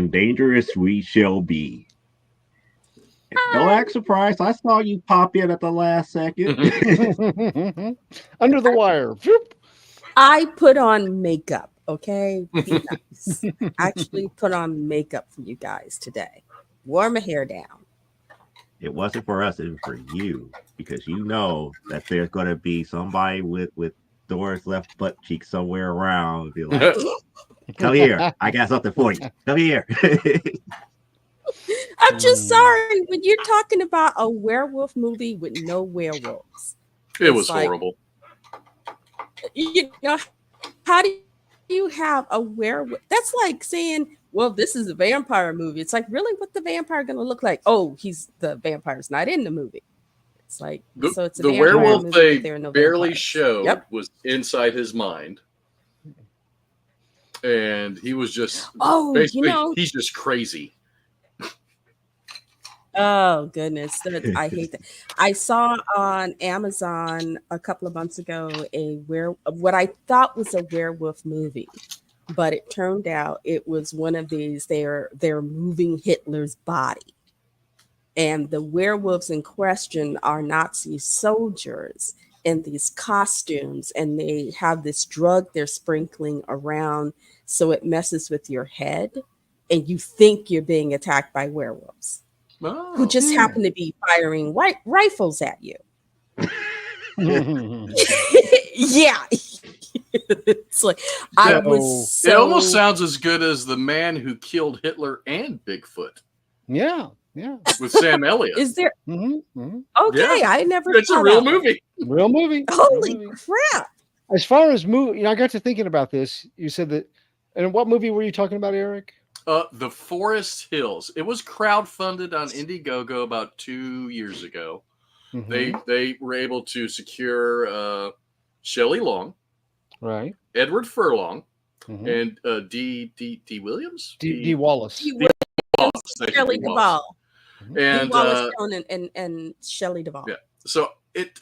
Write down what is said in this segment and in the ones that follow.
and dangerous we shall be. Don't act surprised. I saw you pop in at the last second. Under the wire. Whoop. I put on makeup, okay? Be nice. Actually put on makeup for you guys today. Wore my hair down. It wasn't for us, it was for you. Because you know that there's gonna be somebody with Doris left butt cheek somewhere around. Be like, come here. I got something for you. Come here. I'm just sorry when you're talking about a werewolf movie with no werewolves. It was like, horrible. You know, how do you have a werewolf? That's like saying, well, this is a vampire movie. It's like, really, what the vampire going to look like? Oh, the vampire's not in the movie. It's like, so it's a the vampire werewolf movie, they but there are no barely vampires. showed Yep. was inside his mind. And he was just basically, he's just crazy. Oh goodness, I hate that. I saw on Amazon a couple of months ago what I thought was a werewolf movie, but it turned out it was one of these. They're moving Hitler's body, and the werewolves in question are Nazi soldiers in these costumes, and they have this drug they're sprinkling around so it messes with your head, and you think you're being attacked by werewolves. Who just happen to be firing rifles at you. Yeah. It's like I was so... It almost sounds as good as The Man Who Killed Hitler and Bigfoot. Yeah. With Sam Elliott. Is there? Mm-hmm. Okay, yeah. I never. It's a real movie. Real movie. Holy crap! As far as movie, I got to thinking about this. You said that, and what movie were you talking about, Eric? The Forest Hills. It was crowdfunded on Indiegogo about 2 years ago. Mm-hmm. They were able to secure Shelley Long, right? Edward Furlong, and D. Williams, D. Wallace, Shelley Duvall, and Wallace and Shelley Duvall. Yeah. So it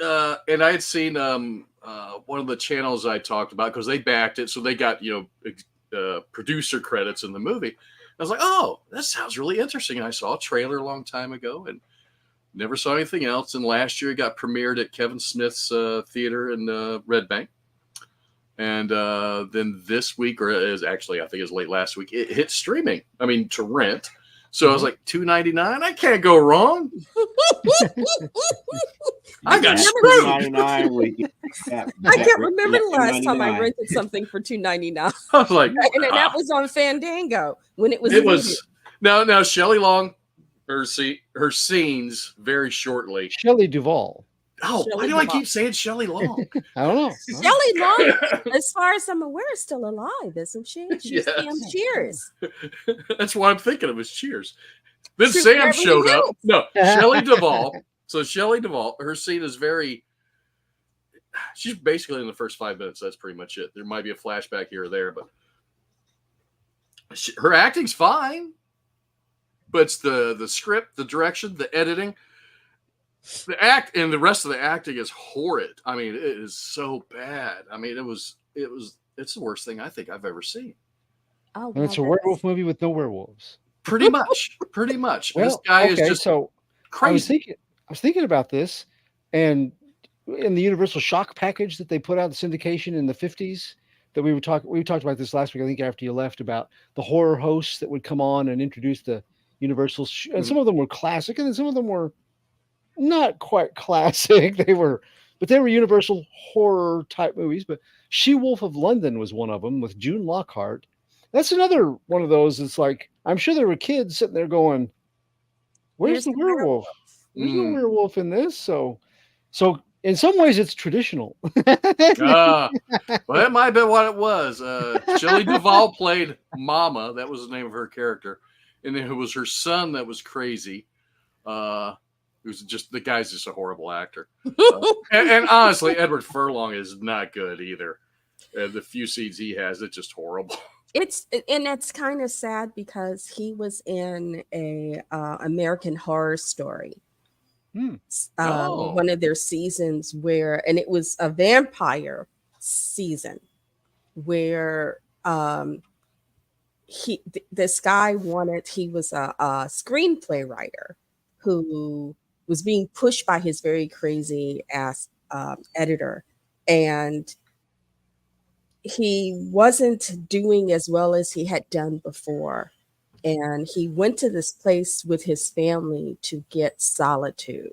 and I had seen one of the channels I talked about because they backed it, so they got producer credits in the movie. I was like, oh, that sounds really interesting. And I saw a trailer a long time ago and never saw anything else. And last year it got premiered at Kevin Smith's theater in Red Bank. And then this week, or I think it was late last week, it hit streaming. I mean, to rent. So I was like, $2.99? I can't go wrong. I got screwed. I can't remember the last time I rented something for $2.99. I was like, and that was on Fandango when it was. It was now Shelley Long, her scenes very shortly. Shelley Duvall. Oh, why do I keep saying Shelley Long? I don't know. Shelley Long, as far as I'm aware, is still alive, isn't she? She's Cheers. That's what I'm thinking of, is Cheers. Then Sam showed up. No, Shelley Duvall. So Shelley Duvall, her scene is she's basically in the first 5 minutes. That's pretty much it. There might be a flashback here or there, but her acting's fine. But it's the script, the direction, the editing. The act and the rest of the acting is horrid. I mean, it is so bad. I mean, it's the worst thing I think I've ever seen. Oh, and it's a werewolf movie with no werewolves. Pretty much. Well, this guy is just I crazy. was thinking about this, and in the Universal Shock package that they put out, the syndication in the 50s, that we talked about this last week, I think after you left, about the horror hosts that would come on and introduce the Universal, and some of them were classic, and then some of them were not quite classic. They were Universal horror type movies. But She-Wolf of London was one of them with June Lockhart. That's another one of those. It's like, I'm sure there were kids sitting there going, "Where's the werewolf? There's no werewolf in this." So in some ways, it's traditional. Well, that might have been what it was. Shelley Duvall played Mama. That was the name of her character, and then it was her son that was crazy. The guy's just a horrible actor. And honestly, Edward Furlong is not good either. The few scenes he has, it's just horrible. It's kind of sad because he was in a American Horror Story. One of their seasons and it was a vampire season where this guy wanted, he was a screenplay writer who was being pushed by his very crazy ass editor, and he wasn't doing as well as he had done before. And he went to this place with his family to get solitude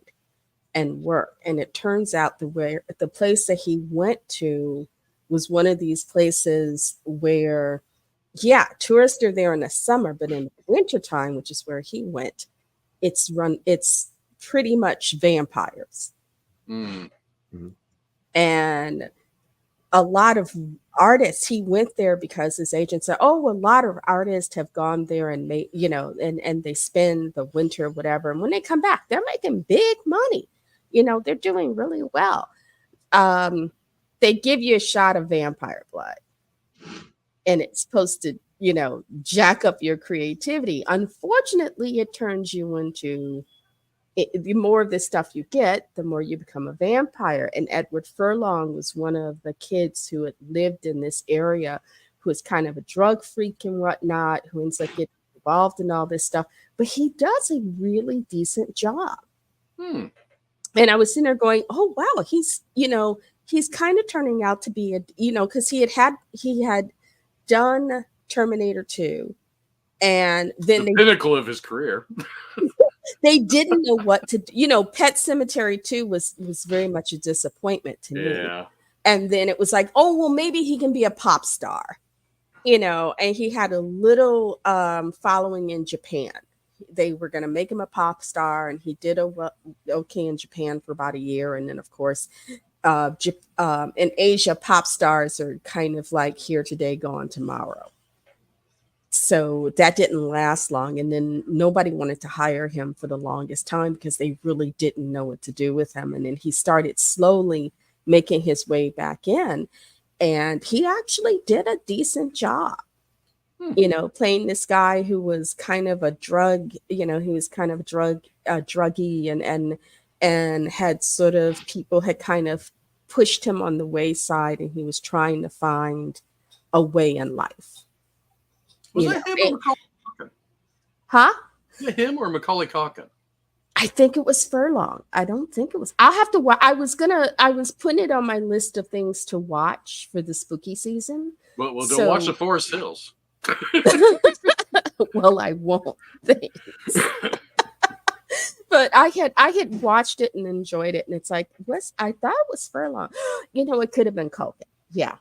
and work. And it turns out the place that he went to was one of these places where, yeah, tourists are there in the summer, but in the wintertime, which is where he went, it's pretty much vampires. Mm. And a lot of artists, he went there because his agent said, oh, a lot of artists have gone there and made, and they spend the winter or whatever, and when they come back, they're making big money. They're doing really well. They give you a shot of vampire blood, and it's supposed to jack up your creativity. Unfortunately, it turns you into the more of this stuff you get, the more you become a vampire. And Edward Furlong was one of the kids who had lived in this area, who was kind of a drug freak and whatnot, who ends up getting involved in all this stuff. But he does a really decent job. And I was sitting there going, oh, wow, he's kind of turning out to be because he had done Terminator 2. And then the pinnacle of his career. They didn't know what to do. Pet Sematary 2 was very much a disappointment to me. Yeah. And then it was like, oh, well, maybe he can be a pop star, and he had a little following in Japan. They were going to make him a pop star, and he did okay in Japan for about a year. And then, of course, in Asia, pop stars are kind of like here today, gone tomorrow. So that didn't last long. And then nobody wanted to hire him for the longest time because they really didn't know what to do with him. And then he started slowly making his way back in. And he actually did a decent job, playing this guy who was kind of a drug, he was kind of druggy and had sort of, people had kind of pushed him on the wayside, and he was trying to find a way in life. Was that him or Macaulay Culkin? Huh? Was it him or Macaulay Culkin? I think it was Furlong. I don't think it was. I'll have to watch. I was putting it on my list of things to watch for the spooky season. Well, don't watch the Forest Hills. Well, I won't. Thanks. But I had watched it and enjoyed it, and it's like, I thought it was Furlong. It could have been Culkin. Yeah,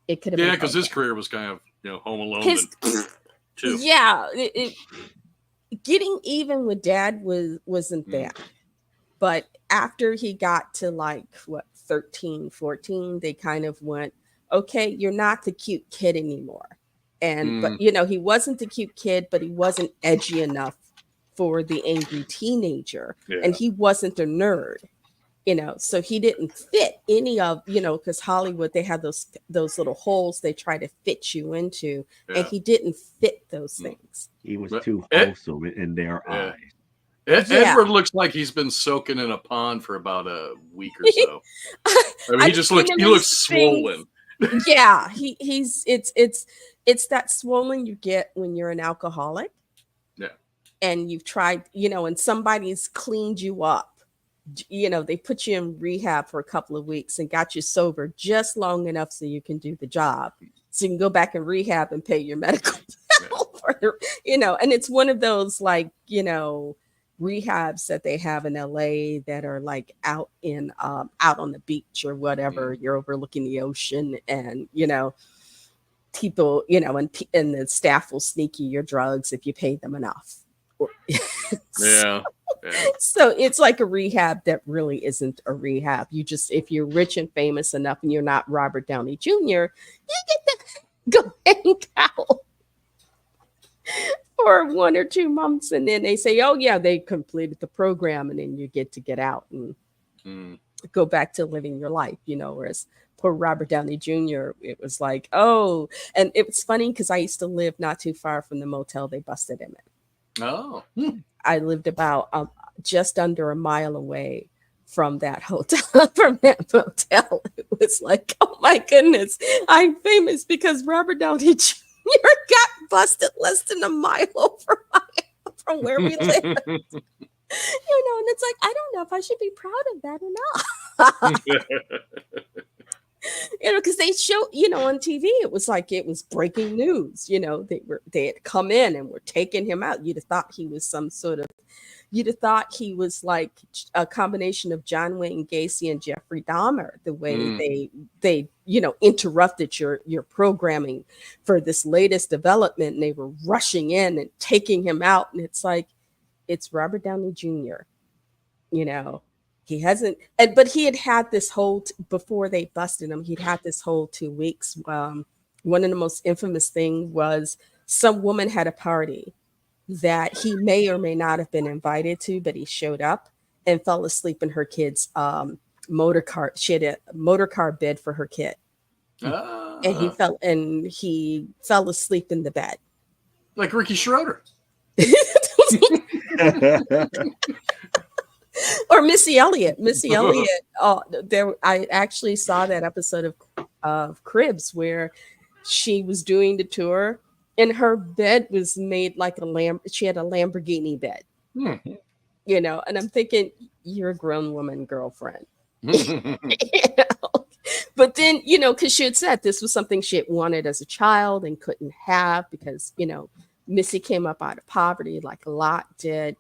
it could have been. Yeah, because his career was kind of Home Alone too. Yeah, getting even with Dad wasn't bad, but after he got to 13, 14, they kind of went, okay, you're not the cute kid anymore. And but he wasn't the cute kid, but he wasn't edgy enough for the angry teenager, and he wasn't a nerd. So he didn't fit any of, because Hollywood, they have those little holes they try to fit you into, and he didn't fit those things. He was too wholesome in their eyes. Edward looks like he's been soaking in a pond for about a week or so. He looks swollen. Yeah, it's that swollen you get when you're an alcoholic. Yeah. And you've tried, and somebody's cleaned you up. They put you in rehab for a couple of weeks and got you sober just long enough so you can do the job. So you can go back in rehab and pay your medical bill and it's one of those rehabs that they have in LA that are out on the beach or whatever. You're overlooking the ocean, and people, and the staff will sneak you your drugs if you pay them enough. Yeah. So it's like a rehab that really isn't a rehab. If you're rich and famous enough and you're not Robert Downey Jr., you get to go hang out for 1 or 2 months, and then they say, oh yeah, they completed the program, and then you get out and go back to living your life, whereas poor Robert Downey Jr., it was like, oh, and it was funny because I used to live not too far from the motel they busted him in. Oh. I lived about just under a mile away from that hotel, from that motel. It was like, oh my goodness, I'm famous because Robert Downey Jr. got busted less than a mile over from where we live. And it's like, I don't know if I should be proud of that or not. Because they show, on TV, it was like it was breaking news. They had come in and were taking him out. You'd have thought he was you'd have thought he was like a combination of John Wayne Gacy and Jeffrey Dahmer, the way they interrupted your programming for this latest development, and they were rushing in and taking him out. And it's like, it's Robert Downey Jr. He hasn't, but he had this whole, before they busted him, he'd had this whole 2 weeks. One of the most infamous thing was some woman had a party that he may or may not have been invited to, but he showed up and fell asleep in her kid's motor car. She had a motor car bed for her kid. And he fell asleep in the bed. Like Ricky Schroeder. Or Missy Elliott. I actually saw that episode of Cribs where she was doing the tour and her bed was made like she had a Lamborghini bed. And I'm thinking, you're a grown woman, girlfriend. But then, because she had said this was something she had wanted as a child and couldn't have because, Missy came up out of poverty like a lot did.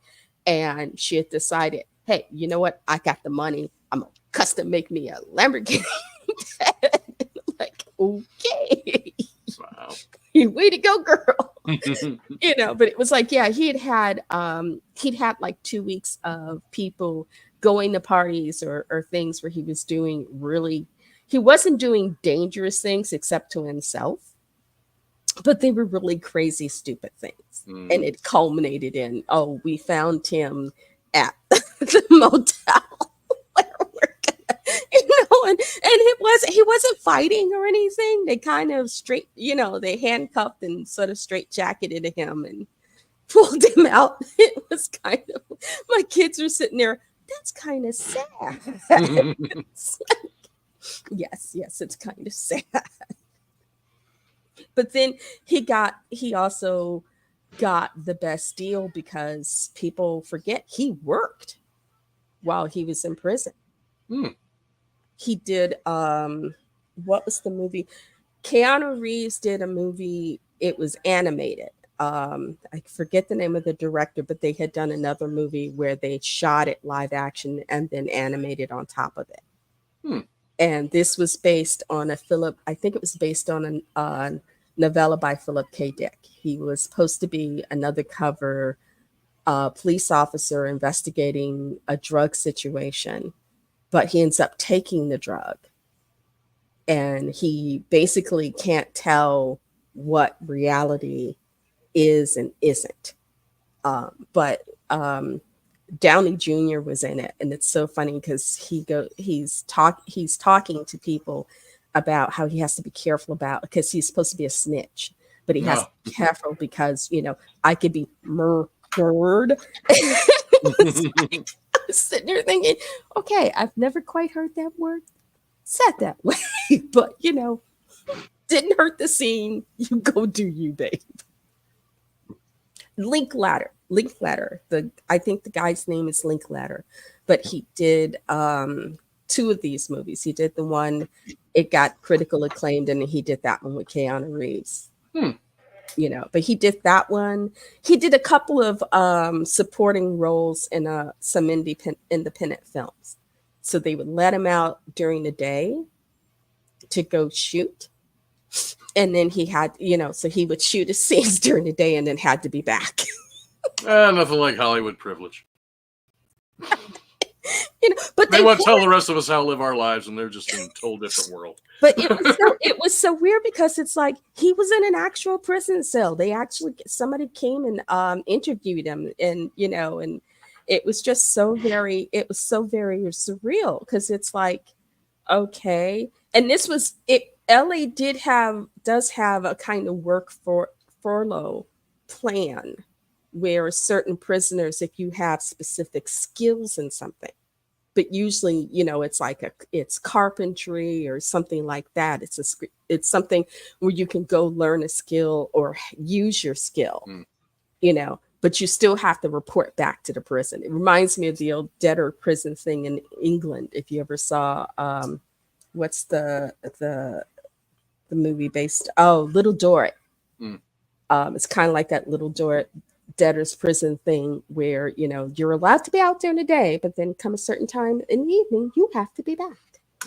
And she had decided, hey, you know what? I got the money. I'm going to custom make me a Lamborghini. Like, okay. Wow. Way to go, girl. But it was like, yeah, he'd had like 2 weeks of people going to parties or things where he was doing he wasn't doing dangerous things except to himself. But they were really crazy, stupid things. And it culminated in, we found him at the motel. And he wasn't fighting or anything. They kind of they handcuffed and sort of straight jacketed him and pulled him out. It was kind of, my kids were sitting there, that's kind of sad. It's like, yes, it's kind of sad. But then he also got the best deal because people forget he worked while he was in prison. He did, what was the movie? Keanu Reeves did a movie, it was animated. I forget the name of the director, but they had done another movie where they shot it live action and then animated on top of it. And this was based on I think it was based on a novella by Philip K. Dick. He was supposed to be an undercover police officer investigating a drug situation, but he ends up taking the drug. And he basically can't tell what reality is and isn't. But Downey Jr. was in it, and it's so funny because he's talking to people about how he has to be careful because he's supposed to be a snitch, but he has to be careful because I could be murdered. I was sitting there thinking, okay, I've never quite heard that word said that way, but didn't hurt the scene. You go do you, babe. Linklater. I think the guy's name is Linklater, but he did 2 of these movies. He did the one, it got critical acclaimed, and he did that one with Keanu Reeves. But he did that one. He did a couple of supporting roles in some independent films. So they would let him out during the day to go shoot. And then he had, so he would shoot his scenes during the day and then had to be back. Nothing like Hollywood privilege. But they want to tell the rest of us how to live our lives, and they're just in a total different world. But it was so weird because it's like he was in an actual prison cell. Somebody came and interviewed him, and and it was just so very surreal because it's like, okay, and this was it. LA does have a kind of work for furlough plan where certain prisoners, if you have specific skills in something, but usually, it's like it's carpentry or something like that. It's something where you can go learn a skill or use your skill, but you still have to report back to the prison. It reminds me of the old debtor prison thing in England. If you ever saw, what's the movie based? Oh, Little Dorrit. It's kind of like that Little Dorrit debtor's prison thing where, you're allowed to be out there in the day, but then come a certain time in the evening, you have to be back.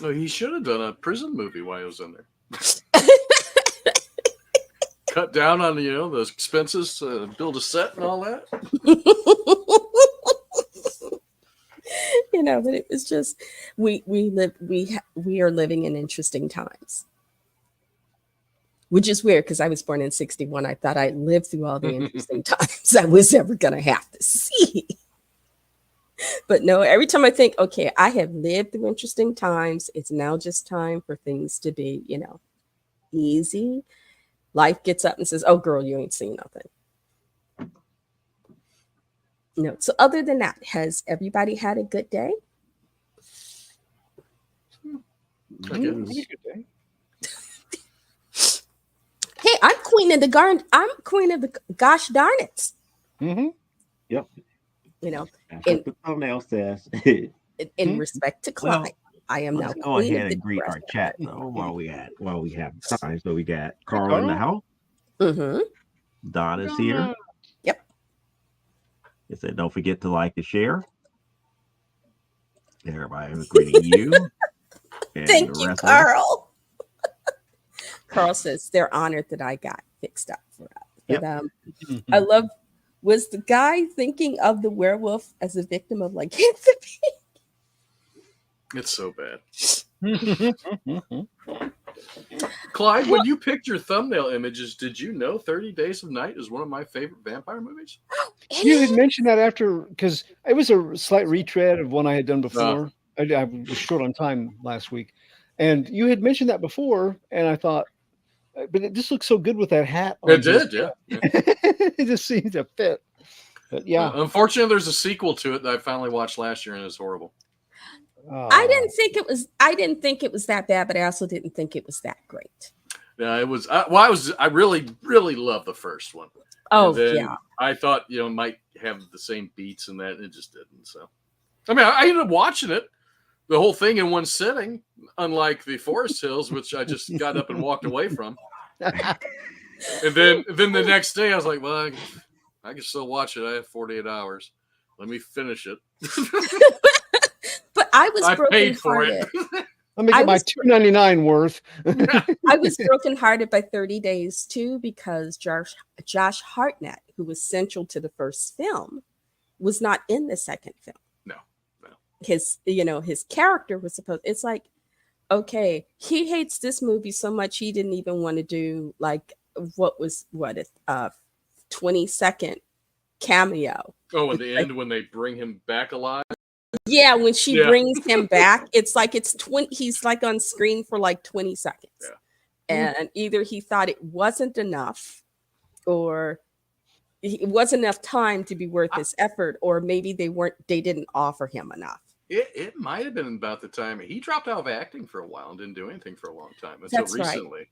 Oh, he should have done a prison movie while he was in there. Cut down on the expenses, build a set and all that. But it was just we are living in interesting times, which is weird because I was born in 1961. I thought I'd lived through all the interesting times I was ever going to have to see. But no, every time I think, okay, I have lived through interesting times, it's now just time for things to be, easy. Life gets up and says, oh, girl, you ain't seen nothing. No. So other than that, has everybody had a good day? Hey, I'm queen of the garden. I'm queen of the gosh darn it. Yep. In the thumbnail says. in respect to Clyde, I am now. Let's go ahead and greet our chat while we have time. So we got Carl in the house. Don is here. Yep. It said, don't forget to like and share. Everybody was greeting you. Thank you, Carl. Carl says they're honored that I got fixed up for us. But I love, was the guy thinking of the werewolf as a victim of lycanthropy? It's so bad. Clyde, when you picked your thumbnail images, did you know 30 Days of Night is one of my favorite vampire movies? You had mentioned that after, because it was a slight retread of one I had done before. I was short on time last week. And you had mentioned that before, and I thought, but it just looks so good with that hat on. It did, yeah. It just seems to fit. But yeah. Unfortunately, there's a sequel to it that I finally watched last year, and it's horrible. I didn't think it was that bad, but I also didn't think it was that great. Yeah, it was. I really, really love the first one. Oh, yeah. I thought it might have the same beats and that, and it just didn't. So, I mean, I ended up watching it, the whole thing in one sitting, unlike the Forest Hills, which I just got up and walked away from. And then the next day, I was like, well, I can still watch it. I have 48 hours. Let me finish it. But I paid for it. Let me get my $2.99 worth. I was brokenhearted by 30 Days too, because Josh Hartnett, who was central to the first film, was not in the second film. No. His character was supposed. It's like, okay, he hates this movie so much he didn't even want to do like a 20-second cameo. Oh, at the end when they bring him back alive. Yeah, when she brings him back, it's like he's like on screen for like 20 seconds. Yeah. And either he thought it wasn't enough, or it wasn't enough time to be worth his effort, or maybe they didn't offer him enough. It might have been about the time he dropped out of acting for a while and didn't do anything for a long time until recently.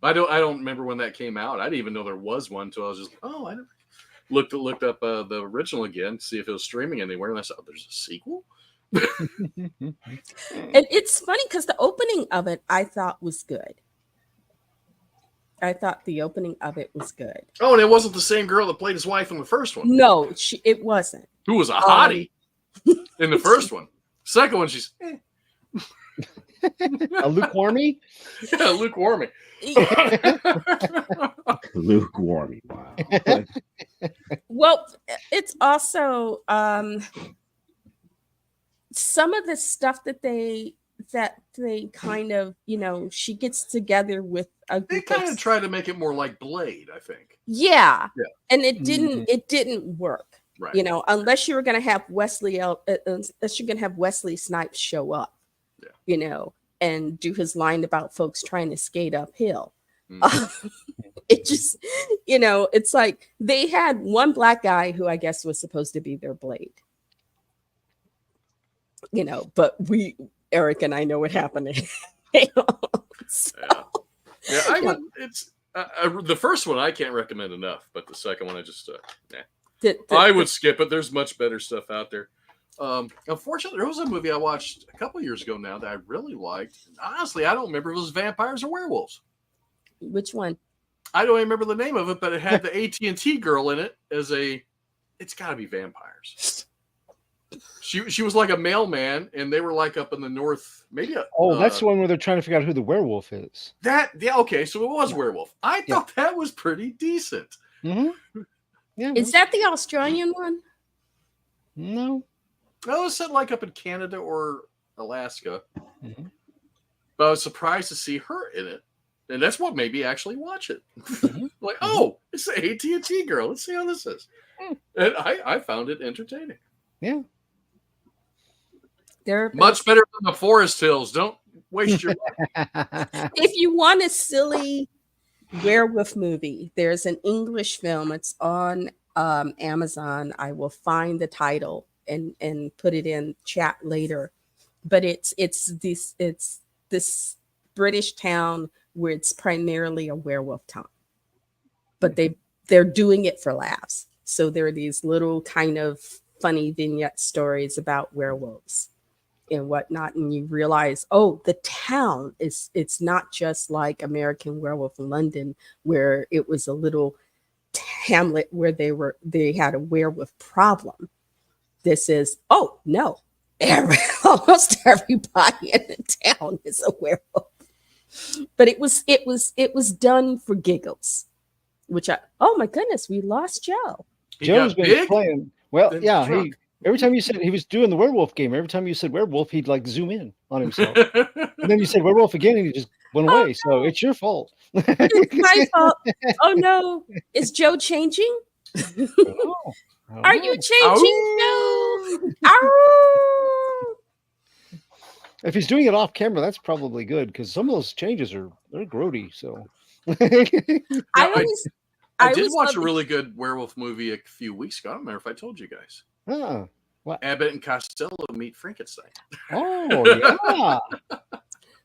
Right. I don't remember when that came out. I didn't even know there was one until I was just I never looked up the original again to see if it was streaming anywhere, and I saw there's a sequel. And it's funny because the opening of it I thought was good. I thought the opening of it was good. Oh, and it wasn't the same girl that played his wife in the first one. No, it wasn't. Who was a hottie in the first one. Second one, she's a lukewarmy. Yeah, lukewarmy. Lukewarmy. Wow. Well, it's also some of the stuff that they kind of, she gets together with a group. They kind of try to make it more like Blade, I think. Yeah. And it didn't work. Right. Unless you were going to have Wesley Snipes show up. Yeah. And do his line about folks trying to skate uphill. It just, it's like they had one black guy who I guess was supposed to be their Blade. but Eric and I know what happened to him. So, Yeah, I yeah. would. It's the first one I can't recommend enough, but the second one I just I would skip it. There's much better stuff out there. Unfortunately, there was a movie I watched a couple years ago now that I really liked. Honestly, I don't remember if it was vampires or werewolves. Which one? I don't even remember the name of it, but it had the AT&T girl in it as a. It's got to be vampires. She was like a mailman, and they were like up in the north. Maybe. That's the one where they're trying to figure out who the werewolf is. Okay, so it was werewolf. I thought that was pretty decent. Mm-hmm. Yeah. Is that the Australian one? No. No, it was set like up in Canada or Alaska. Mm-hmm. But I was surprised to see her in it. And that's what made me actually watch it. Mm-hmm. Like, oh, it's the AT&T girl. Let's see how this is. And I found it entertaining. Yeah. They're much better than the Forest Hills. Don't waste your If you want a silly werewolf movie, there's an English film. It's on Amazon. I will find the title and put it in chat later. But it's this British town where it's primarily a werewolf town. But they're doing it for laughs. So there are these little kind of funny vignette stories about werewolves and whatnot, and you realize, the town it's not just like American Werewolf in London, where it was a little hamlet where they had a werewolf problem. This is no, almost everybody in the town is a werewolf. But it was done for giggles, which oh my goodness, we lost Joe. Joe's been playing. Well, yeah, every time you said he was doing the werewolf game, every time you said werewolf, he'd like zoom in on himself. And then you said werewolf again, and he just went away. So it's your fault. It's my fault. Oh no. Is Joe changing? Are you changing, Joe? If he's doing it off camera, that's probably good, because some of those changes they're grody. So I did watch a really good werewolf movie a few weeks ago. I don't remember if I told you guys. What? Abbott and Costello meet Frankenstein. Oh, yeah.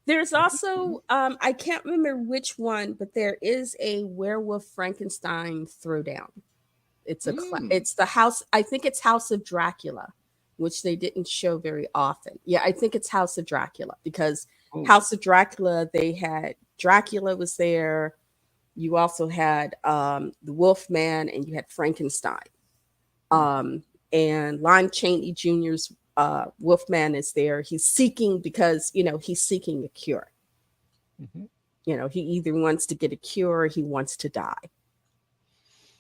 There's also, I can't remember which one, but there is a werewolf Frankenstein throwdown. It's it's the house. I think it's House of Dracula, which they didn't show very often. Yeah, I think it's House of Dracula, because House of Dracula, they had Dracula was there. You also had the Wolfman, and you had Frankenstein. And Lon Chaney Jr.'s Wolfman is there. He's seeking, because he's seeking a cure. Mm-hmm. He either wants to get a cure or he wants to die.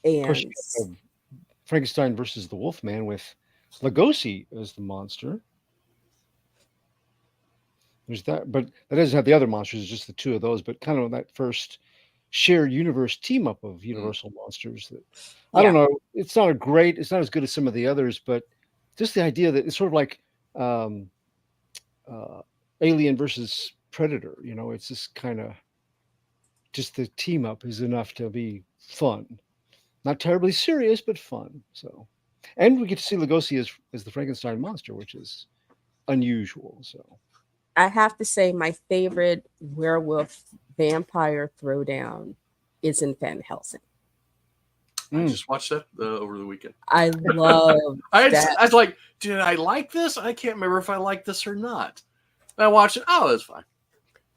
And of course, you have Frankenstein versus the Wolfman with Lugosi as the monster. There's that, but that doesn't have the other monsters. It's just the two of those. But kind of that first shared universe team up of Universal monsters that I don't know. It's not as good as some of the others, but just the idea that it's sort of like Alien versus Predator. It's just kind of just the team up is enough to be fun, not terribly serious, but fun. So, and we get to see Lugosi as the Frankenstein monster, which is unusual. So, I have to say, my favorite werewolf vampire throwdown is in Van Helsing. I just watched that over the weekend. I love that. I was like, did I like this? I can't remember if I liked this or not. And I watched it. Oh, it's fine.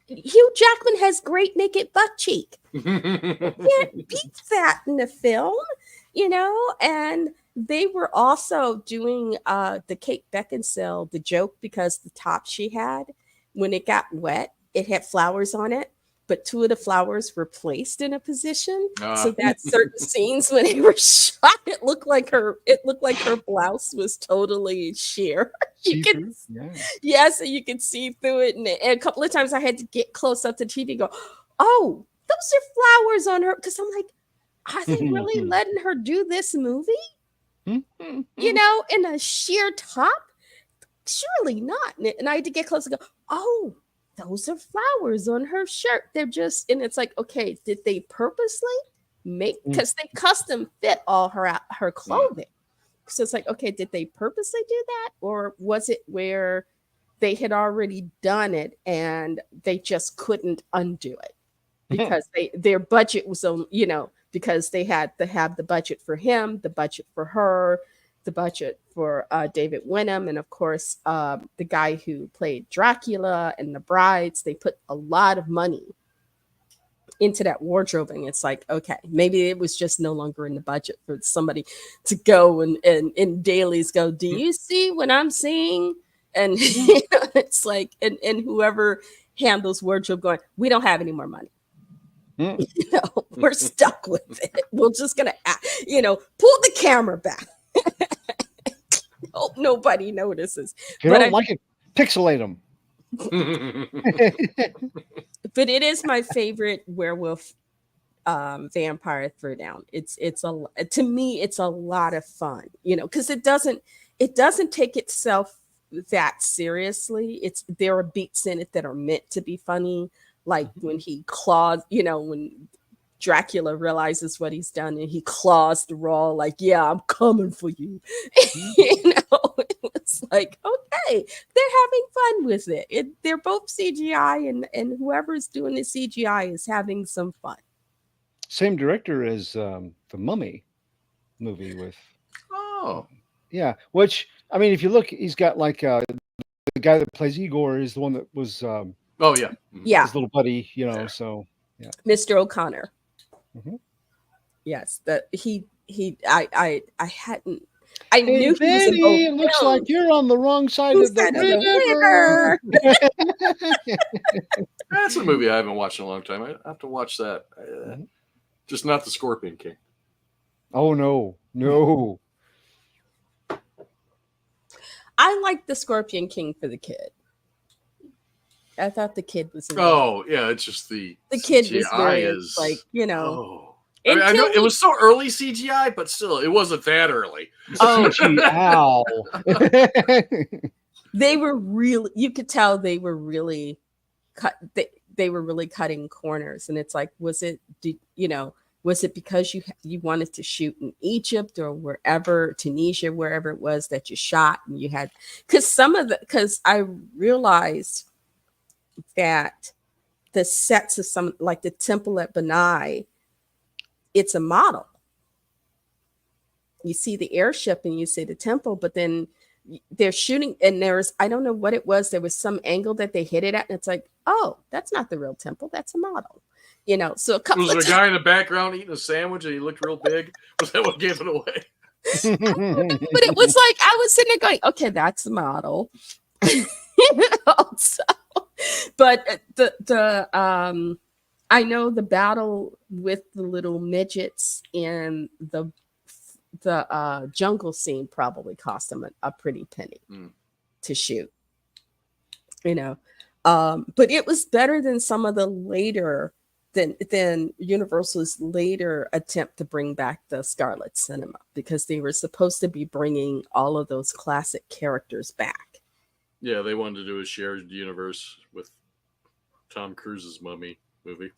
Hugh Jackman has great naked butt cheek. You can't beat that in the film, and they were also doing the Kate Beckinsale, the joke, because the top she had, when it got wet, it had flowers on it, but two of the flowers were placed in a position so that certain scenes when they were shot, it looked like her blouse was totally sheer. You can see through it, and a couple of times I had to get close up to the TV and go, "Oh, those are flowers on her," because I'm like, are they really letting her do this movie? In a sheer top? Surely not. And I had to get close and go, "Oh, those are flowers on her shirt." They're just, and it's like, okay, did they purposely make, because they custom fit all her clothing. So it's like, okay, did they purposely do that, or was it where they had already done it and they just couldn't undo it because their budget was on, because they had to have the budget for him, the budget for her, the budget for David Wenham, and of course the guy who played Dracula and the brides. They put a lot of money into that wardrobing. It's like, okay, maybe it was just no longer in the budget for somebody to go and in dailies go, do you see what I'm seeing? And it's like, and whoever handles wardrobe going, we don't have any more money. We're stuck with it. We're just gonna, pull the camera back. Hope nobody notices. If you don't like it, pixelate them. But it is my favorite werewolf vampire throwdown. To me it's a lot of fun, because it doesn't take itself that seriously. There are beats in it that are meant to be funny, like when he claws, when Dracula realizes what he's done and he claws the raw, like, yeah, I'm coming for you. It's like, okay, they're having fun with it. They're both CGI, and whoever's doing the CGI is having some fun. Same director as the Mummy movie with. Oh, yeah. Which, I mean, if you look, he's got like the guy that plays Igor is the one that was. Oh yeah, yeah, his little buddy. So yeah, Mr. O'Connor. Mm-hmm. Yes, that I hadn't. I knew he was in both it looks like you're on the wrong side of the river. That's a movie I haven't watched in a long time. I have to watch that. Just not the Scorpion King. Oh no. I like the Scorpion King for the kid. I thought the kid was. Yeah, it's just the kid CGI was very is like, I know it was so early CGI, but still, it wasn't that early. Oh, ow! They were really. You could tell they were really cut. They were really cutting corners, and it's like, was it because you wanted to shoot in Egypt or wherever, Tunisia, wherever it was that you shot, and you had because I realized that the sets of some, like the temple at Benai, it's a model. You see the airship and you see the temple, but then they're shooting and I don't know what it was. There was some angle that they hit it at, and it's like, oh, that's not the real temple. That's a model. So a couple. Was there a guy in the background eating a sandwich and he looked real big? Was that what gave it away? But it was like I was sitting there going, okay, that's a model. But I know the battle with the little midgets in the jungle scene probably cost them a pretty penny to shoot. But it was better than some of the later than Universal's later attempt to bring back the Scarlet Cinema, because they were supposed to be bringing all of those classic characters back. Yeah, they wanted to do a shared universe with Tom Cruise's Mummy movie.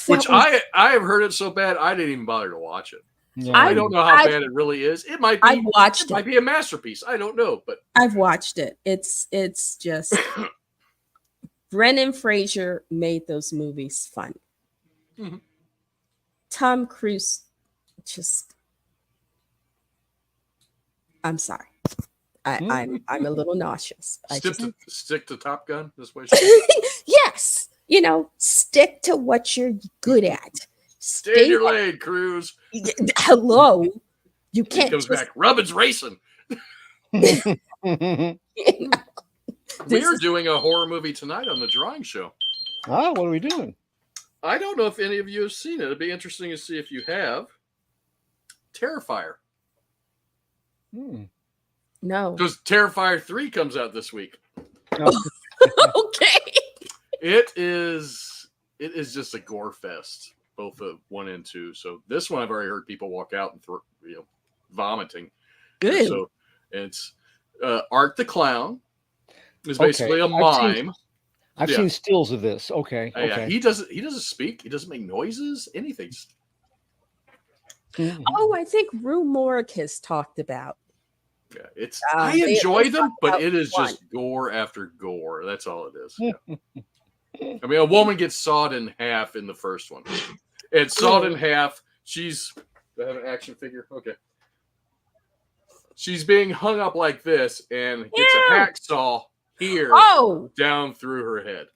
Which I have heard it so bad I didn't even bother to watch it. So I don't know how bad it really is. It might be. I've watched it. Might be a masterpiece. I don't know, but I've watched it. It's just Brendan Fraser made those movies fun. Mm-hmm. Tom Cruise just. I'm sorry. I'm a little nauseous. Stick to Top Gun this way. Yes, stick to what you're good at. Stay in your lane, Cruise. Hello, you can't. He comes back. Rubbin's racing. We are doing a horror movie tonight on the Drawing Show. What are we doing? I don't know if any of you have seen it. It'd be interesting to see if you have. Terrifier. No. Because Terrifier 3 comes out this week. Okay. It is just a gore fest, both of 1 and 2. So this one I've already heard people walk out and vomiting. Good. So it's Art the Clown is basically a mime. I've seen stills of this. Okay. Yeah, he doesn't speak. He doesn't make noises. Anything. Oh, I think Rue Morgue has talked about. Yeah, it's I They enjoy them, talked but about it is one. just gore after gore. That's all it is. Yeah. I mean, a woman gets sawed in half in the first one. It's sawed in half. She's do I have an action figure. Okay. She's being hung up like this and gets a Ew. hacksaw here Oh, down through her head.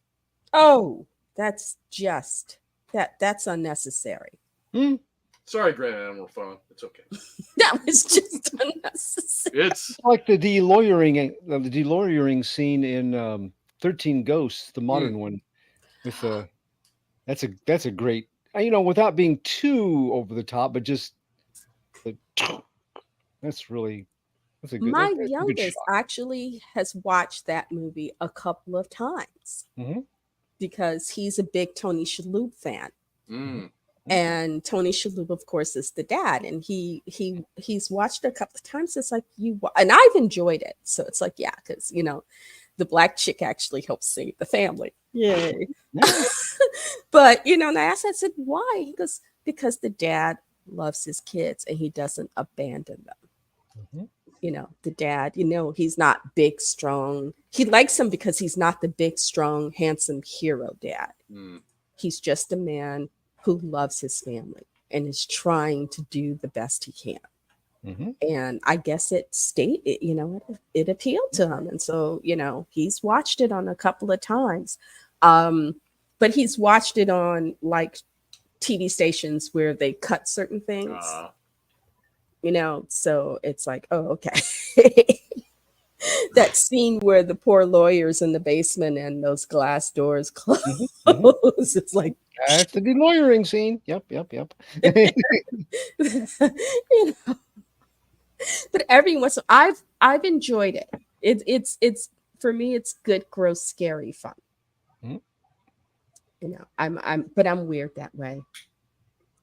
oh, that's just that's unnecessary. Sorry, Grand Animal Phone. It's okay. That was just unnecessary. It's like the deloyering scene in 13 Ghosts, the modern one. With that's a great, without being too over the top, but just that's a good. My That's a good youngest shot. actually has watched that movie a couple of times Mhm. because he's a big Tony Shalhoub fan. mm, And Tony Shalhoub, of course, is the dad, and he's watched it a couple of times. It's like and I've enjoyed it, so it's like because the black chick actually helps save the family. Yay! Yeah. But and I said, why? He goes, because the dad loves his kids and he doesn't abandon them. Mhm. The dad, he's not big, strong. He likes him because he's not the big, strong, handsome hero dad. mm. He's just a man who loves his family and is trying to do the best he can. Mhm. And I guess it appealed to him. And so, he's watched it on a couple of times. But he's watched it on like TV stations where they cut certain things, so it's like, oh, okay. That scene where the poor lawyer's in the basement and those glass doors close. It's like, That's the deloyering scene. Yep. But every once I've enjoyed it. It's for me, it's good, gross, scary fun. Mhm. I'm weird that way.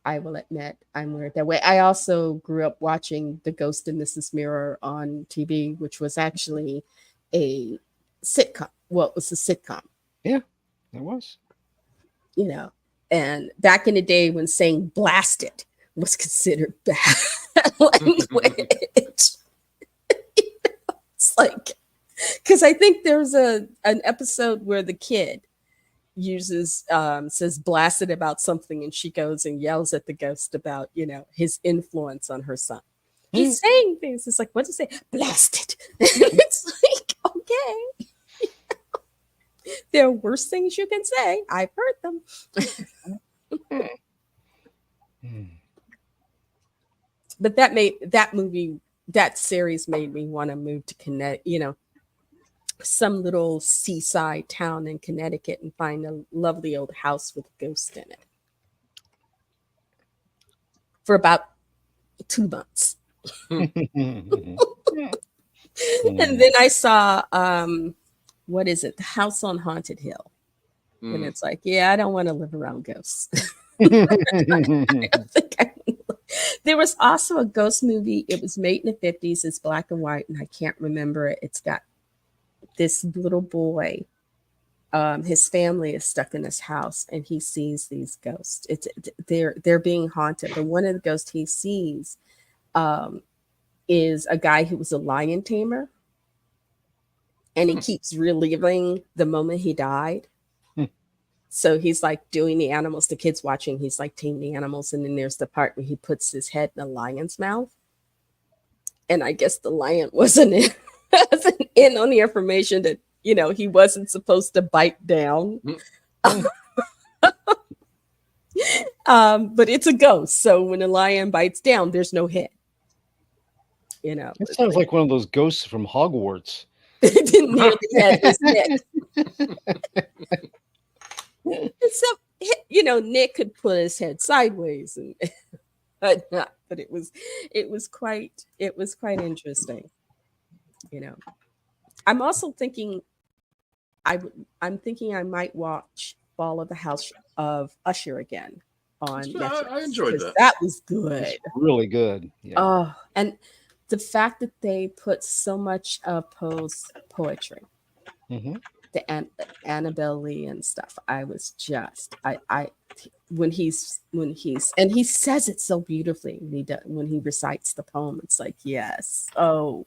I will admit I'm weird that way. I also grew up watching The Ghost of Mrs. Mirror on TV, which was actually a sitcom. Well, it was a sitcom, Yeah, it was. And back in the day when saying blasted was considered bad language. It's like, because I think there's an episode where the kid says blasted about something, and she goes and yells at the ghost about his influence on her son. He's saying things. It's like, what does it say? Blasted. It's like, okay. There are worse things you can say. I've heard them. But that series made me want to move to Connecticut, some little seaside town in Connecticut and find a lovely old house with a ghost in it for about 2 months. And then I saw, what is it? The House on Haunted Hill. And it's like, yeah, I don't want to live around ghosts. There was also a ghost movie. It was made in the 50s. It's black and white, and I can't remember it. It's got this little boy. His family is stuck in this house, and he sees these ghosts. They're being haunted. But one of the ghosts he sees is a guy who was a lion tamer, and he keeps reliving the moment he died. So he's like doing the animals, the kids watching, he's like taming the animals. And then there's the part where he puts his head in the lion's mouth. And I guess the lion wasn't in on the information that, he wasn't supposed to bite down. But it's a ghost. So when a lion bites down, there's no head. It sounds like one of those ghosts from Hogwarts. It didn't nearly have his head. Except, Nick could put his head sideways, but it was quite interesting. I'm also thinking, I'm thinking I might watch Fall of the House of Usher again on Netflix. I enjoyed that. That was good. It's really good. Yeah. Oh, and the fact that they put so much of Poe's poetry. Mm-hmm. the Annabelle Lee and stuff. I was just I when he's and he says it so beautifully when he recites the poem. It's like, yes, oh,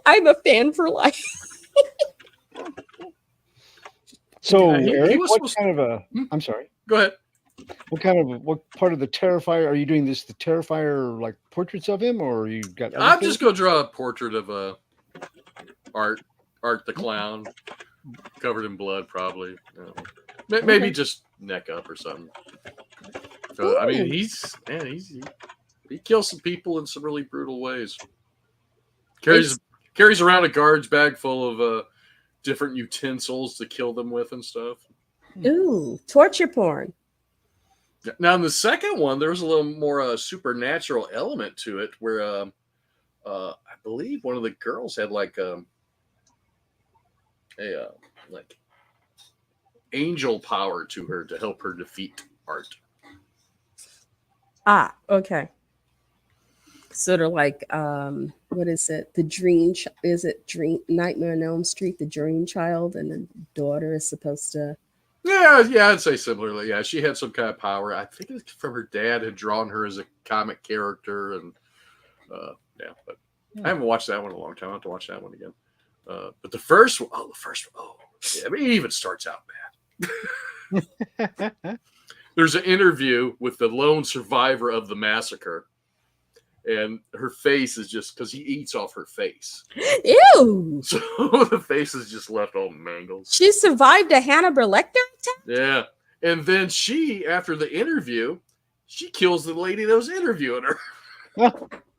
I'm a fan for life. So, Yeah, he Eric, was what supposed kind of a? Hmm? I'm sorry. Go ahead. What part of the Terrifier are you doing? The Terrifier like portraits of him, or you got? Other I'm just things? gonna draw a portrait of Art the clown, covered in blood, probably. Maybe Okay. just neck up or something. I mean, Ooh. he kills some people in some really brutal ways. It's Carries around a garbage bag full of different utensils to kill them with and stuff. ooh, torture porn. Now in the second one, there was a little more supernatural element to it, where I believe one of the girls had like like angel power to her to help her defeat Art. Ah, okay. Sort of like what is it? The dream is it Dream Nightmare on Elm Street, the dream child, and the daughter is supposed to Yeah, I'd say similarly. Yeah, she had some kind of power. I think it's from her dad had drawn her as a comic character, and yeah. But I haven't watched that one in a long time. I will have to watch that one again. But the first one, yeah, I mean, it even starts out bad. There's an interview with the lone survivor of the massacre, and her face is just because he eats off her face, ew. so the face is just left all mangled. She survived a Hannibal Lecter attack? Yeah. And then she, after the interview, she kills the lady that was interviewing her.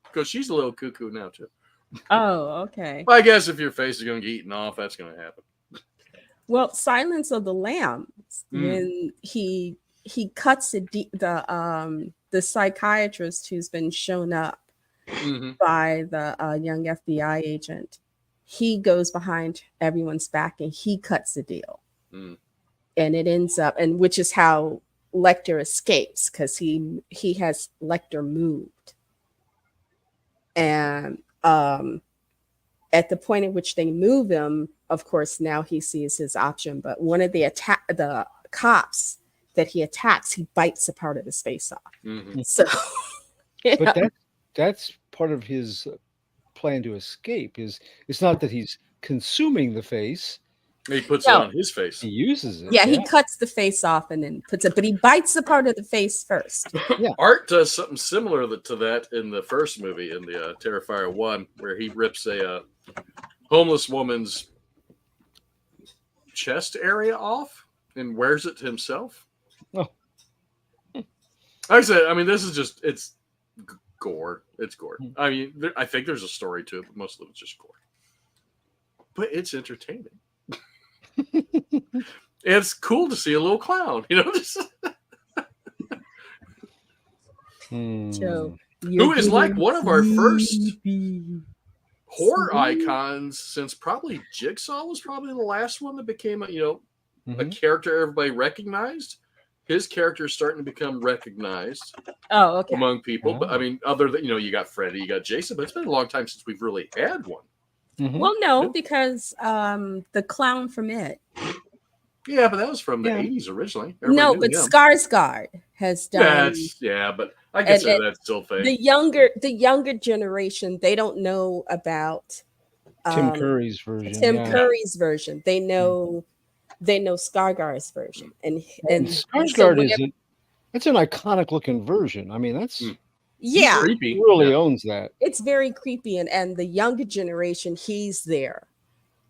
Because she's a little cuckoo now, too. Oh, okay. Well, I guess if your face is going to get eaten off, that's going to happen. Well, Silence of the Lambs, when he cuts the psychiatrist who's been shown up by the young FBI agent, he goes behind everyone's back and he cuts the deal. And it ends up, and which is how Lecter escapes, because he has Lecter moved. And at the point at which they move him, of course, now he sees his option. But one of the cops that he attacks, he bites a part of his face off. So, yeah. But that's part of his plan to escape. It's not that he's consuming the face. He puts it on his face. He uses it. Yeah, he cuts the face off and then puts it, but he bites a part of the face first. Yeah. Art does something similar to that in the first movie, in the Terrifier 1, where he rips a homeless woman's chest area off and wears it to himself. Oh. Like I said, I mean, this is just, it's gore. It's gore. I mean, I think there's a story to it, but most of it's just gore. But it's entertaining. It's cool to see a little clown, you know. Joe, who is like one of our first horror icons, since probably Jigsaw was probably the last one that became a character everybody recognized. His character is starting to become recognized among people. But I mean, other than you got Freddy, you got Jason, but it's been a long time since we've really had one. Well, no, because the clown from It. Yeah, but that was from the 80s originally. No, but Skarsgård has done. But I consider that still fake. The younger generation, they don't know about Tim Curry's version. Curry's version. They know Skarsgård's version, and Skarsgård it's an iconic looking version. I mean, that's creepy. He really owns that. It's very creepy, and the younger generation, he's their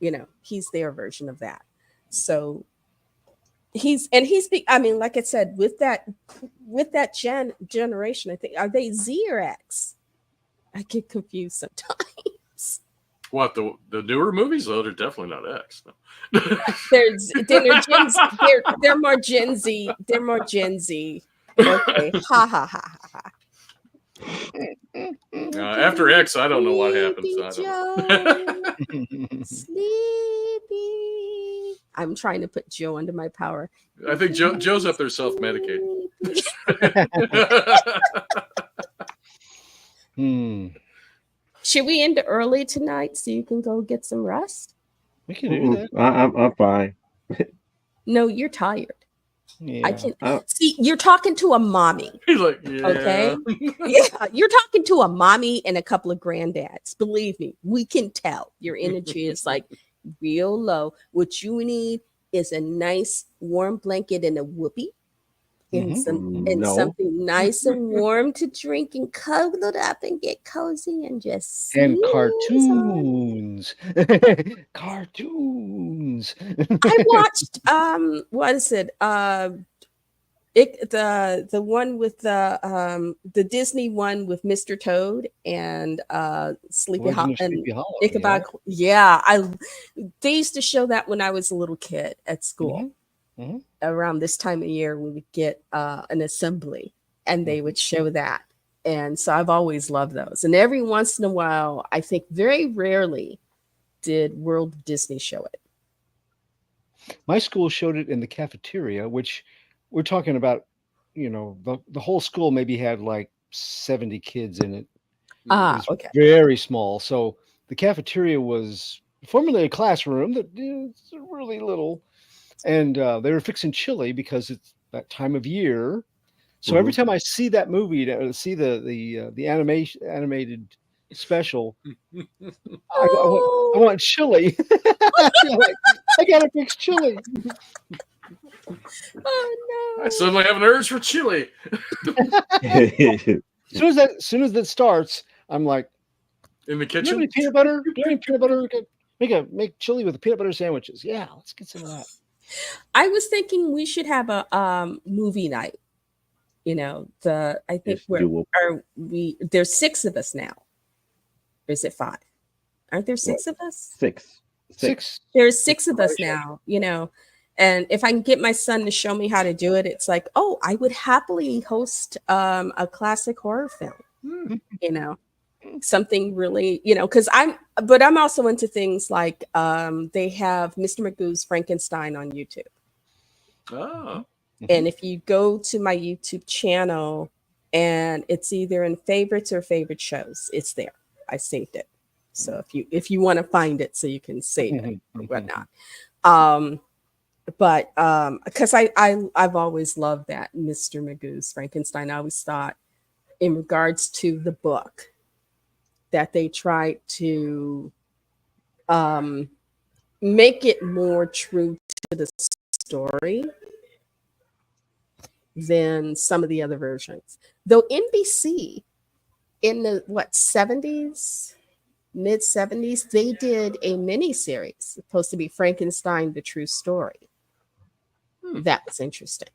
version of that. So I mean, like I said, with that generation, I think, are they Z or X? I get confused sometimes. What, the newer movies? Though they're definitely not X. No. They're Gen Z. They're more Gen Z. They're more Gen Z. Okay. Ha ha ha ha. After X, I don't know what happens. Sleepy. I'm trying to put Joe under my power. I think Joe's up there self-medicating. Should we end early tonight so you can go get some rest? We can do that. I'm fine. No, you're tired. Yeah. I can I, see you're talking to a mommy. He's like, yeah. Okay. Yeah, you're talking to a mommy and a couple of granddads. Believe me, we can tell your energy is like real low. What you need is a nice warm blanket and a whoopee and no. something nice and warm to drink and cuddle up and get cozy and just And snooze on. cartoons. Cartoons. I watched what is it? The one with the Disney one with Mr. Toad and Sleepy Legend Hollow of and Sleepy Hollow. Ichabod. Yeah, they used to show that when I was a little kid at school. Mhm. Around this time of year, we would get an assembly, and they would show that. And so I've always loved those. And every once in a while, I think very rarely did World of Disney show it. My school showed it in the cafeteria, which we're talking about, the whole school maybe had like 70 kids in it. It was Okay. very small. So the cafeteria was formerly a classroom that is really little. And they were fixing chili because it's that time of year. So every time I see that movie, see the animated special, I want chili. I feel like I gotta fix chili. Oh I suddenly have an urge for chili. As soon as that starts, I'm like, In the do you have kitchen? any peanut butter? Do you have any peanut butter? We could make chili with peanut butter sandwiches. Yeah, let's get some of that. I was thinking we should have a movie night. I think It's doable. there's 6 of us now. Or is it 5? Aren't there 6 of us? Six. There's 6 of us now, and if I can get my son to show me how to do it, it's like, oh, I would happily host a classic horror film, something really, because I'm also into things like they have Mr. Magoo's Frankenstein on YouTube. Oh. And if you go to my YouTube channel and it's either in favorites or favorite shows, it's there. I saved it. So if you want to find it so you can save it or whatnot. But because I've always loved that Mr. Magoo's Frankenstein. I always thought in regards to the book that they tried to make it more true to the story than some of the other versions. Though NBC in the 70s, mid 70s, they did a mini series supposed to be Frankenstein: The True Story. That was interesting.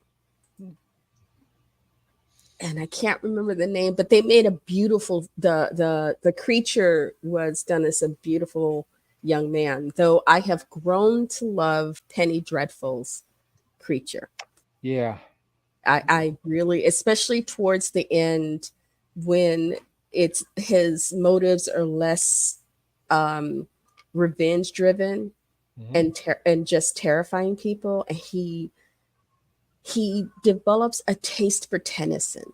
And I can't remember the name, but they made a beautiful the creature was done as a beautiful young man, though I have grown to love Penny Dreadful's creature. Yeah. I really, especially towards the end when it's his motives are less revenge driven and just terrifying people, and he develops a taste for Tennyson.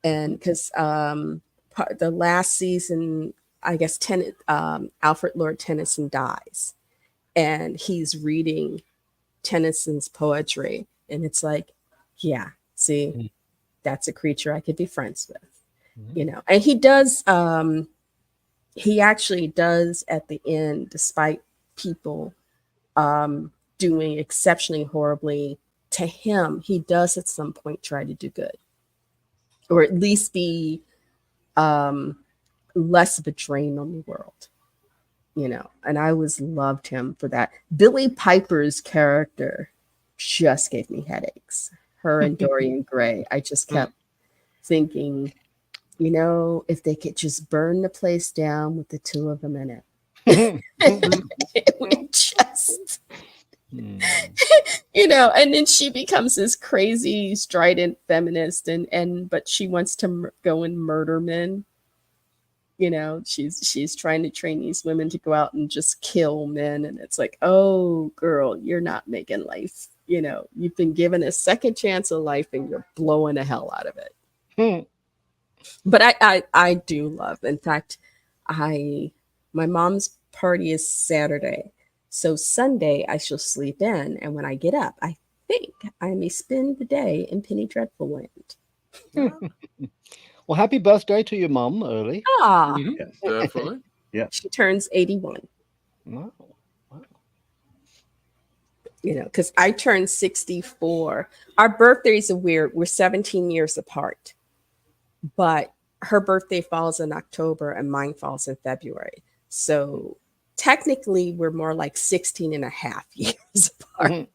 And because the last season, I guess Alfred Lord Tennyson dies, and he's reading Tennyson's poetry, and it's like, yeah, see, that's a creature I could be friends with, And he does. He actually does at the end, despite people doing exceptionally horribly to him, he does at some point try to do good, or at least be less of a drain on the world, and I always loved him for that. Billy Piper's character just gave me headaches. Her and Dorian Gray. I just kept thinking, if they could just burn the place down with the 2 of them in it. It would just and then she becomes this crazy strident feminist but she wants to go and murder men. She's trying to train these women to go out and just kill men, and it's like, oh girl, you're not making life. You've been given a second chance of life and you're blowing the hell out of it. But I do love, in fact, I My mom's party is Saturday. So Sunday I shall sleep in. And when I get up, I think I may spend the day in Penny Dreadful Land. Well, happy birthday to your mum early. Ah, Mhm, Yes. definitely. she turns 81. Wow. You know, because I turned 64. Our birthdays are weird. We're 17 years apart, but her birthday falls in October and mine falls in February. So technically, we're more like 16 and a half years apart.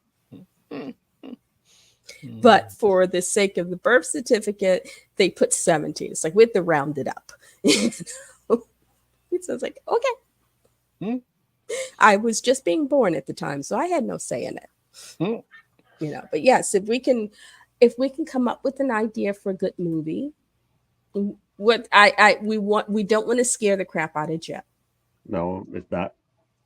But for the sake of the birth certificate, they put 17. It's like we have to round it up. So it's like, okay. Hmm. I was just being born at the time, so I had no say in it. Hmm. You know, but yes, if we can come up with an idea for a good movie, what we don't want to scare the crap out of Jeff. No, it's not.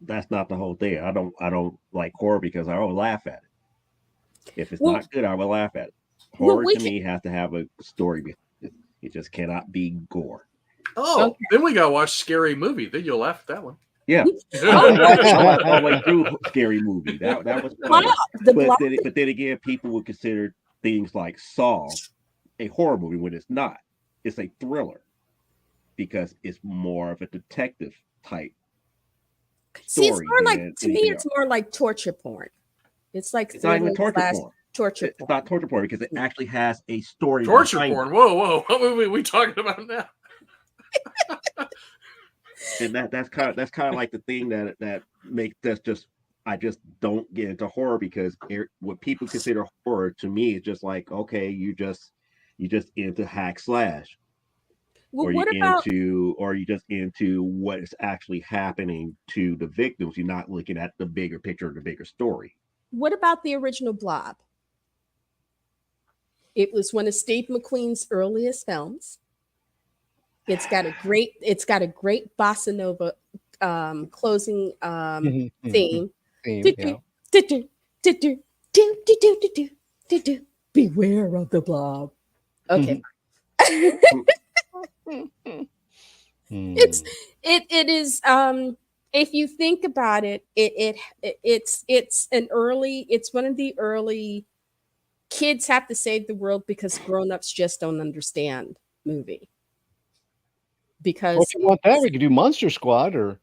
That's not the whole thing. I don't like horror because I will laugh at it. If it's Well, not good, I will laugh at it. well, Horror we to can, me has to have a story behind it. It just cannot be gore. Oh, okay. then we gotta watch Scary Movie. Then you'll laugh at that one. Yeah. Oh, I laughed all the way through Scary Movie. That was funny. the But block. then again, people would consider things like Saw a horror movie when it's not. It's a thriller because it's more of a detective type See, it's story more like than to me, anything it's else. more like torture porn. It's like It's not even thriller torture slash porn. torture It's porn. not torture porn because it actually has a story Torture behind porn. it. Whoa. What movie are we talking about now? And that's kind of like the thing that makes us just I just don't get into horror because what people consider horror to me is just like, okay, you just into hack slash, Well, what about or you just into what is actually happening to the victims. You're not looking at the bigger picture, the bigger story. the original Blob? It was one of Steve McQueen's earliest films. It's got a great bossa nova closing theme. Yeah. Beware of the blob. Okay. It's it is if you think about it, it's one of the early kids have to save the world because grown-ups just don't understand movie. Well, Because if you want that, we could do Monster Squad, or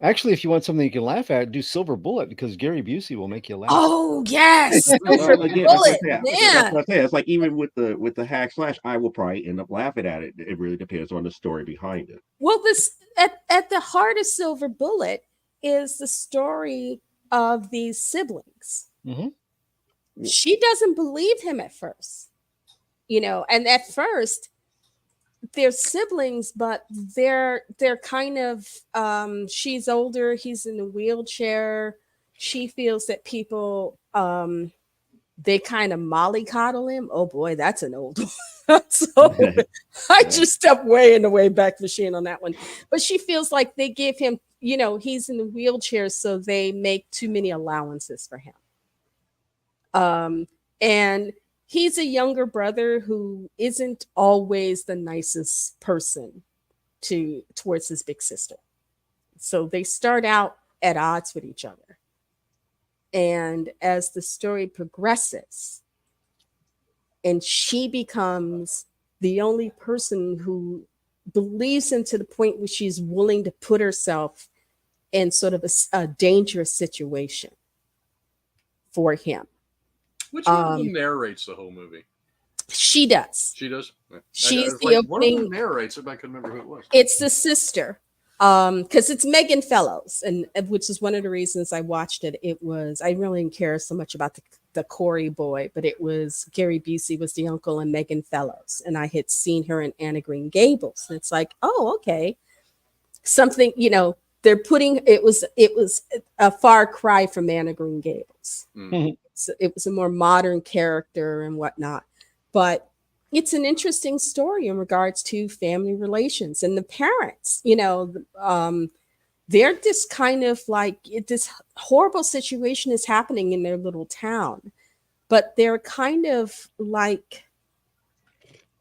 actually, if you want something you can laugh at, do Silver Bullet because Gary Busey will make you laugh. oh yes, Silver Well, again, Bullet, that's man. what I say. It's like even with the hack slash, I will probably end up laughing at it. It really depends on the story behind it. Well, this at the heart of Silver Bullet is the story of these siblings. Mhm. She doesn't believe him at first, you know, and at first they're siblings, but they're kind of she's older, he's in a wheelchair. She feels that people they kind of mollycoddle him. Oh boy, that's an old one. So I just stepped way in the way back machine on that one. But she feels like they give him, you know, he's in a wheelchair, so they make too many allowances for him. And he's a younger brother who isn't always the nicest person towards his big sister. So they start out at odds with each other. And as the story progresses, and she becomes the only person who believes him to the point where she's willing to put herself in sort of a dangerous situation for him. Which one of them narrates the whole movie? She does. She does. She's It's the like one of opening. them narrates it, but I couldn't remember who it was. It's the sister, because it's Megan Fellows, and which is one of the reasons I watched it. It was I really didn't care so much about the Corey boy, but it was Gary Busey was the uncle and Megan Fellows, and I had seen her in Anna Green Gables, and it's like, oh, okay, something, you know. They're putting it was a far cry from Anna Green Gables. So it was a more modern character and whatnot, but it's an interesting story in regards to family relations and the parents. You know, they're just kind of like this horrible situation is happening in their little town, but they're kind of like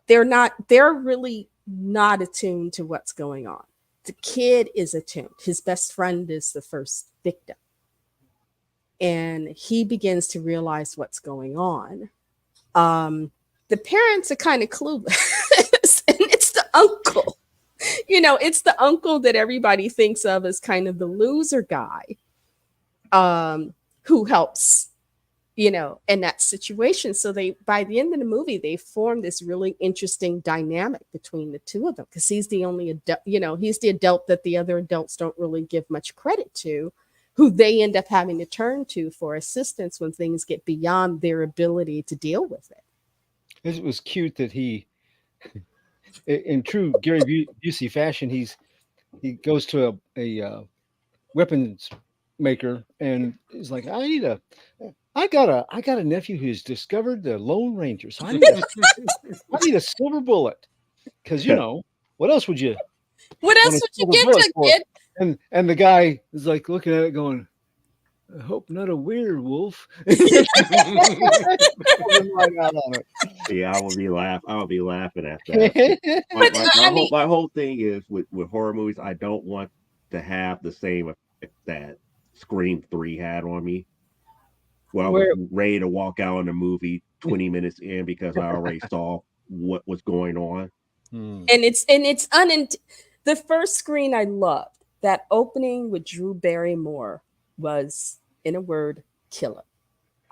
they're really not attuned to what's going on. the kid is attuned. His best friend is the first victim. And he begins to realize what's going on. The parents are kind of clueless, and it's the uncle. It's the uncle that everybody thinks of as kind of the loser guy, who helps, in that situation. So by the end of the movie, they form this really interesting dynamic between the two of them, because he's the only adult, he's the adult that the other adults don't really give much credit to, who they end up having to turn to for assistance when things get beyond their ability to deal with it. It was cute that he, in true Gary Busey fashion, he goes to a weapons maker and is like, I got a nephew who's discovered the Lone Ranger, so I need a silver bullet, because what else would you What else would you give to a kid? And the guy is like looking at it going, I hope not a werewolf. Yeah, I would be laughing at that. My whole thing is with horror movies, I don't want to have the same effect that Scream 3 had on me. Well, I was ready to walk out on the movie 20 minutes in because I already saw what was going on. And the first Scream I loved. That opening with Drew Barrymore was, in a word, killer.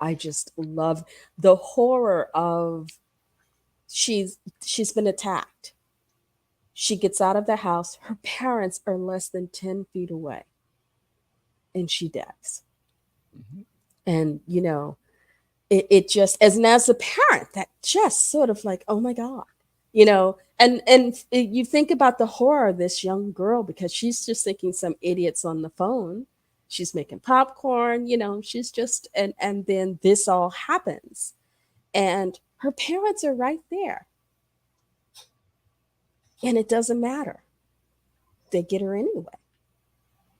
I just love the horror of she's been attacked. She gets out of the house. Her parents are less than 10 feet away. And she dies. Mm-hmm. And, it just, as a parent, that just sort of like, oh my God, and you think about the horror of this young girl, because she's just thinking some idiots on the phone. She's making popcorn, she's just, and then this all happens. And her parents are right there. And it doesn't matter. They get her anyway.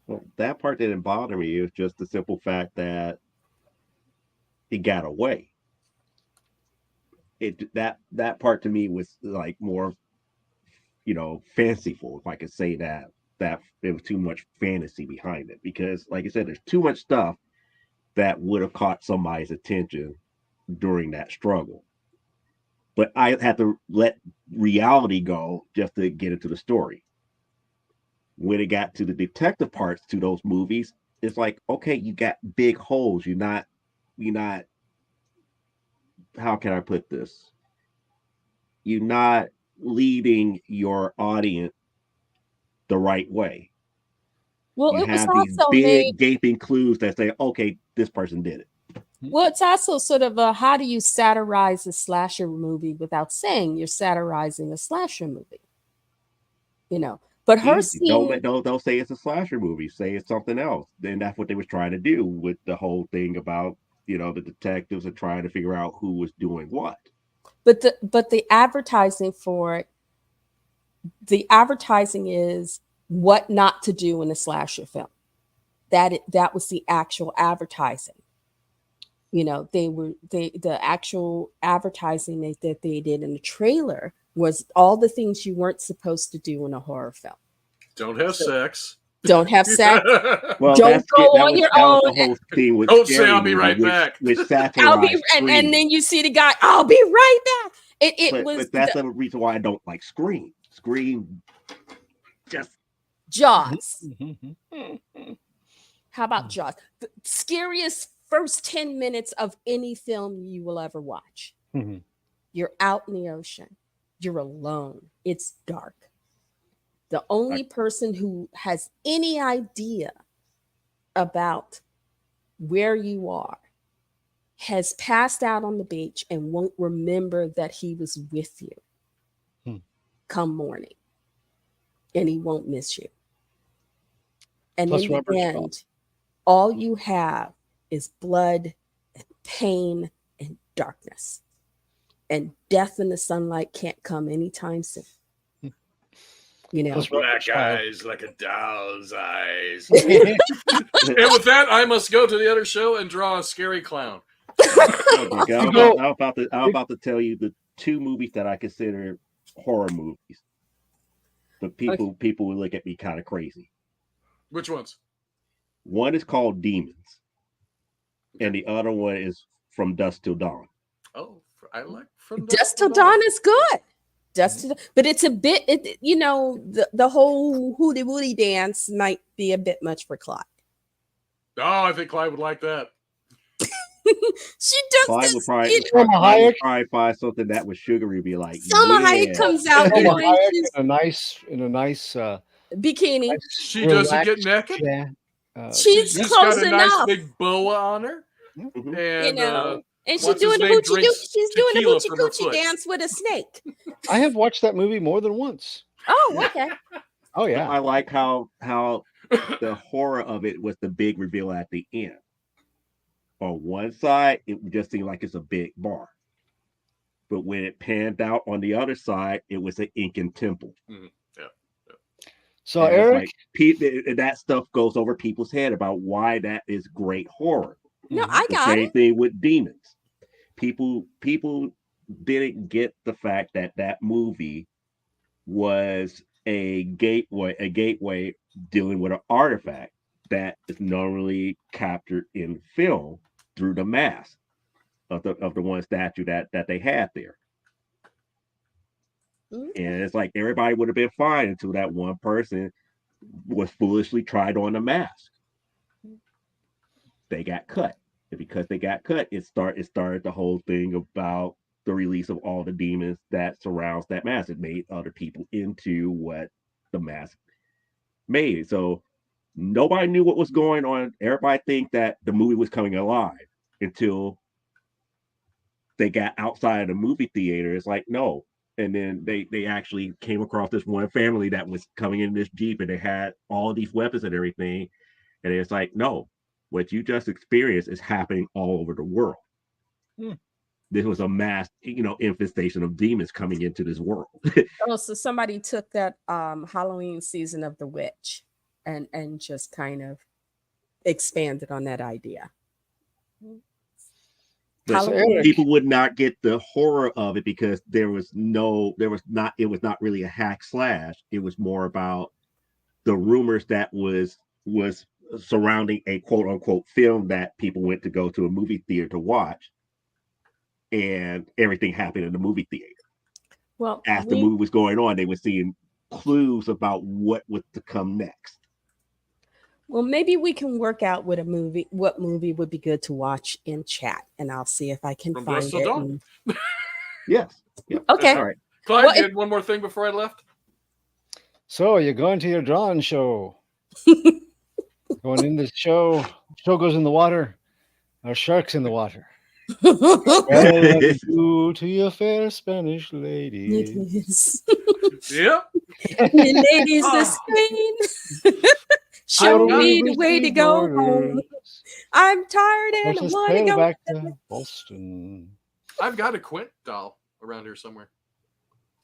Well, that part didn't bother me. It was just the simple fact that he got away. That part to me was like more, fanciful, if I could say that there was too much fantasy behind it, because like I said, there's too much stuff that would have caught somebody's attention during that struggle. But I had to let reality go just to get into the story. When it got to the detective parts to those movies, it's like, okay, you got big holes. You're not, how can I put this? You're not leading your audience the right way. Well, you have these big gaping clues that say, okay, this person did it. Well, it's also sort of how do you satirize a slasher movie without saying you're satirizing a slasher movie? But her scene, don't say it's a slasher movie. Say it's something else. Then that's what they was trying to do with the whole thing about the detectives are trying to figure out who was doing what. But the advertising for it, the advertising is what not to do in a slasher film. That was the actual advertising. The actual advertising that they did in the trailer was all the things you weren't supposed to do in a horror film. Don't have sex. Don't have sex. Well, don't go on your own. The whole thing with don't say I'll be right back. Which and then you see the guy, I'll be right back. But that's the reason why I don't like Scream. Scream just Jaws. How about Jaws? The scariest first 10 minutes of any film you will ever watch. Mm-hmm. You're out in the ocean. You're alone. It's dark. The only person who has any idea about where you are has passed out on the beach and won't remember that he was with you come morning. And he won't miss you. And in the end, all you have is blood and pain and darkness. And death in the sunlight can't come anytime soon. Black eyes like a doll's eyes. And with that, I must go to the other show and draw a scary clown. I'm about to tell you the two movies that I consider horror movies. but people would look at me kind of crazy. Which ones? One is called Demons, and the other one is From Dusk Till Dawn. Oh, I like From Dusk Till Dawn is good. But it's a bit, the whole hooty woody dance might be a bit much for Clyde. Oh, I think Clyde would like that. She does Clyde this. would probably, Salma Hayek. find something that was sugary, be like, Salma Hayek comes out Salma and Hayek she's in a nice bikini. nice, She doesn't get relaxed, naked. yeah, She's She's close got a nice enough, big boa on her, Mhm. and and she's what's doing his the name hoochie drinks she's doing the tequila hoochie from her coochie foot. dance with a snake. I have watched that movie more than once. Oh, okay. Oh yeah. I like how the horror of it was the big reveal at the end. On one side, it just seemed like it's a big bar. But when it panned out on the other side, it was an Incan temple. Mhm. So And it's Eric, like, that stuff goes over people's head about why that is great horror. No, I The got same it. thing with demons. People didn't get the fact that that movie was a gateway dealing with an artifact that is normally captured in film through the mask of the one statue that they had there. Mhm. And it's like everybody would have been fine until that one person was foolishly tried on a mask. They got cut. And because they got cut, it started the whole thing about the release of all the demons that surrounds that mask. It made other people into what the mask made. So nobody knew what was going on. Everybody think that the movie was coming alive until they got outside of the movie theater. It's like, no. And then they actually came across this one family that was coming in this Jeep and they had all these weapons and everything. And it's like, no, what you just experienced is happening all over the world. This was a mass, infestation of demons coming into this world. Oh, so somebody took that Halloween season of The Witch and just kind of expanded on that idea. But Halloween. people would not get the horror of it because it was not really a hack slash. It was more about the rumors that was surrounding a quote unquote film that people went to go to a movie theater to watch, and everything happened in the movie theater. Well, As the movie was going on, they were seeing clues about what was to come next. Well, maybe we can work out what movie would be good to watch in chat, and I'll see if I can From find Dusk Till it. Dawn. Yes. Yep. Okay. All right. Clyde, Well, you had one more thing before I left. so you're going to your drawing show. Going in the show. Show goes in the water. Our sharks in the water. Welcome you to your fair Spanish lady. It is. Yeah. Ladies, the Ah. Spain. Show Out me over the way to the go home. borders. I'm tired and I Let's want to sail go. back to Boston. I've got a Quint doll around here somewhere.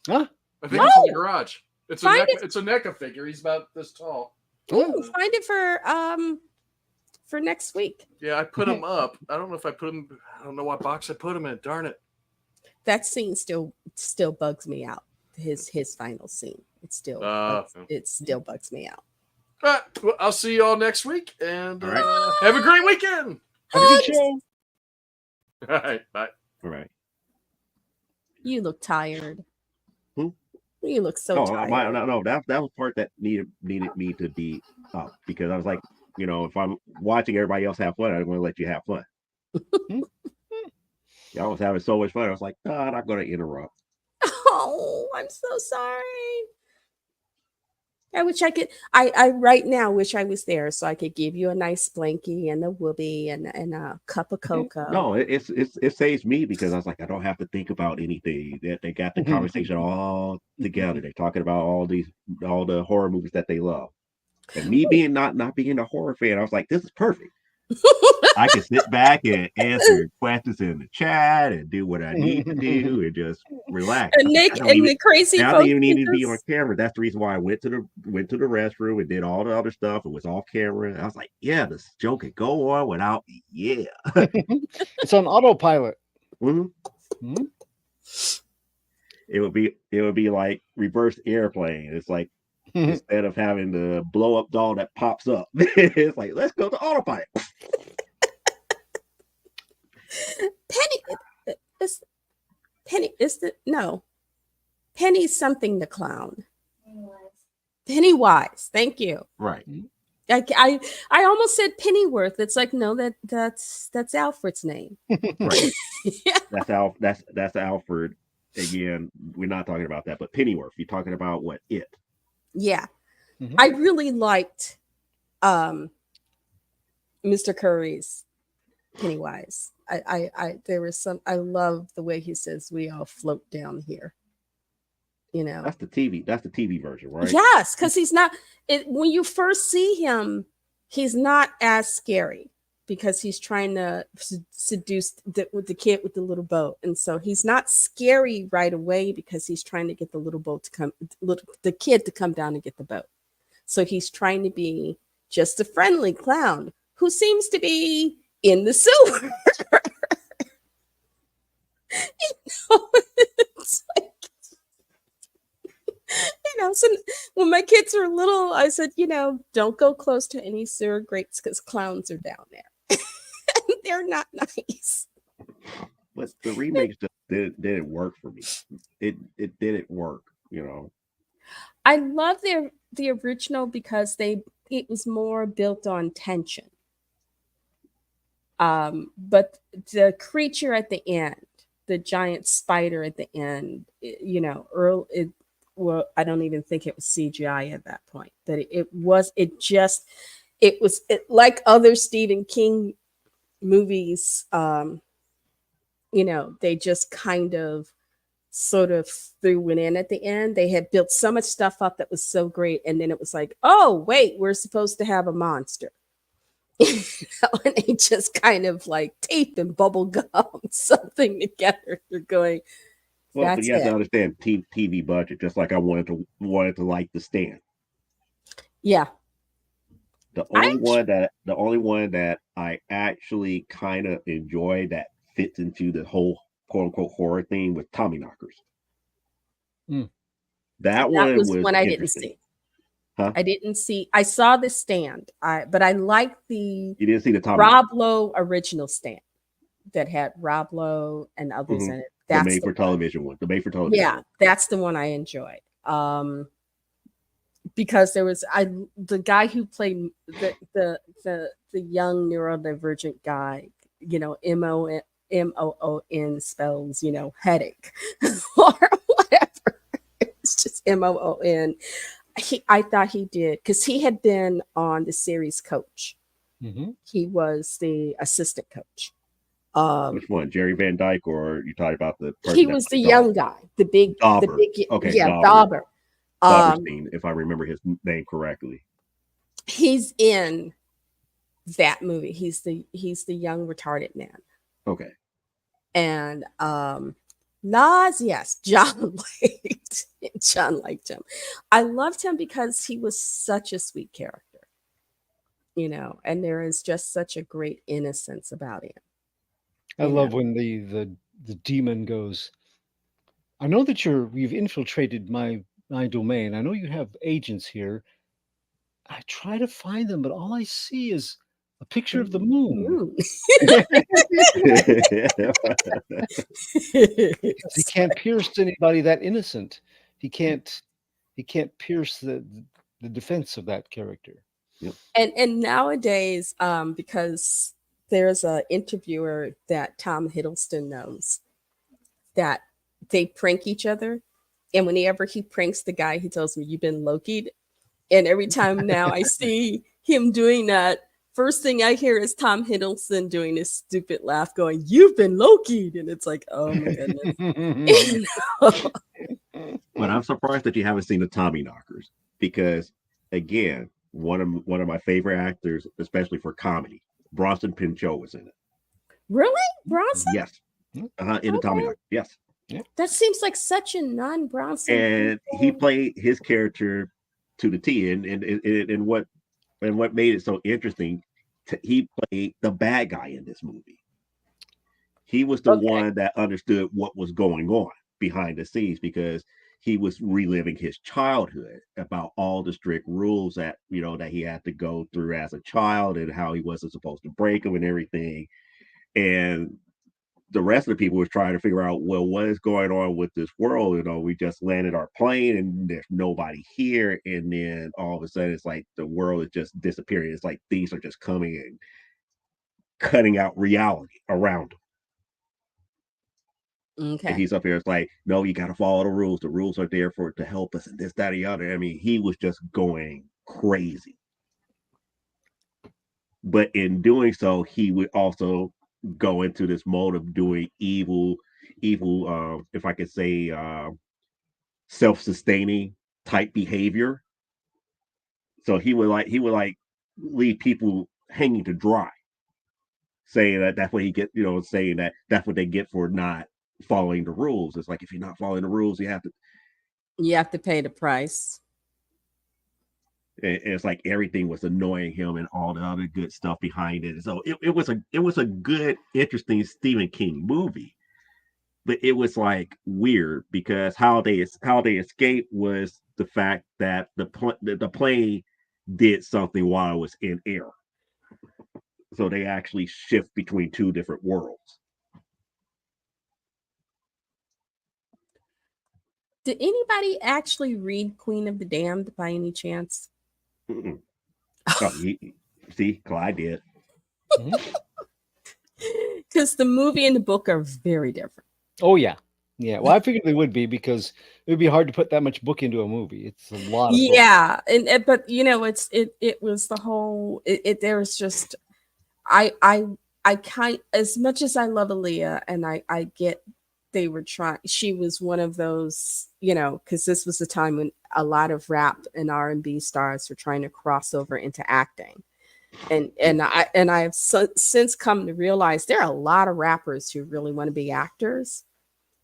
Huh? I think it's in the Oh! garage. It's Find it's a NECA figure. He's about this tall. Ooh, find it for next week. Yeah, I put him up. I don't know if I put him. I don't know what box I put him in. Darn it. That scene still bugs me out. His final scene. It still bugs me out. All right, well, I'll see you all next week, and All right. have a great weekend. Have a good show. All right, bye. All right. You look tired. Who? You look so tired. No. That was part that needed me to be up because I was like, if I'm watching everybody else have fun, I'm going to let you have fun. I was having so much fun. I was like, no, I'm not going to interrupt. Oh, I'm so sorry. I wish I could. I right now wish I was there so I could give you a nice blankie and a whoopee and a cup of cocoa. No, it saves me because I was like, I don't have to think about anything. They got the conversation all together. They're talking about all the horror movies that they love. And me being not being a horror fan, I was like, this is perfect. I can sit back and answer questions in the chat and do what I need to do and just relax. And Nick and the crazy I folks. don't even need to be on camera. That's the reason why I went to the restroom and did all the other stuff. It was off camera. I was like, yeah, this show could go on without me. Yeah. It's on autopilot. Mm-hmm. Hmm? It would be like reverse airplane. It's like instead of having the blow up doll that pops up. It's like, let's go to autopilot. Penny is Penny is the no. Penny's something the clown. Pennywise. Thank you. Right. I almost said Pennyworth. It's like no, that's Alfred's name. Right. Yeah. That's Alfred. Again, we're not talking about that, but Pennyworth. You're talking about what it. Yeah. Mhm. I really liked Mr. Curry's Pennywise. There was some I love the way he says we all float down here. You know. That's the TV version, right? Yes, because he's not when you first see him, he's not as scary because he's trying to seduce the kid with the little boat. And so he's not scary right away because he's trying to get the little boat to come the kid to come down and get the boat. So he's trying to be just a friendly clown who seems to be in the sewer. It's like, so when my kids were little, I said, don't go close to any sewer grates because clowns are down there. They're not nice. But the remakes just didn't work for me. It didn't work, I love the original because it was more built on tension. But the creature at the end, the giant spider at the end, well, I don't even think it was CGI at that point. That it was like other Stephen King movies. They just kind of sort of threw it in at the end. They had built so much stuff up that was so great, and then it was like, oh wait, we're supposed to have a monster. And they just kind of like tape and bubble gum something together. They're going. Well, but you have to understand TV budget, just like I wanted to like The Stand. Yeah. The only one that I actually kind of enjoy that fits into the whole quote unquote horror theme with Tommyknockers. That one was one I didn't see. Huh? I didn't see. I saw The Stand. But I liked the. You didn't see the Rob Lowe original Stand that had Rob Lowe and others in it. That's the made for television one. The made for television. Yeah, that's the one I enjoyed. Because there was the guy who played the young neurodivergent guy, MOON spells, headache or whatever. It's just MOON. I thought he did because he had been on the series Coach. Mm-hmm. He was the assistant coach. Which one, Jerry Van Dyke, or you talking about the? He was the young guy, the big, Dauber. Okay, yeah, Dauber. If I remember his name correctly. He's in that movie. He's the young retarded man. Okay. And Nas, yes, John liked him. I loved him because he was such a sweet character, and there is just such a great innocence about him. I love when the demon goes, I know that you've infiltrated my domain. I know you have agents here. I try to find them, but all I see is a picture of the moon. He can't pierce anybody that innocent. He can't pierce the defense of that character. Yep. And nowadays, because there's an interviewer that Tom Hiddleston knows that they prank each other. And whenever he pranks the guy, he tells me, you've been Loki'd. And every time now I see him doing that, first thing I hear is Tom Hiddleston doing this stupid laugh going, you've been Loki'd. And it's like, oh my goodness. But I'm surprised that you haven't seen the Tommyknockers because, again, one of my favorite actors, especially for comedy, Bronson Pinchot was in it. Really? Bronson? Yes. In the Tommyknockers. Yes. Yeah. That seems like such a non-Bronson. And he played his character to the T. And what made it so interesting, he played the bad guy in this movie. He was the one that understood what was going on behind the scenes because he was reliving his childhood about all the strict rules that that he had to go through as a child and how he wasn't supposed to break them and everything. And the rest of the people was trying to figure out, well, what is going on with this world? We just landed our plane and there's nobody here, and then all of a sudden it's like the world is just disappearing. It's like things are just coming and cutting out reality around him. Okay. And he's up here. It's like, no, you got to follow the rules. The rules are there to help us, and this, that, and the other. I mean, he was just going crazy. But in doing so, he would also go into this mode of doing evil, if I could say, self-sustaining type behavior. So he would like leave people hanging to dry, saying that that's what he get, saying that that's what they get for not following the rules. It's like, if you're not following the rules, you have to pay the price. And it's like everything was annoying him and all the other good stuff behind it. So it was a good, interesting Stephen King movie, but it was like weird because how they escaped was the fact that the plane did something while it was in air. So they actually shift between two different worlds. Did anybody actually read Queen of the Damned by any chance? Mm-mm. Oh, see, Clyde did. Because the movie and the book are very different. Oh yeah. Yeah. Well, I figured they would be, because it would be hard to put that much book into a movie. It's a lot of yeah, but it was the whole there was just I kind, as much as I love Aaliyah, and I get they were trying, she was one of those, because this was the time when a lot of rap and R&B stars were trying to cross over into acting. And I have since come to realize there are a lot of rappers who really want to be actors,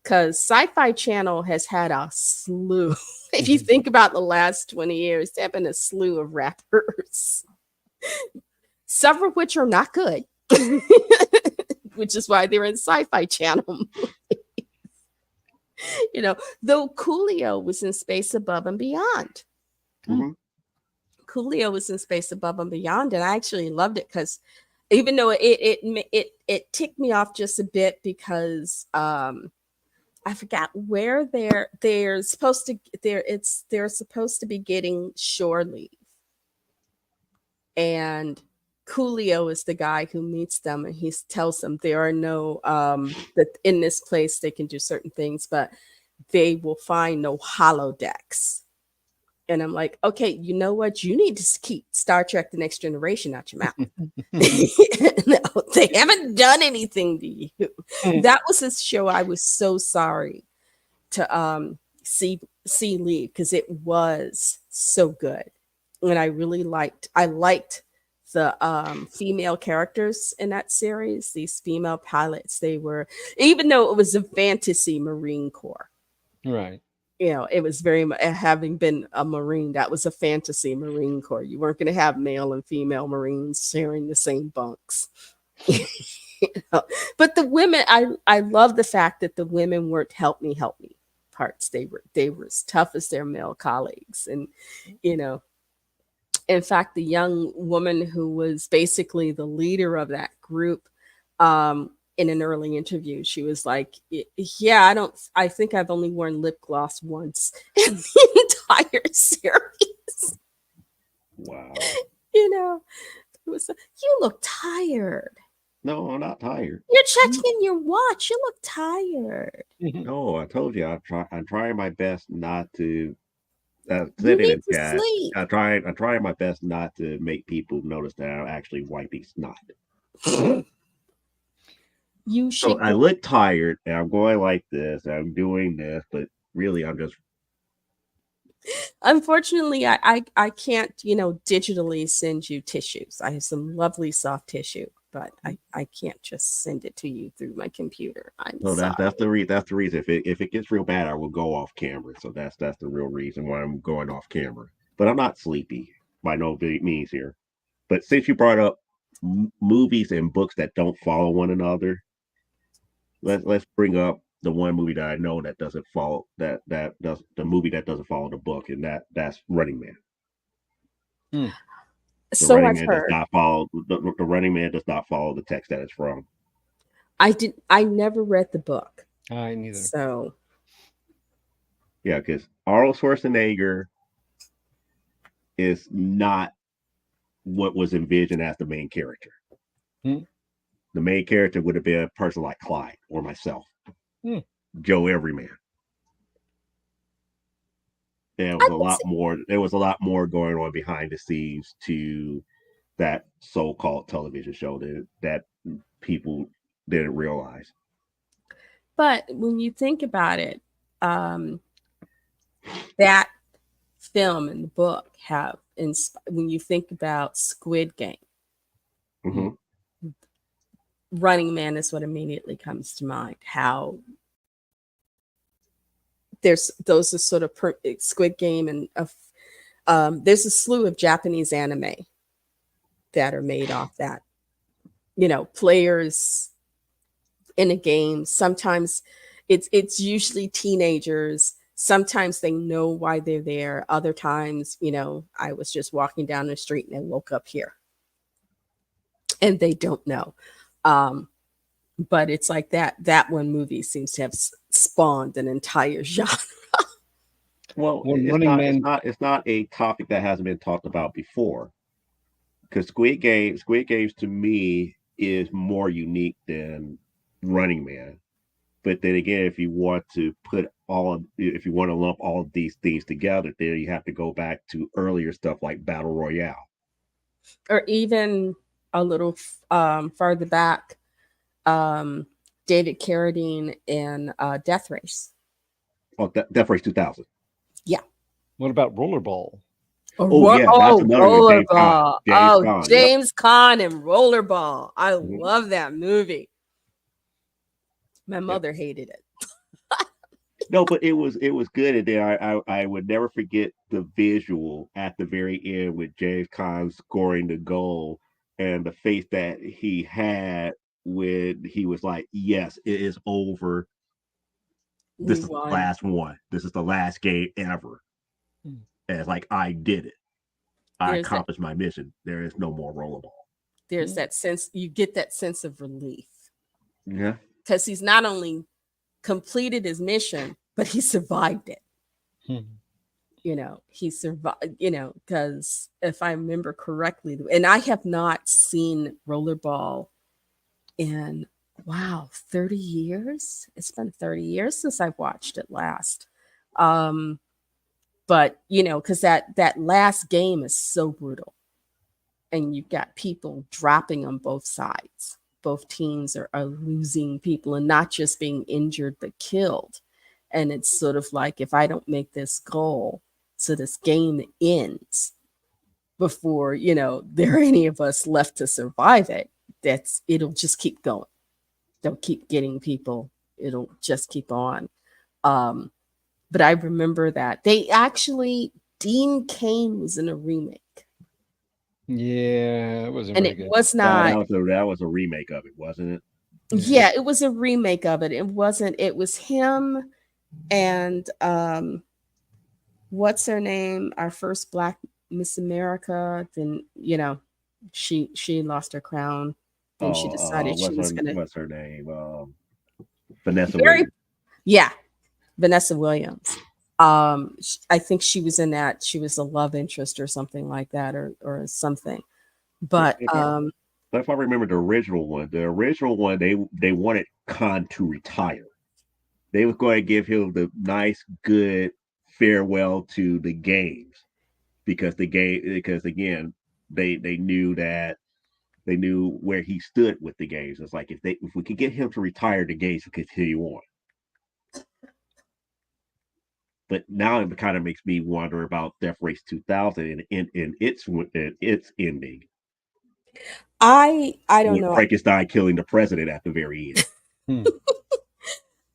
because Sci-Fi Channel has had a slew. If you think about the last 20 years, there have been a slew of rappers, several of which are not good, which is why they're in Sci-Fi Channel movies. Though Coolio was in Space Above and Beyond. Mm-hmm. Coolio was in Space Above and Beyond, and I actually loved it, because even though it ticked me off just a bit, because I forgot where they're supposed to be getting shore leave, and Coolio is the guy who meets them, and he tells them there are no that in this place they can do certain things, but they will find no holodecks. And I'm like, okay, you know what? You need to keep Star Trek: The Next Generation out your mouth. No, they haven't done anything to you. That was this show I was so sorry to see leave, because it was so good. And I liked the female characters in that series, these female pilots. They were, even though it was a fantasy Marine Corps. Right. It was very much, having been a Marine, that was a fantasy Marine Corps. You weren't going to have male and female Marines sharing the same bunks. But the women, I love the fact that the women weren't help me parts. They were as tough as their male colleagues. And, in fact, the young woman who was basically the leader of that group, in an early interview, she was like, yeah, I think I've only worn lip gloss once in the entire series. Wow. It was, you look tired. No, I'm not tired. You're checking your watch. You look tired. No, I told you I'm trying my best not to. You need to sleep. I'm trying my best not to make people notice that I'm actually wiping snot. You should. So I look tired, and I'm going like this, and I'm doing this, but really I'm just. Unfortunately, I can't, digitally send you tissues. I have some lovely soft tissue, but I can't just send it to you through my computer. So that's the reason. If it gets real bad, I will go off camera. So that's the real reason why I'm going off camera. But I'm not sleepy by no means here. But since you brought up movies and books that don't follow one another, let's bring up the one movie that I know that doesn't follow the movie that doesn't follow the book, and that's Running Man. The So Running I've Man does heard. not follow the Running Man does not follow the text that it's from. I never read the book. I neither. So Yeah, because Arnold Schwarzenegger is not what was envisioned as the main character. Hmm. The main character would have been a person like Clyde or myself, Joe Everyman. There was I a can lot see. more. There was a lot more going on behind the scenes to that so-called television show that people didn't realize. But when you think about it, that film and the book have when you think about Squid Game, Mm-hmm. Running Man is what immediately comes to mind. How there's those are sort of Squid Game and there's a slew of Japanese anime that are made off that. Players in a game. Sometimes it's usually teenagers. Sometimes they know why they're there. Other times, I was just walking down the street and I woke up here, and they don't know. But it's like that one movie seems to have spawned an entire genre. Well, Well, it's Running not. Man. It's not a topic that hasn't been talked about before. Because Squid Games to me is more unique than Running Man. But then again, if you want to if you want to lump all of these things together, then you have to go back to earlier stuff like Battle Royale. Or even a little farther back, David Carradine in Death Race. Oh, Death Race 2000. Yeah. What about Rollerball? Oh, yeah, that's another one. James Caan. Oh, Caan, James Caan and Rollerball. I Mhm. love that movie. My Yep. mother hated it. No, but it was good, and then I would never forget the visual at the very end with James Caan scoring the goal and the face that he had when he was like, "Yes, it is over. We This is the won. last one. This is the last game ever." Hmm. And it's like, I did it. I There's that, accomplished my mission. There is no more rollerball. there's that sense, you get that sense of relief. Yeah. Because he's not only completed his mission, but he survived it. He survived, because if I remember correctly, and I have not seen Rollerball in, wow, 30 years. It's been 30 years since I've watched it last. But because that last game is so brutal, and you've got people dropping on both sides. Both teams are losing people, and not just being injured but killed. And it's sort of like, if I don't make this goal, so this game ends before there are any of us left to survive it, it'll just keep going. They'll keep getting people. It'll just keep on. But I remember that Dean Cain was in a remake. Yeah, it wasn't And very it good. was not. That was a remake of it, wasn't it? Yeah, it was a remake of it. It wasn't. It was him and what's her name? Our first Black Miss America. Then she lost her crown. Then she decided she was gonna. What's her name? Vanessa Very, Williams. yeah, Vanessa Williams. I think she was in that. She was a love interest or something like that, or something. But If I remember the original one, they wanted Khan to retire. They was going to give him the nice, good farewell to the games because again they knew where he stood with the games. It's like if we could get him to retire, the games will continue on. But now it kind of makes me wonder about Death Race 2000 and its ending. I don't With know. Frankenstein killing the president at the very end.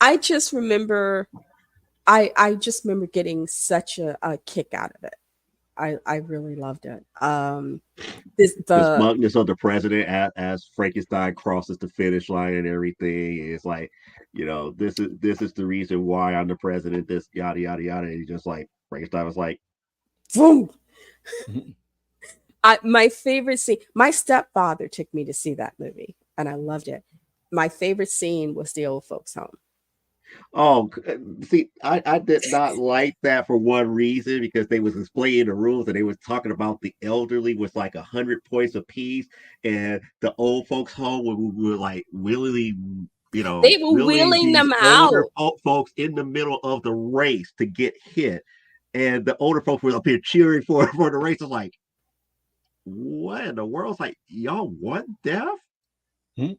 I just remember getting such a kick out of it. I really loved it. This The the smugness of the president as Frankenstein crosses the finish line and everything. It's like, this is the reason why I'm the president. This yada yada yada. And he's just like Frankenstein was like, boom. My favorite scene. My stepfather took me to see that movie, and I loved it. My favorite scene was the old folks' home. oh, see, I did not like that for one reason because they was explaining the rules and they was talking about the elderly was like 100 points apiece, and the old folks home were like willingly, They were willing wheeling these them older out. folks in the middle of the race to get hit, and the older folks were up here cheering for the race. It's like, what in the world? It's like, y'all want death? Hmm?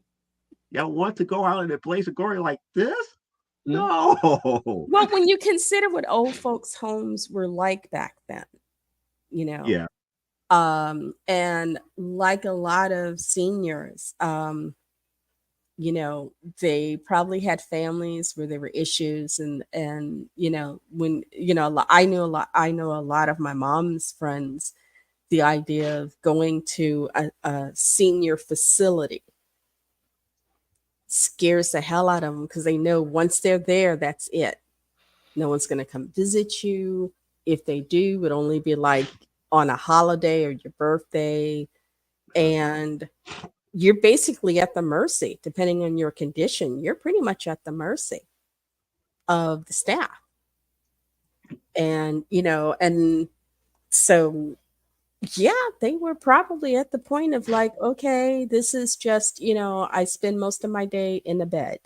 Y'all want to go out in a blaze of glory like this? Hmm? No. Well, when you consider what old folks' homes were like back then, you know, Yeah. and like a lot of seniors, they probably had families where there were issues, and when I know a lot of my mom's friends, the idea of going to a senior facility scares the hell out of them because they know once they're there, that's it. No one's going to come visit you. If they do, it would only be like on a holiday or your birthday. And you're basically at the mercy, depending on your condition, you're pretty much at the mercy of the staff. And so, yeah, they were probably at the point of like, okay, this is just, I spend most of my day in the bed,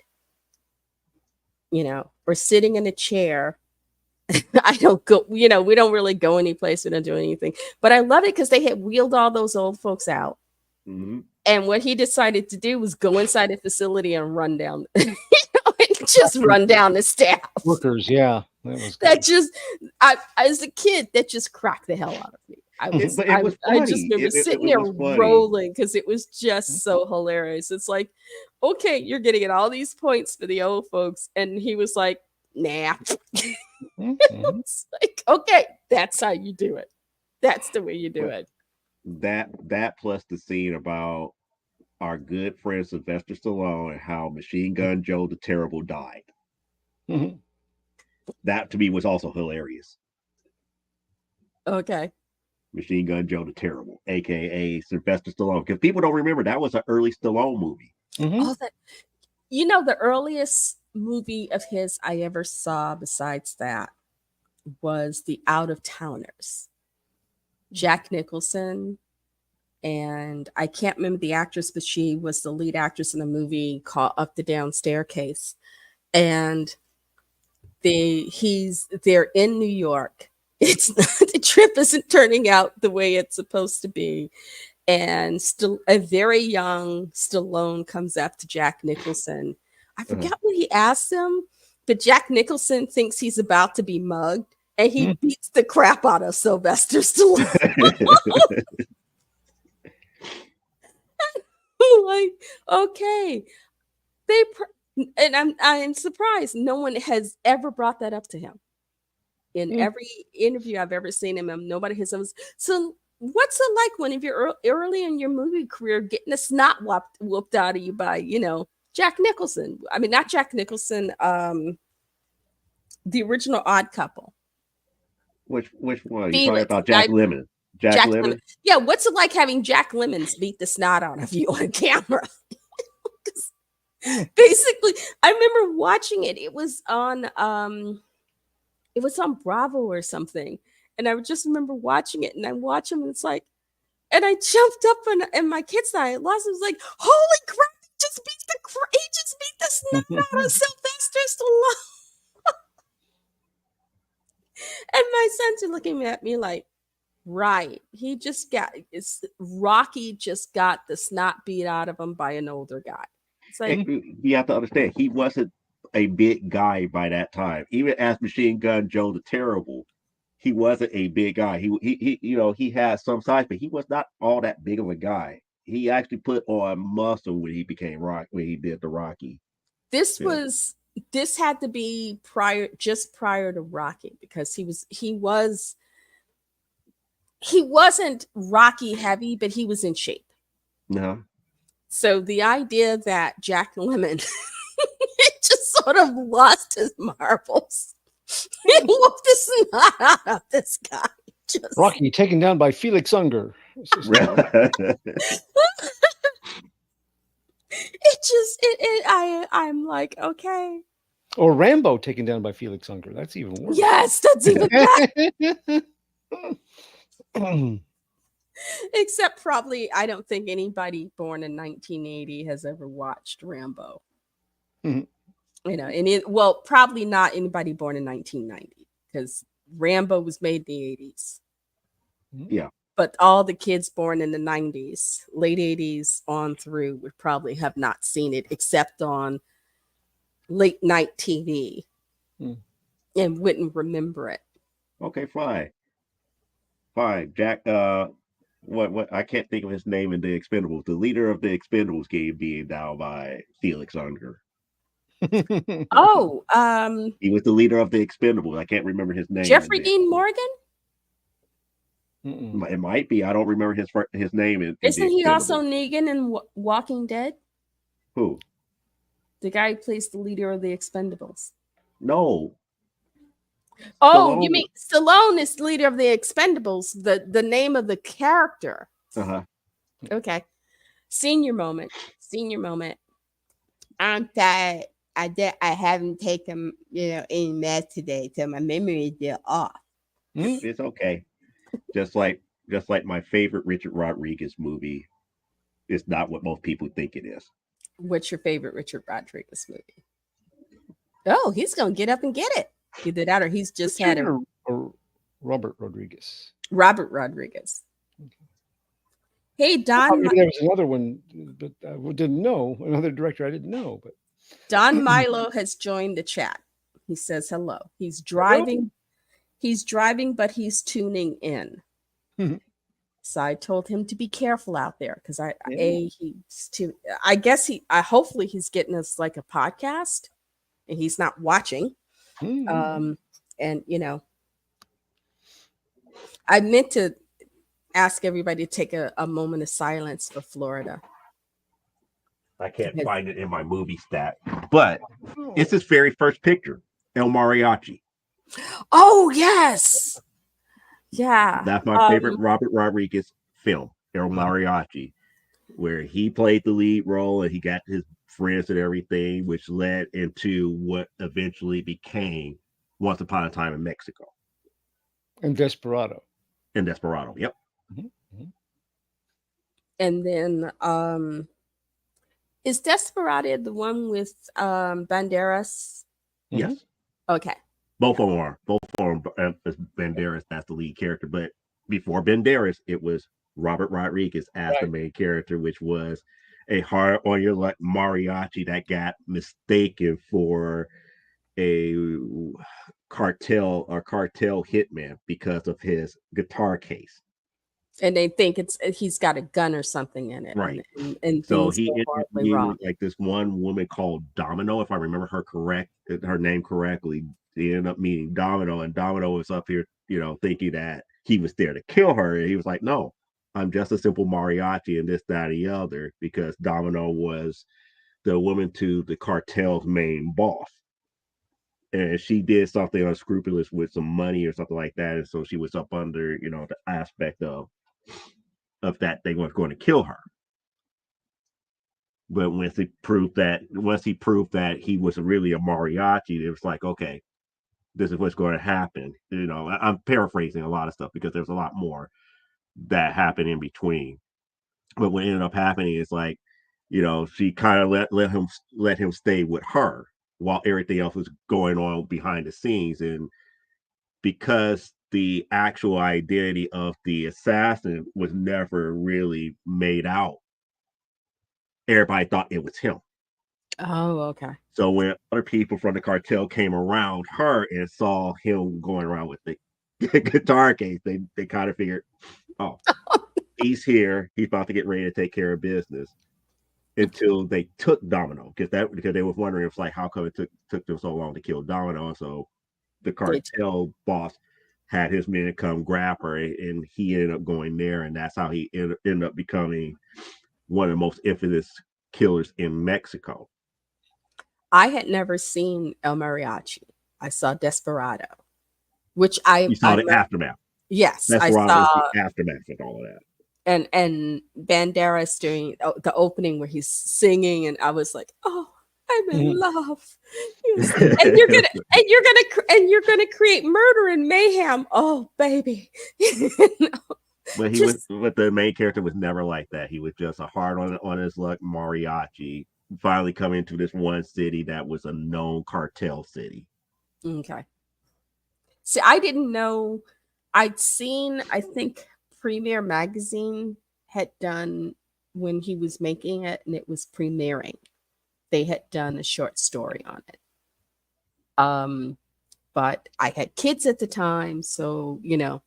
or sitting in a chair. I don't go, we don't really go anyplace. We don't do anything. But I love it because they had wheeled all those old folks out. Mm-hmm. And what he decided to do was go inside the facility and run down, and just run down the staff. Workers, yeah. That was That good. just, as a kid, that just cracked the hell out of me. But it was I just funny. remember It sitting there was funny. rolling because it was just so hilarious. It's like, okay, you're getting all these points for the old folks. And he was like, nah. Mhm. It's like, okay, that's how you do it. That's the way you do But it. that plus the scene about our good friend Sylvester Stallone and how Machine Gun Joe the Terrible died. Mhm. That to me was also hilarious. Okay. Machine Gun Joe the Terrible, aka Sylvester Stallone. Because people don't remember that was an early Stallone movie. Mhm. Oh, the earliest movie of his I ever saw besides that was The Out of Towners. Jack Nicholson, and I can't remember the actress, but she was the lead actress in a movie called Up the Down Staircase. And they're in New York. It's the trip isn't turning out the way it's supposed to be. And still a very young Stallone comes up to Jack Nicholson. I Uh-huh. forgot what he asked him, but Jack Nicholson thinks he's about to be mugged, and he Mhm. beats the crap out of Sylvester Stallone. Like, okay, and I'm surprised no one has ever brought that up to him in Mm. every interview I've ever seen him. Nobody has ever. So, what's it like when if you're early in your movie career getting the snot whooped out of you by Jack Nicholson? I mean, not Jack Nicholson. The original Odd Couple, which one? You talking Felix, about the guy, Jack Lemmon? Jack Jack Lemmon. Lemmon? Yeah, what's it like having Jack Lemmons beat the snot out of you on camera? Basically, I remember watching it. It was on Bravo or something. And I just remember watching it, and I watch him and it's like, and I jumped up and my kids and I lost. I was like, holy crap, he just beat the snot out of Sylvester Stallone. And my sons are looking at me like, right. Rocky just got the snot beat out of him by an older guy. It's like, You have to understand, he wasn't a big guy by that time. Even as Machine Gun Joe the Terrible, he wasn't a big guy. He had some size, but he was not all that big of a guy. He actually put on muscle when he became Rock when he did the Rocky this film. was this had to be just prior to Rocky because he was he wasn't Rocky heavy, but he was in shape. No. So the idea that Jack Lemmon just sort of lost his marbles. He whooped the snot out of this guy. Just, Rocky taken down by Felix Unger. I'm like, okay. Or Rambo taken down by Felix Unger. That's even worse. Yes, that's even better. Except probably, I don't think anybody born in 1980 has ever watched Rambo. Mhm. You know, probably not anybody born in 1990 because Rambo was made in the 80s. Yeah. But all the kids born in the 90s, late 80s on through would probably have not seen it except on late night TV and wouldn't remember it. Okay, fine. Jack, what I can't think of his name in the Expendables. The leader of the Expendables game being down by Felix Unger. Oh, He was the leader of the Expendables. I can't remember his name. Jeffrey Dean Morgan? It might be. I don't remember his name. Isn't he also Negan in Walking Dead? Who? The guy who plays the leader of the Expendables. No. Oh, Stallone. You mean Stallone is the leader of the Expendables, the name of the character. Uh-huh. Okay. Senior moment. I'm tired. I haven't taken, any math today, so my memory is off. It's okay. Just like my favorite Richard Rodriguez movie is not what most people think it is. What's your favorite Richard Rodriguez movie? Oh, he's gonna get up and get it. Either that or he's just had a Robert Rodriguez. Robert Rodriguez. Okay. Hey, Don. There was another one, but I didn't know. Another director I didn't know. But Don Milo has joined the chat. He says hello. He's driving. He's driving, but he's tuning in. So I told him to be careful out there because hopefully he's getting us like a podcast and he's not watching. And I meant to ask everybody to take a moment of silence for Florida. I can't find it in my movie stat, but it's his very first picture, El Mariachi. Oh, yes. Yeah. That's my favorite Robert Rodriguez film, El Mariachi, where he played the lead role and he got his friends and everything, which led into what eventually became Once Upon a Time in Mexico. And Desperado. Yep. And then is Desperado the one with Banderas? Yes. Okay. Both of them are. Banderas, that's the lead character. But before Banderas, it was Robert Rodriguez as the main character, which was a hard on your luck mariachi that got mistaken for a cartel hitman because of his guitar case. And they think he's got a gun or something in it. Right. And so he interviewed like this one woman called Domino, if I remember her name correctly. They ended up meeting Domino, and Domino was up here, thinking that he was there to kill her. And he was like, no, I'm just a simple mariachi and this, that, and the other, because Domino was the woman to the cartel's main boss. And she did something unscrupulous with some money or something like that. And so she was up under, the aspect of that they weren't going to kill her. But once he proved that he was really a mariachi, it was like, okay, this is what's going to happen. I'm paraphrasing a lot of stuff because there's a lot more that happened in between. But what ended up happening is like, she kind of let him stay with her while everything else was going on behind the scenes. And because the actual identity of the assassin was never really made out, everybody thought it was him. Oh, okay. So when other people from the cartel came around her and saw him going around with the guitar case, they kind of figured, oh, he's here. He's about to get ready to take care of business. Until they took Domino, because they were wondering, it's like, how come it took them so long to kill Domino? So the cartel boss had his men come grab her, and he ended up going there, and that's how he ended up becoming one of the most infamous killers in Mexico. I had never seen El Mariachi. I saw Desperado, which You saw the aftermath. yes, I Desperado is saw, the aftermath of all of that. and Banderas during the opening where he's singing, and I was like, oh, I'm in Mhm. love. Yes. And you're gonna create murder and mayhem. Oh, baby. But Just but the main character was never like that. He was just a hard on his luck mariachi, finally coming to this one city that was a known cartel city. okay. See, I didn't know. I'd seen, I think, Premiere Magazine had done when he was making it, and it was premiering. They had done a short story on it. Um, but I had kids at the time, so You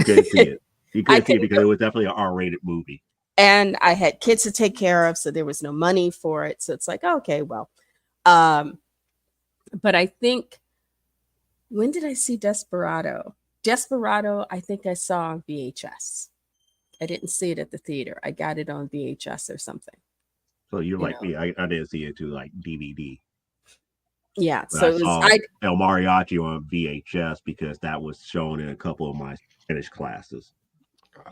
couldn't see it. You I couldn't see it couldn't because go. it was definitely an R-rated movie. And I had kids to take care of, so there was no money for it. So it's like, okay, well, um, but I think, when did I see Desperado? Desperado, I think I saw on VHS. I didn't see it at the theater. I got it on VHS or something. So you're You like know, me. I didn't see it to like DVD. yeah. But I So it was. saw El Mariachi on VHS because that was shown in a couple of my Spanish classes.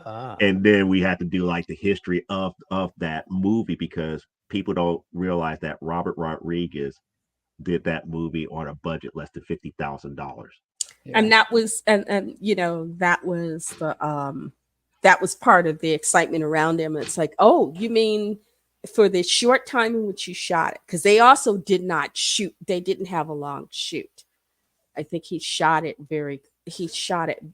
Ah. And then we had to do like the history of that movie because people don't realize that Robert Rodriguez did that movie on a budget less than $50,000. Yeah. And that was, and that was part of the excitement around him. It's like, oh, you mean for the short time in which you shot it? Because they also did not shoot. They didn't have a long shoot. I think he shot it.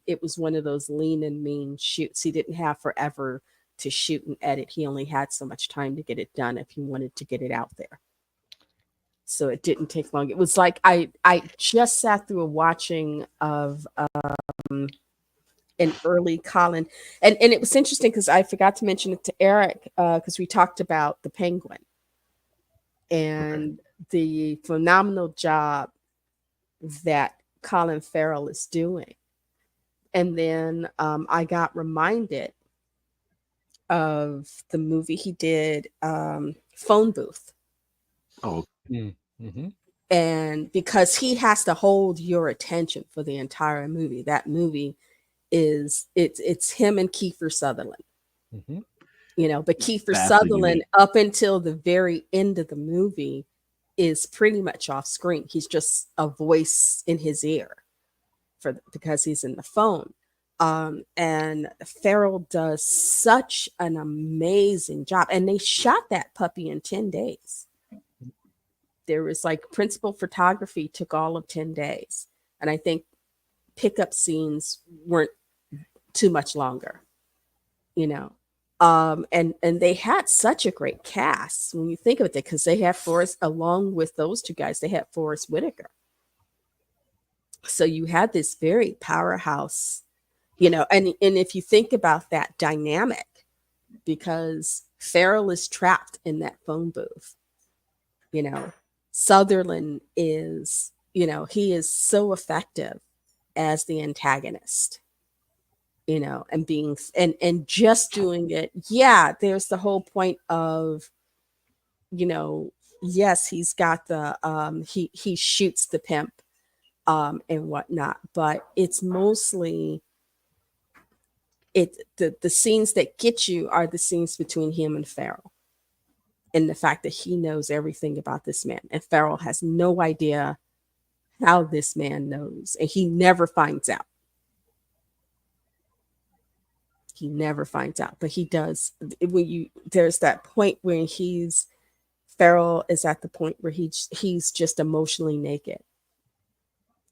It was one of those lean and mean shoots. He didn't have forever to shoot and edit. He only had so much time to get it done if he wanted to get it out there. So it didn't take long. It was like I just sat through a watching of an early Colin, and it was interesting because I forgot to mention it to Eric because we talked about the Penguin and the phenomenal job that Colin Farrell is doing. And then I got reminded of the movie he did, Phone Booth. Oh, Mm-hmm. And because he has to hold your attention for the entire movie, that movie it's him and Kiefer Sutherland. Mm-hmm. But Kiefer vastly Sutherland, unique. up until the very end of the movie, is pretty much off screen. He's just a voice in his ear because he's in the phone. And Farrell does such an amazing job, and they shot that puppy in 10 days. There was like principal photography took all of 10 days, and I think pickup scenes weren't too much longer, you know. And they had such a great cast when you think of it, because they had Forrest, along with those two guys, they had Forrest Whitaker. So you had this very powerhouse, and if you think about that dynamic, because Farrell is trapped in that phone booth, Sutherland is, he is so effective as the antagonist, and being and just doing it. Yeah, there's the whole point of, yes, he's got the he shoots the pimp and whatnot, but it's mostly the scenes that get you are the scenes between him and Farrell, and the fact that he knows everything about this man, and Farrell has no idea how this man knows, and he never finds out. He never finds out, but he does. There's that point where Farrell is at the point where he's just emotionally naked,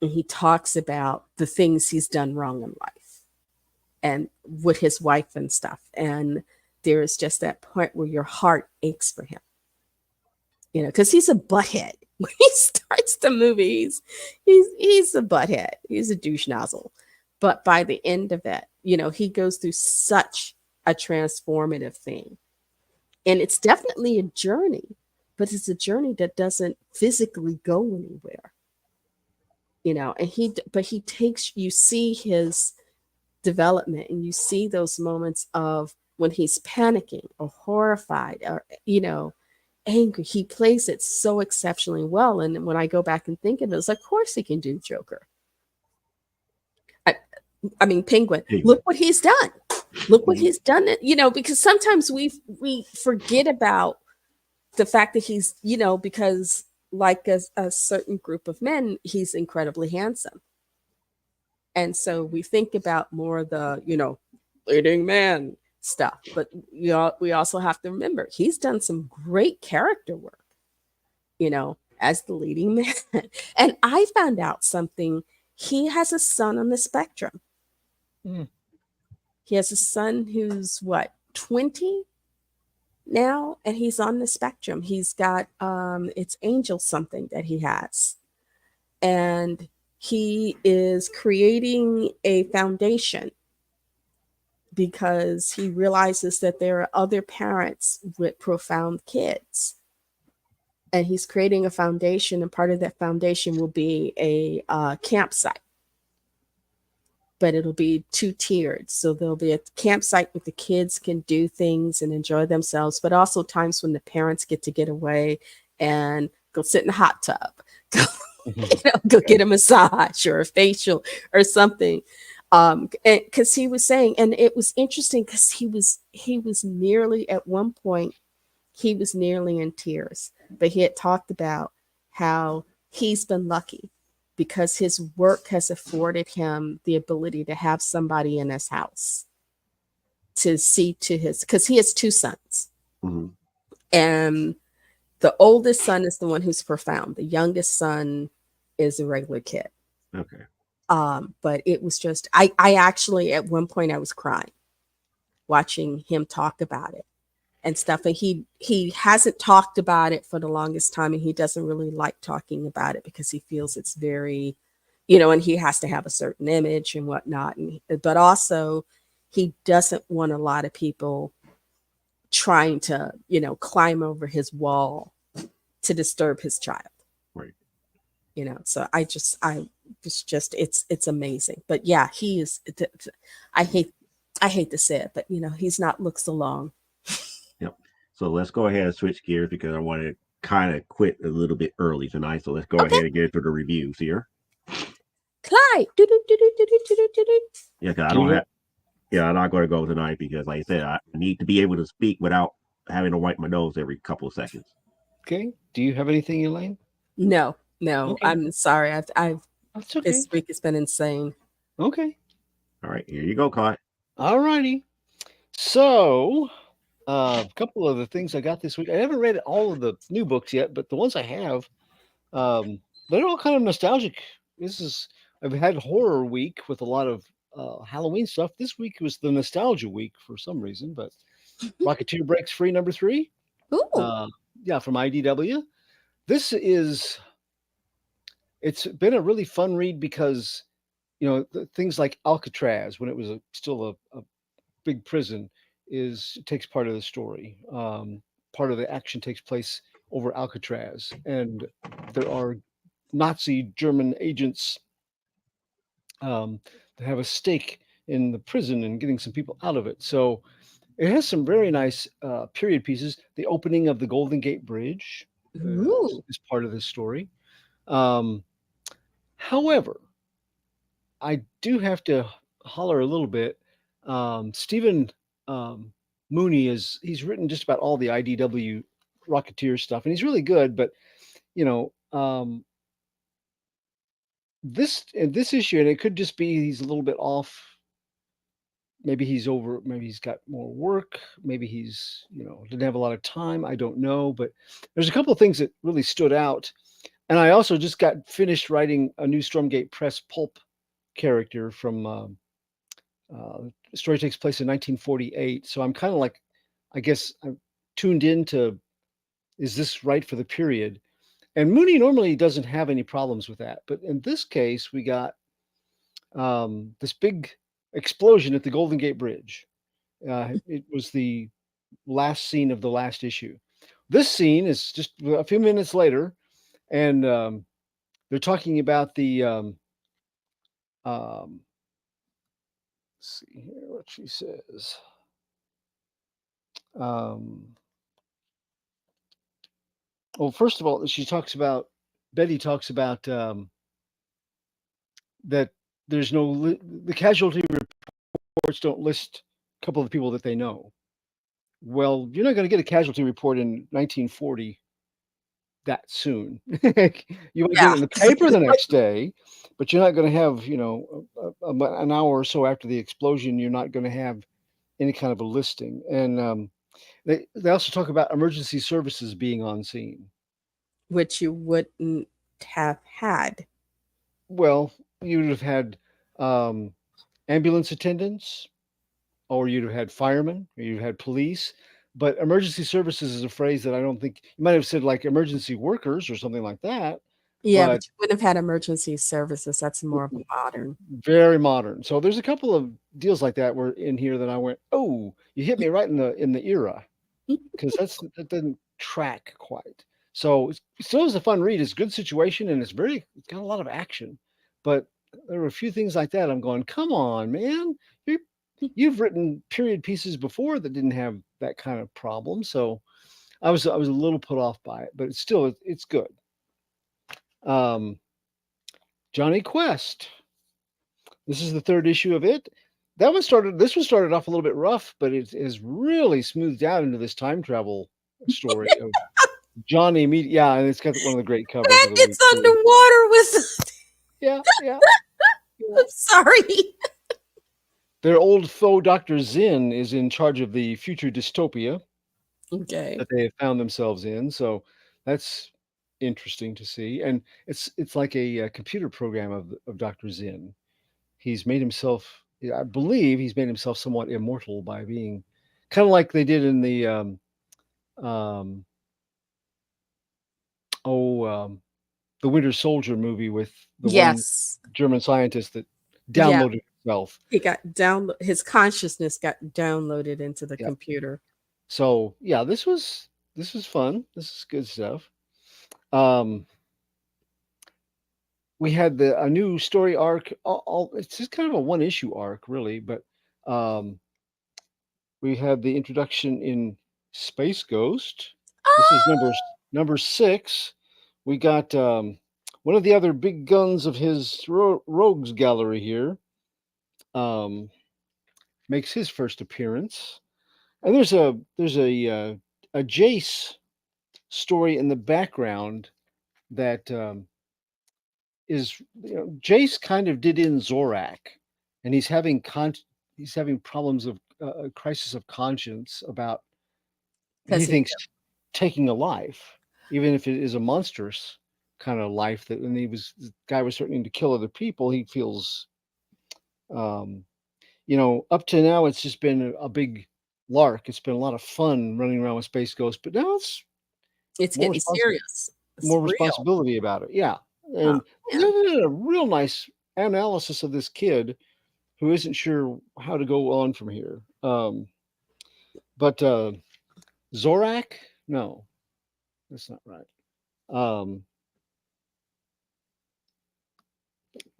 and he talks about the things he's done wrong in life and with his wife and stuff. And there is just that point where your heart aches for him, because he's a butthead. When he starts the movie, he's a butthead. He's a douche nozzle. But by the end of it, he goes through such a transformative thing. And it's definitely a journey, but it's a journey that doesn't physically go anywhere. And he takes, you see his development, and you see those moments of when he's panicking or horrified or angry. He plays it so exceptionally well. And when I go back and think of it, it's like, of course he can do Joker. I, I mean, Penguin. Look what he's done. Look what he's done. Because sometimes we forget about the fact that he's, because like a certain group of men, he's incredibly handsome. And so we think about more of the, leading man stuff. But we also have to remember he's done some great character work, as the leading man. And I found out something. He has a son on the spectrum. Mm. He has a son who's 20 now, and he's on the spectrum. He's got it's Angel something that he has. And he is creating a foundation because he realizes that there are other parents with profound kids. And he's creating a foundation, and part of that foundation will be a campsite. But it'll be 2-tiered. So there'll be a campsite where the kids can do things and enjoy themselves, but also times when the parents get to get away and go sit in the hot tub, go get a massage or a facial or something. Because he was saying, and it was interesting because he was nearly, at one point, he was nearly in tears, but he had talked about how he's been lucky because his work has afforded him the ability to have somebody in his house to see to his, because he has 2 sons. Mm-hmm. And the oldest son is the one who's profound. The youngest son is a regular kid. Okay. But it was just, I actually, at one point I was crying watching him talk about it and stuff. And he hasn't talked about it for the longest time, and he doesn't really like talking about it because he feels it's very, and he has to have a certain image and whatnot. But also he doesn't want a lot of people trying to, climb over his wall to disturb his child. Right. So it's amazing. But yeah, he is, I hate to say it, but he's not look so long. Yep. So let's go ahead and switch gears because I want to kind of quit a little bit early tonight. So let's go ahead and get into the reviews here. Clyde. Yeah, because I don't have. Yeah, I'm not going to go tonight because, like I said, I need to be able to speak without having to wipe my nose every couple of seconds. Okay. Do you have anything, Elaine? No. Okay. I'm sorry. I've That's okay. This week has been insane. Okay. All right, here you go, Clyde. All righty. So, a couple of the things I got this week. I haven't read all of the new books yet, but the ones I have, they're all kind of nostalgic. I've had horror week with a lot of Halloween stuff. This week was the nostalgia week for some reason, but Rocketeer Breaks Free number 3. Ooh. Yeah, from IDW. It's been a really fun read because, things like Alcatraz, when it was still a big prison, takes part of the story. Part of the action takes place over Alcatraz, and there are Nazi German agents that have a stake in the prison and getting some people out of it. So it has some very nice period pieces. The opening of the Golden Gate Bridge is part of this story. However, I do have to holler a little bit. Stephen Mooney he's written just about all the IDW Rocketeer stuff, and he's really good. But this issue, and it could just be he's a little bit off. Maybe he's over. Maybe he's got more work. Maybe he's didn't have a lot of time. I don't know. But there's a couple of things that really stood out. And I also just got finished writing a new Stormgate Press pulp character from the story takes place in 1948. So I'm kind of like, I guess I'm tuned into, is this right for the period? And Mooney normally doesn't have any problems with that. But in this case, we got this big explosion at the Golden Gate Bridge. It was the last scene of the last issue. This scene is just a few minutes later, and they're talking about the let's see here what she says. Um, well, first of all, Betty talks about that there's the casualty reports don't list a couple of the people that they know. Well, you're not going to get a casualty report in 1940 that soon. You might get Yeah. it in the paper the next day, but you're not going to have, an hour or so after the explosion, you're not going to have any kind of a listing. And they also talk about emergency services being on scene. Which you wouldn't have had. Well, you would have had ambulance attendants, or you'd have had firemen, or you'd have had police. But emergency services is a phrase that I don't think you might have said like emergency workers or something like that. Yeah, But but you wouldn't have had emergency services. That's more of a modern. very modern. So there's a couple of deals like that were in here that I went, oh, you hit me right in the era, because that doesn't track quite. So it still is a fun read. It's a good situation and it's got a lot of action. But there were a few things like that. I'm going, come on, man. You've written period pieces before that didn't have that kind of problem. So I was a little put off by it, but it's good. Um, Johnny Quest. This is the third issue of it. This one started off a little bit rough, but it is really smoothed out into this time travel story of Johnny. And it's got one of the great covers Man of the gets week. Too. underwater with. Yeah. I'm sorry. Their old foe, Dr. Zinn, is in charge of the future dystopia Okay. that they have found themselves in. So that's interesting to see. And it's like a computer program of Dr. Zinn. He's made himself, I believe he's made himself somewhat immortal by being kind of like they did in the um, the Winter Soldier movie with the one Yes. German scientist that Yeah. downloaded himself. He got his consciousness got downloaded into the Yeah. computer. So yeah, this was fun. This is good stuff. We had a new story arc. It's just kind of a one issue arc, really, but we had the introduction in Space Ghost. This is number 6. We got one of the other big guns of his rogues gallery here. Makes his first appearance, and there's a Jace story in the background that is Jace kind of did in Zorak, and he's having problems of a crisis of conscience about he thinks taking a life, even if it is a monstrous kind of life. That when the guy was threatening to kill other people, he feels, up to now it's just been a big lark. It's been a lot of fun running around with Space Ghost, but now it's getting serious. It's more real. responsibility about it. Yeah, and they did a real nice analysis of this kid who isn't sure how to go on from here. But Zorak, no, that's not right.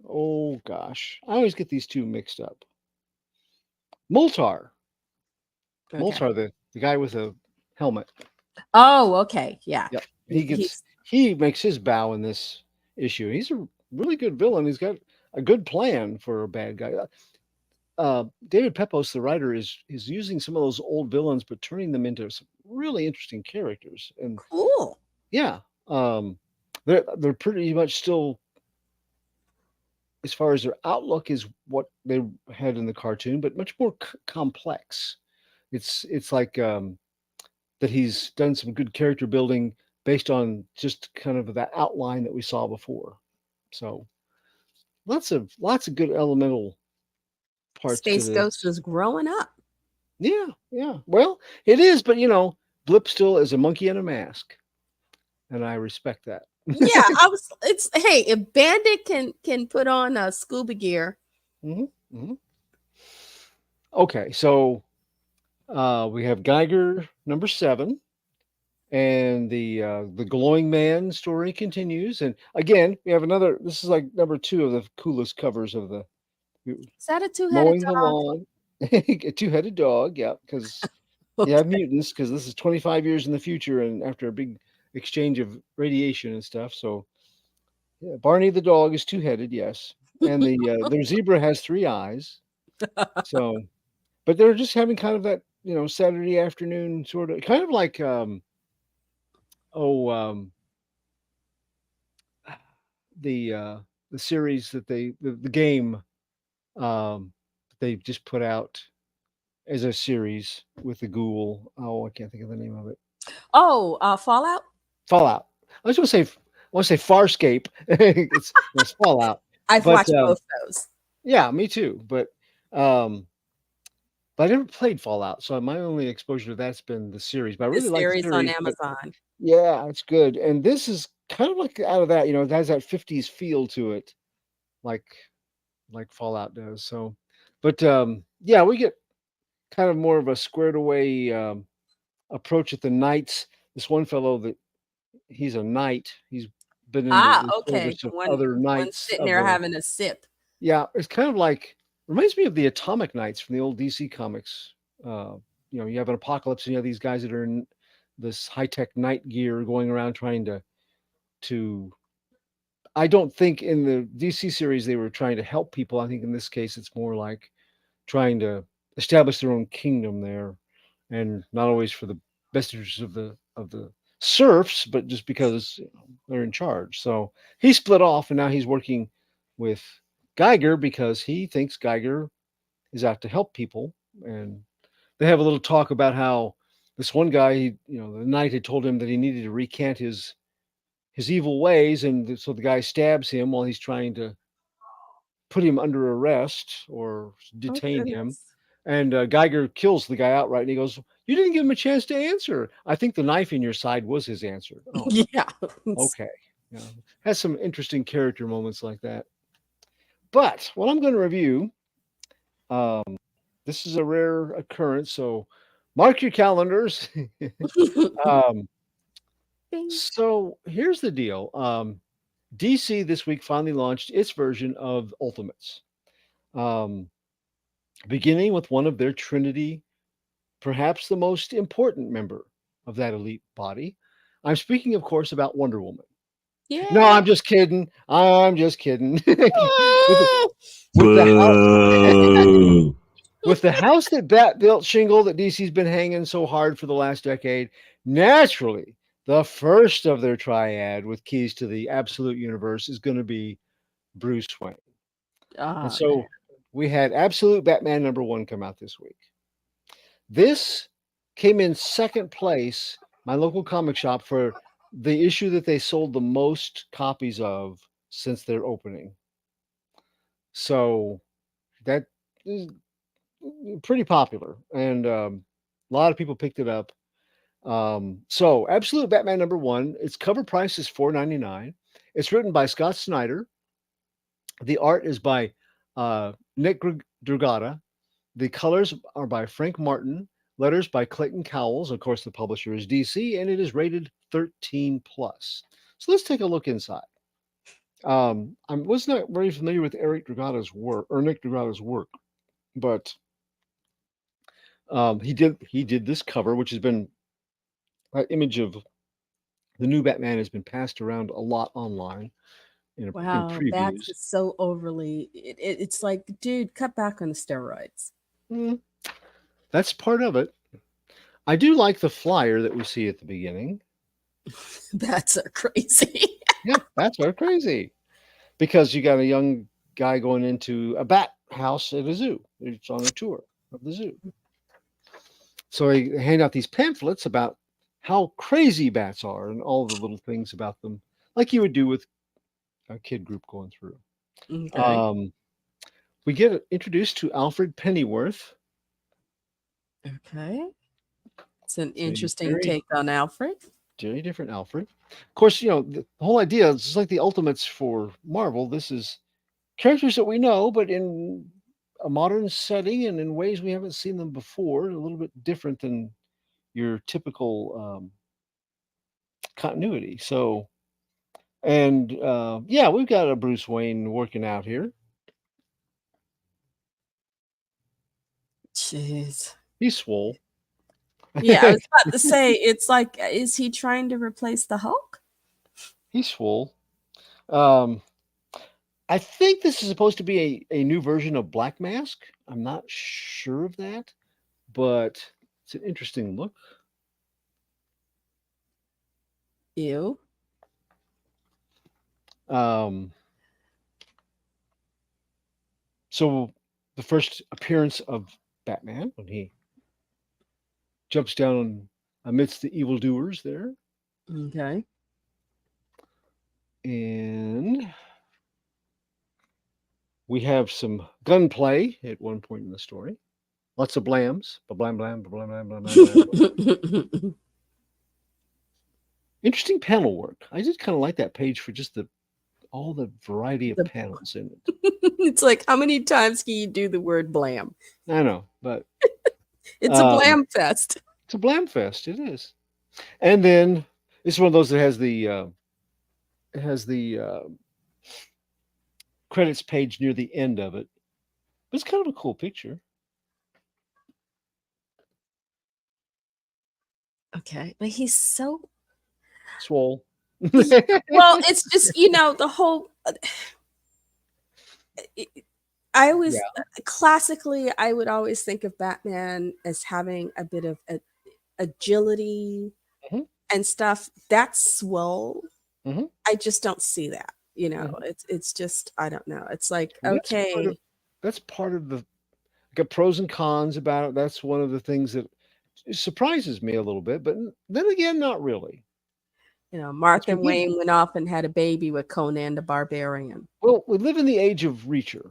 Oh gosh, I always get these two mixed up. Moltar, Okay. Moltar, the guy with a helmet. Oh, okay, yeah. Yep, he makes his bow in this issue. He's a really good villain. He's got a good plan for a bad guy. David Pepos, the writer, is using some of those old villains, but turning them into some really interesting characters. And cool. Yeah, they're pretty much still, as far as their outlook, is what they had in the cartoon, but much more complex. It's like that he's done some good character building based on just kind of that outline that we saw before. So lots of good elemental parts. Space Ghost is growing up. Yeah. Well, it is, but Blip still is a monkey in a mask, and I respect that. Yeah, hey, if Bandit can put on a scuba gear. Mm-hmm. Okay, so we have Geiger number 7. and the glowing man story continues. And again, we have another. This is like number two of the coolest covers of the Is that a two-headed mowing the dog? lawn. A two-headed dog, yeah, because you have mutants. Because this is 25 years in the future, and after a big exchange of radiation and stuff. So yeah, Barney the dog is two-headed, yes, and their zebra has three eyes. So, but they're just having kind of that Saturday afternoon sort of kind of like oh the uh the series that the game they just put out as a series with the ghoul. Oh, I can't think of the name of it. Oh, Fallout. Fallout. I was going to say I want to say Farscape. It's Fallout, I've but watched both those. yeah, me too. Um, but I never played Fallout, so my only exposure to that's been the series. But I The really like the series on series. But Amazon. yeah, it's good. And this is kind of like out of that. It has that 50s feel to it, like Fallout does. So, but yeah, we get kind of more of a squared away approach at the knights. This one fellow that he's a knight. He's been in Ah, the okay. service The of one other one knights sitting of there the. having a sip. Yeah, it's kind of like reminds me of the Atomic Knights from the old DC comics. Uh, you have an apocalypse, and you have these guys that are in this high tech knight gear going around trying to. I don't think in the DC series they were trying to help people. I think in this case it's more like trying to establish their own kingdom there, and not always for the best interests of the serfs, but just because they're in charge. So he split off, and now he's working with Geiger because he thinks Geiger is out to help people. And they have a little talk about how this one guy, the knight had told him that he needed to recant his evil ways, and so the guy stabs him while he's trying to put him under arrest or Oh detain him. goodness. And Geiger kills the guy outright, and he goes, "You didn't give him a chance to answer. I think the knife in your side was his answer." Oh, Yeah. okay. Yeah, has some interesting character moments like that. But what I'm going to review, um, this is a rare occurrence, so mark your calendars. um, Bing. so here's the deal. DC this week finally launched its version of Ultimates. Um, beginning with one of their Trinity, perhaps the most important member of that elite body. I'm speaking, of course, about Wonder Woman. No, Yeah. I'm just kidding. I'm just kidding. with the, with the house Boo! with the house that Bat built shingle that DC's been hanging so hard for the last decade, naturally, the first of their triad with keys to the absolute universe is going to be Bruce Wayne. And Oh man. so we had Absolute Batman #1 come out this week. This came in second place, my local comic shop, for the issue that they sold the most copies of since their opening. So that is pretty popular, and a lot of people picked it up. So Absolute Batman #1, its cover price is $4.99. It's written by Scott Snyder. The art is by Nick Dragata. The colors are by Frank Martin, letters by Clayton Cowles. Of course, the publisher is DC, and it is rated 13 plus. So let's take a look inside. I was not very familiar with Eric Dragata's work or Nick Dragata's work, but he did this cover, which has been that image of the new Batman has been passed around a lot online in Wow, that's previews. just so overly. It's like, dude, cut back on the steroids. Mm, that's part of it. I do like the flyer that we see at the beginning. That's crazy. Yeah, bats are crazy because you got a young guy going into a bat house at a zoo. It's on a tour of the zoo. So they hand out these pamphlets about how crazy bats are and all the little things about them, like you would do with a kid group going through. Okay. Um, we get introduced to Alfred Pennyworth. Okay. It's an It's a interesting very, take on Alfred. very different Alfred. Of course, the whole idea is just like the Ultimates for Marvel. This is characters that we know, but in a modern setting and in ways we haven't seen them before. A little bit different than your typical continuity. So, and yeah, we've got a Bruce Wayne working out here. Jeez. He's swole. Yeah, I was about to say, it's like, is he trying to replace the Hulk? He's swole. Um, I think this is supposed to be a new version of Black Mask. I'm not sure of that, but it's an interesting look. Ew. Um, so the first appearance of Batman when he jumps down amidst the evildoers there, Okay. and we have some gunplay at one point in the story. Lots of blams, blam blam blam blam blam blam blam. Interesting panel work. I just kind of like that page for just all the variety of The- panels in it. It's like, how many times can you do the word blam? I know, but It's a blam fest. it's a blam fest. It is. And then it's one of those that has the credits page near the end of it. But it's kind of a cool picture. Okay, but he's so Swole. well. It's just, the whole. I always classically, I would always think of Batman as having a bit of agility Mhm. and stuff. That's swole. Mhm. I just don't see that. Mhm. It's just, I don't know. It's like, And okay, that's part of the got pros and cons about it. That's one of the things that surprises me a little bit, but then again, not really. Martha we live, Wayne went off and had a baby with Conan the Barbarian. well, we live in the age of Reacher,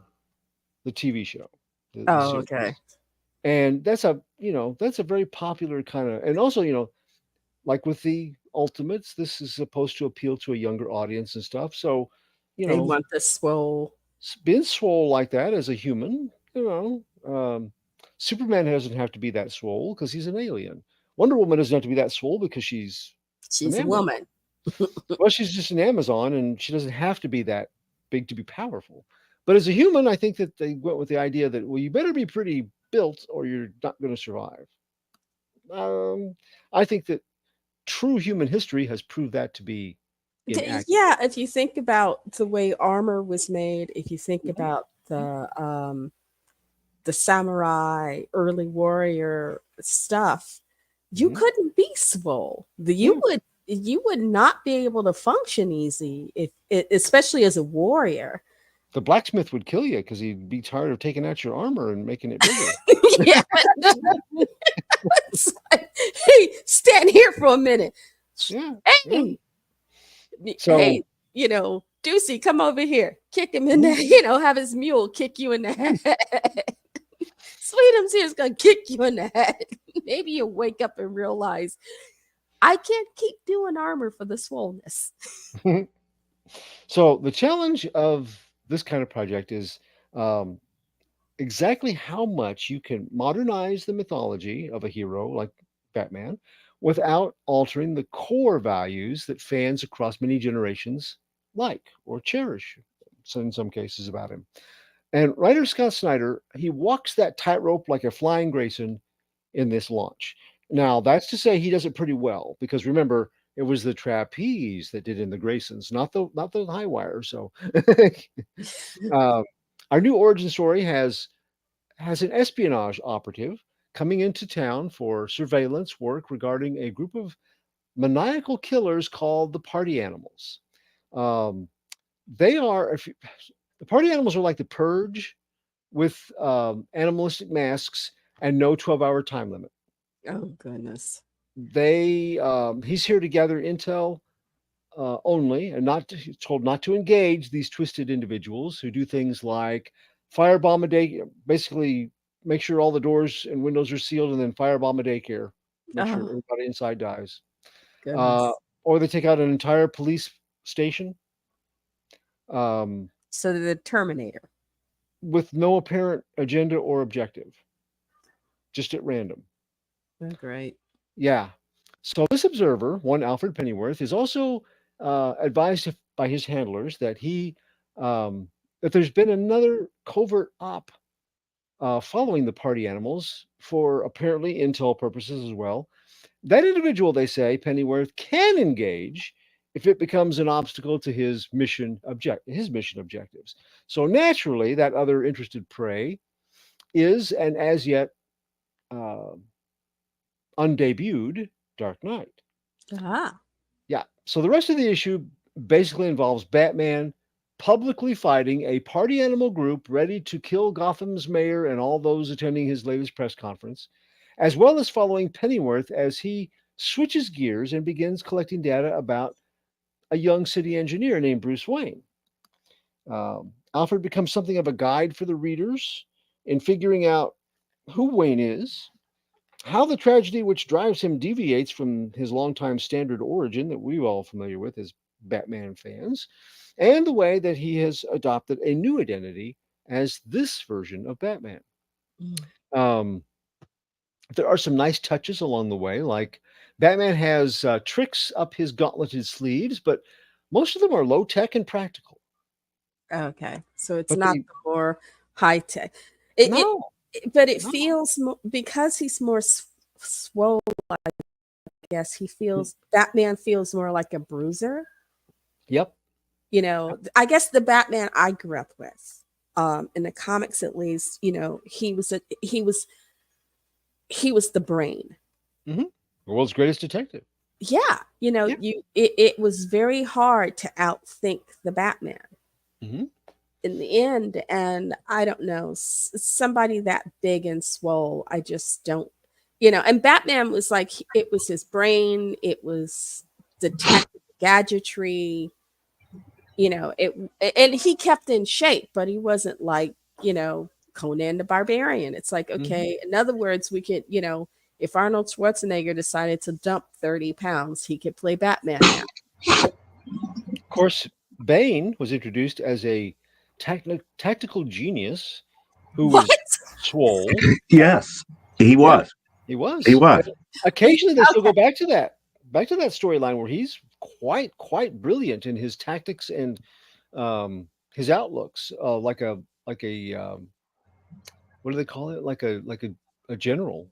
the TV show. The Oh, series. okay. And that's a very popular kind of, and also, like with the Ultimates, this is supposed to appeal to a younger audience and stuff. So, They want the swole. being swole like that as a human, Superman doesn't have to be that swole because he's an alien. Wonder Woman doesn't have to be that swole because she's She's an a Amazon. woman. Well, she's just an Amazon, and she doesn't have to be that big to be powerful. But as a human, I think that they went with the idea that, well, you better be pretty built or you're not going to survive. I think that true human history has proved that to be inaccurate. Yeah, if you think about the way armor was made, if you think Mhm. about the samurai early warrior stuff, you Mhm. couldn't be swole. Yeah. You would not be able to function easy especially as a warrior. The blacksmith would kill you because he'd be tired of taking out your armor and making it bigger. Yeah. It's like, hey, stand here for a minute. Yeah. Hey, So hey, Deucey, come over here. Kick him in the, have his mule kick you in the head. Sweetums here's gonna kick you in the head. Maybe you'll wake up and realize I can't keep doing armor for the swollenness. So the challenge of this kind of project is exactly how much you can modernize the mythology of a hero like Batman without altering the core values that fans across many generations like or cherish. So in some cases about him. And writer Scott Snyder, he walks that tightrope like a flying Grayson in this launch. Now, that's to say he does it pretty well because remember, it was the trapeze that did in the Graysons, not the high wire. So, uh, our new origin story has an espionage operative coming into town for surveillance work regarding a group of maniacal killers called the Party Animals. Um, they are the Party Animals are like the Purge with animalistic masks and no 12-hour time limit. Oh goodness. He's here to gather intel only, and he's told not to engage these twisted individuals who do things like firebomb a day, basically make sure all the doors and windows are sealed, and then firebomb a daycare, make sure everybody inside dies. Goodness. Or they take out an entire police station. So the Terminator. With no apparent agenda or objective, just at random. Oh, great. Yeah. So this observer, one Alfred Pennyworth, is also advised by his handlers that um, that there's been another covert op following the party animals for apparently intel purposes as well. That individual, they say, Pennyworth can engage if it becomes an obstacle to his mission objectives. So naturally, that other interested prey is an as yet uh, undebuted Dark Knight. Ah. Yeah. So the rest of the issue basically involves Batman publicly fighting a party animal group ready to kill Gotham's mayor and all those attending his latest press conference, as well as following Pennyworth as he switches gears and begins collecting data about a young city engineer named Bruce Wayne. Alfred becomes something of a guide for the readers in figuring out who Wayne is, how the tragedy which drives him deviates from his longtime standard origin that we're all familiar with as Batman fans, and the way that he has adopted a new identity as this version of Batman. Mm. Um, there are some nice touches along the way, like Batman has tricks up his gauntleted sleeves, but most of them are low tech and practical. Okay, so it's But not they the more high tech. It no, but it no. feels because he's more swole. I guess he feels Batman feels more like a bruiser. Yep. You know, I guess the Batman I grew up with, in the comics at least, you know, he was the brain. Mm-hmm. The world's greatest detective. Yeah, you know, Yeah. it was very hard to outthink the Batman Mm-hmm. in the end. And I don't know, somebody that big and swole, I just don't, you know. And Batman was like, it was his brain, it was detective gadgetry, you know, and he kept in shape, but he wasn't like, you know, Conan the Barbarian. It's like, Mm-hmm. okay, in other words, we could, you know, if Arnold Schwarzenegger decided to dump 30 pounds, he could play Batman now. Of course, Bane was introduced as a tactical genius who What? was swole. Yes, he Yeah, was. he He was. was. Occasionally, they still Okay. go back to that storyline where he's quite brilliant in his tactics and his outlooks, like a what do they call it? Like a general,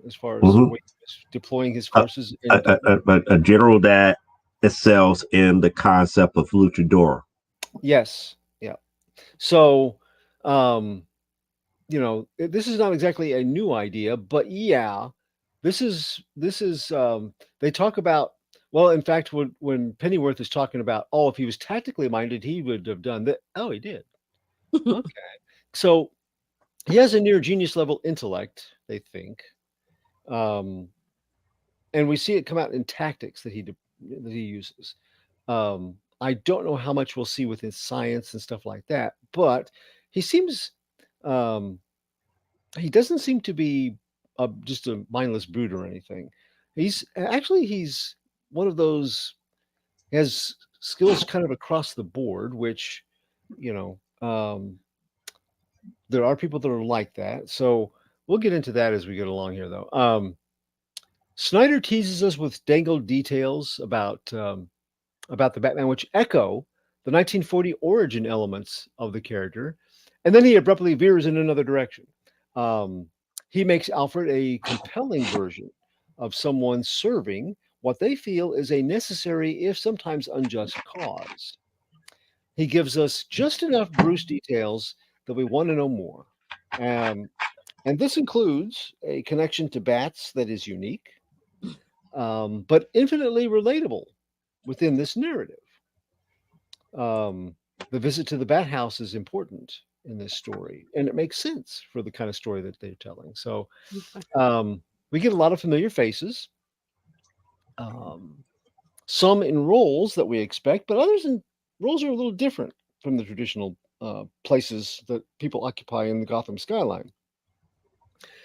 as far as the Mhm. way he's deploying his A, forces in battle. a general that excels in the concept of luchador. Yes, yeah. So, um, this is not exactly a new idea, but yeah, this is they talk about, well, in fact, when Pennyworth is talking about, oh, if he was tactically minded, he would have done that. Oh, he did. Okay. So he has a near genius level intellect, they think. Um, and we see it come out in tactics that he uses. I don't know how much we'll see with his science and stuff like that, but he seems um, he doesn't seem to be just a mindless brute or anything. He's one of those, he has skills kind of across the board, which you know there are people that are like that. So we'll get into that as we get along here, though. Snyder teases us with dangled details about the Batman, which echo the 1940 origin elements of the character, and then he abruptly veers in another direction. Um, he makes Alfred a compelling version of someone serving what they feel is a necessary, if sometimes unjust, cause. He gives us just enough Bruce details that we want to know more. Um, and this includes a connection to bats that is unique, but infinitely relatable within this narrative. Um, the visit to the Bat House is important in this story, and it makes sense for the kind of story that they're telling. So we get a lot of familiar faces, um, some in roles that we expect, but others in roles are a little different from the traditional places that people occupy in the Gotham skyline.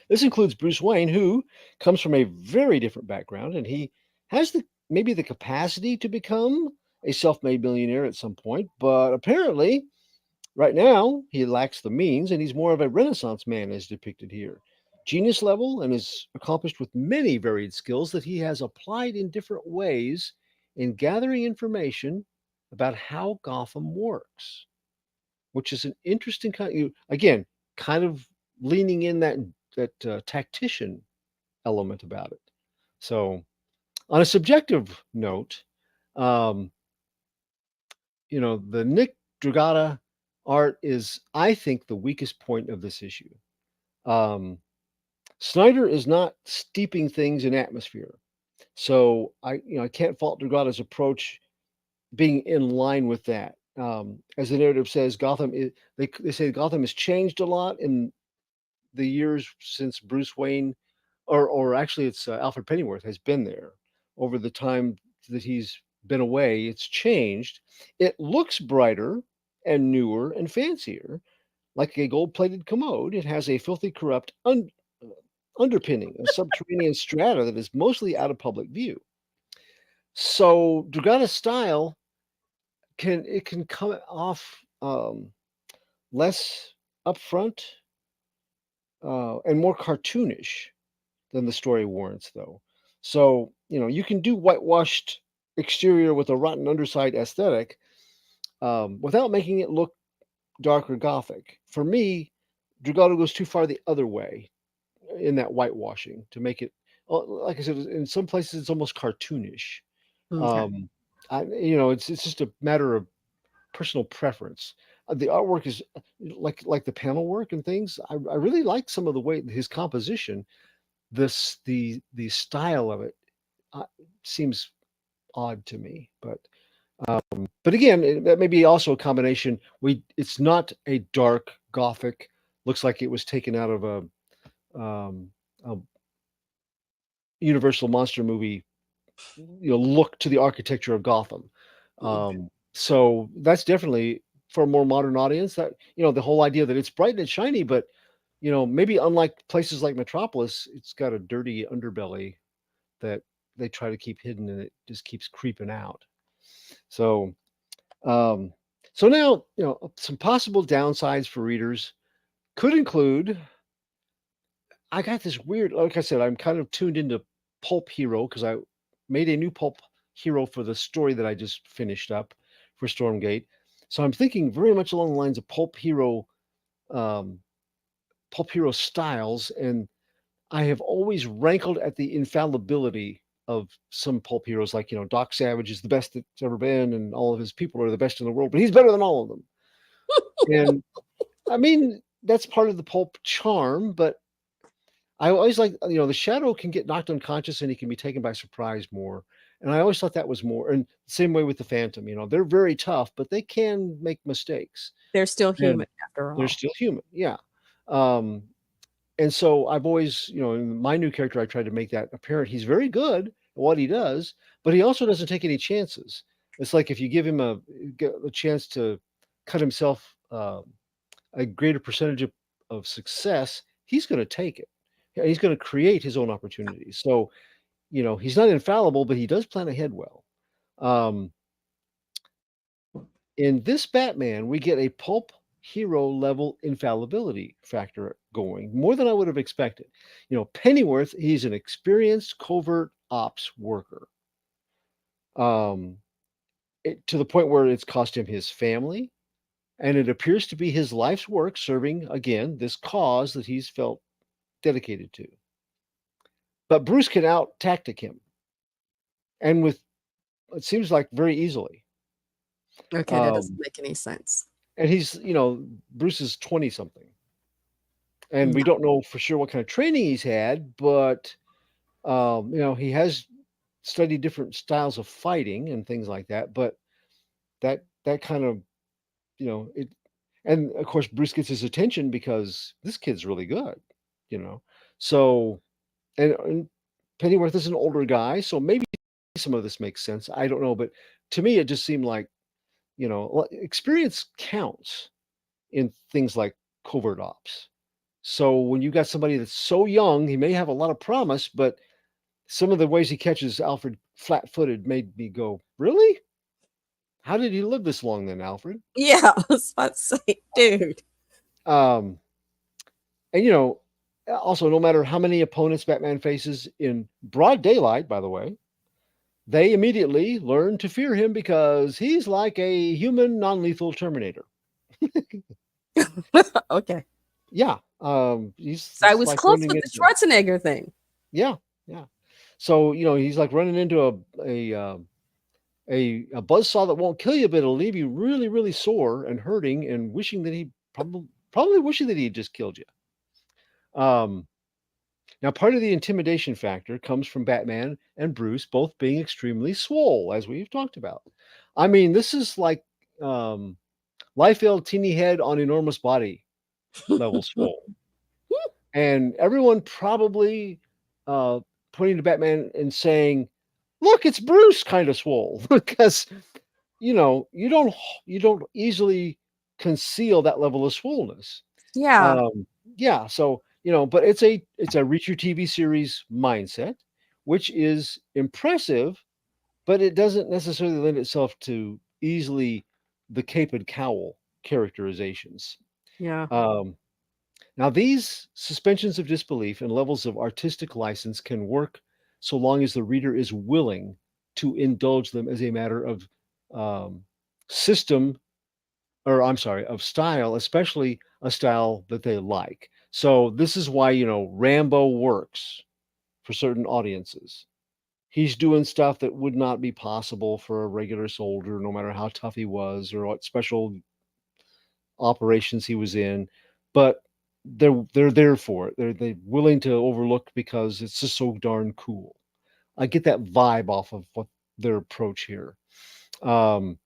This includes Bruce Wayne, who comes from a very different background, and he has maybe the capacity to become a self-made millionaire at some point, but apparently right now he lacks the means, and he's more of a Renaissance man as depicted here. genius level and is accomplished with many varied skills that he has applied in different ways in gathering information about how Gotham works, which is an interesting again, kind of leaning in that tactician element about it. So, on a subjective note, um, the Nick Dragata art is, I think, the weakest point of this issue. Um, Snyder is not steeping things in atmosphere, so I can't fault Dragata's approach being in line with that. As the narrative says, they say Gotham has changed a lot in the years since Bruce Wayne, or actually it's Alfred Pennyworth has been there over the time that he's been away. It's changed. It looks brighter and newer and fancier, like a gold-plated commode. It has a filthy, corrupt underpinning, a subterranean strata that is mostly out of public view. So Dragata's style can come off less upfront and more cartoonish than the story warrants, though. So, you can do whitewashed exterior with a rotten underside aesthetic without making it look dark or gothic. For me, Dragato goes too far the other way in that whitewashing to make it, like I said, in some places it's almost cartoonish. Okay. It's just a matter of personal preference. The artwork is like the panel work and things. I really like some of the way his composition. The style of it seems odd to me, but again, that may be also a combination. It's not a dark gothic. Looks like it was taken out of a Universal monster movie. Look to the architecture of Gotham. So that's definitely for a more modern audience. That the whole idea that it's bright and shiny, but maybe unlike places like Metropolis, it's got a dirty underbelly that they try to keep hidden, and it just keeps creeping out. So, um, so now some possible downsides for readers could include. I got this weird, like I said, I'm kind of tuned into Pulp Hero because I made a new Pulp Hero for the story that I just finished up for Stormgate. So I'm thinking very much along the lines of um, Pulp Hero styles, and I have always rankled at the infallibility of some pulp heroes, like Doc Savage is the best that's ever been, and all of his people are the best in the world, but he's better than all of them. And I mean, that's part of the pulp charm, but I always like the Shadow can get knocked unconscious and he can be taken by surprise more. And I always thought that was more, and same way with the Phantom. They're very tough, but they can make mistakes. They're still And human after all. they're still human, yeah. Um, And so I've always, in my new character, I tried to make that apparent. He's very good at what he does, but he also doesn't take any chances. It's like if you give him a chance to cut himself a greater percentage of success, he's going to take it. He's going to create his own opportunities. So, he's not infallible, but he does plan ahead well. Um, in this Batman, we get a pulp hero level infallibility factor going, more than I would have expected. Pennyworth, he's an experienced covert ops worker. To the point where it's cost him his family, and it appears to be his life's work serving, again, this cause that he's felt dedicated to. But Bruce can out tactic him, and with it seems like very easily. Okay, that doesn't make any sense. And he's, Bruce is 20 something. And we don't know for sure what kind of training he's had, but he has studied different styles of fighting and things like that. But that kind of, it, and of course Bruce gets his attention because this kid's really good, So, and Pennyworth is an older guy, so maybe some of this makes sense. I don't know, but to me it just seemed like, experience counts in things like covert ops. So when you got somebody that's so young, he may have a lot of promise, but some of the ways he catches Alfred flat-footed made me go, really? How did he live this long then, Alfred? Yeah, I was about to say, dude. And Also, no matter how many opponents Batman faces in broad daylight, by the way, they immediately learn to fear him because he's like a human non-lethal Terminator. Okay. Yeah, he's So I it's was like close running with the into Schwarzenegger thing. yeah, yeah. So he's like running into a buzzsaw that won't kill you, but it'll leave you really, really sore and hurting, and wishing that he probably wishing that he had just killed you. Now, part of the intimidation factor comes from Batman and Bruce both being extremely swole, as we've talked about. I mean, this is like um, Liefeld teeny head on enormous body level swole. And everyone probably uh, pointing to Batman and saying, "Look, it's Bruce," kind of swole, because you don't easily conceal that level of swollenness. Yeah. Um, yeah, so but it's a reach your TV series mindset, which is impressive, but it doesn't necessarily lend itself to easily the cape and cowl characterizations. Yeah. Um, Now, these suspensions of disbelief and levels of artistic license can work so long as the reader is willing to indulge them as a matter of um, system, or I'm sorry, of style, especially a style that they like. So this is why, Rambo works for certain audiences. He's doing stuff that would not be possible for a regular soldier, no matter how tough he was or what special operations he was in, but they're there for it. They're willing to overlook because it's just so darn cool. I get that vibe off of what their approach here. Um,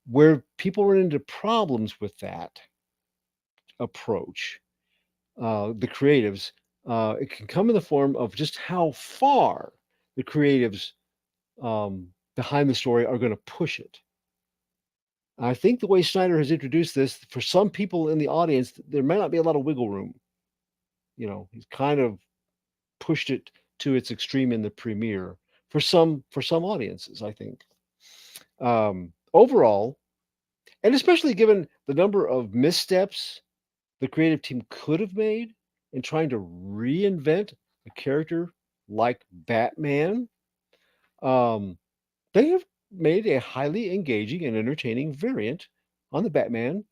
where people run into problems with that approach, the creatives, it can come in the form of just how far the creatives behind the story are going to push it. I think the way Snyder has introduced this, for some people in the audience, there may not be a lot of wiggle room. He's kind of pushed it to its extreme in the premiere for some audiences, I think. Overall, and especially given the number of missteps the creative team could have made in trying to reinvent a character like Batman, um, they have made a highly engaging and entertaining variant on the Batman,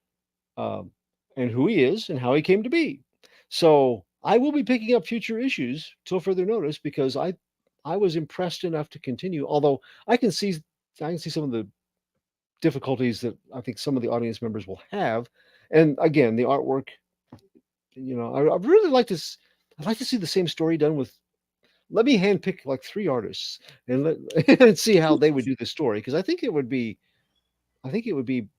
um, and who he is and how he came to be. So I will be picking up future issues till further notice because I was impressed enough to continue. Although I can see some of the difficulties that I think some of the audience members will have. And again, the artwork, I really like to. I'd like to see the same story done with. Let me handpick like 3 artists and and see how they would do the story because I think it would be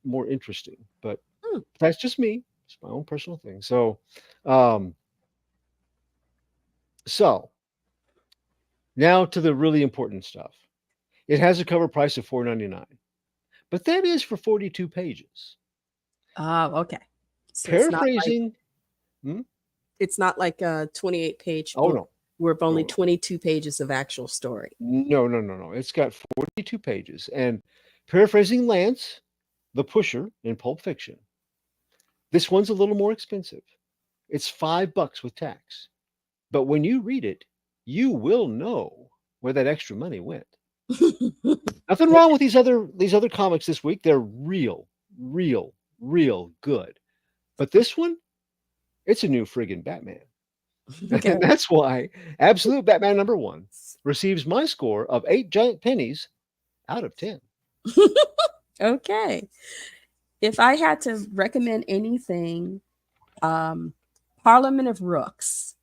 more interesting. But Hmm. that's just me. It's my own personal thing. Um, so now to the really important stuff. It has a cover price of $4.99, but that is for 42 pages. Okay. So Paraphrasing. it's not like a 28-page Oh book no, with only no, 22 pages of actual story. no, no, no, no. It's got 42 pages. And paraphrasing Lance, the pusher in Pulp Fiction. This one's a little more expensive. It's $5 with tax. But when you read it, you will know where that extra money went. Nothing wrong with these other comics this week. They're real, real, real good. But this one, it's a new friggin' Batman. Okay. And that's why Absolute Batman #1 receives my score of 8 giant pennies out of 10. Okay. If I had to recommend anything, um, Parliament of Rooks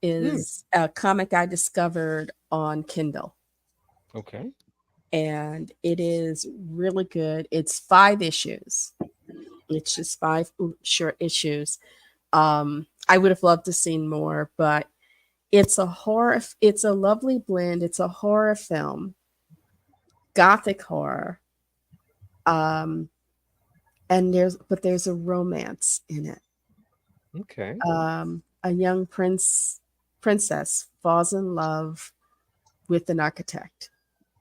is a comic I discovered on Kindle, Okay. and it is really good. It's 5 issues. It's just 5 short issues. I would have loved to seen more, but it's a horror. It's a lovely blend. It's a horror film, gothic horror, um, and there's a romance in it. Okay. A young princess falls in love with an architect,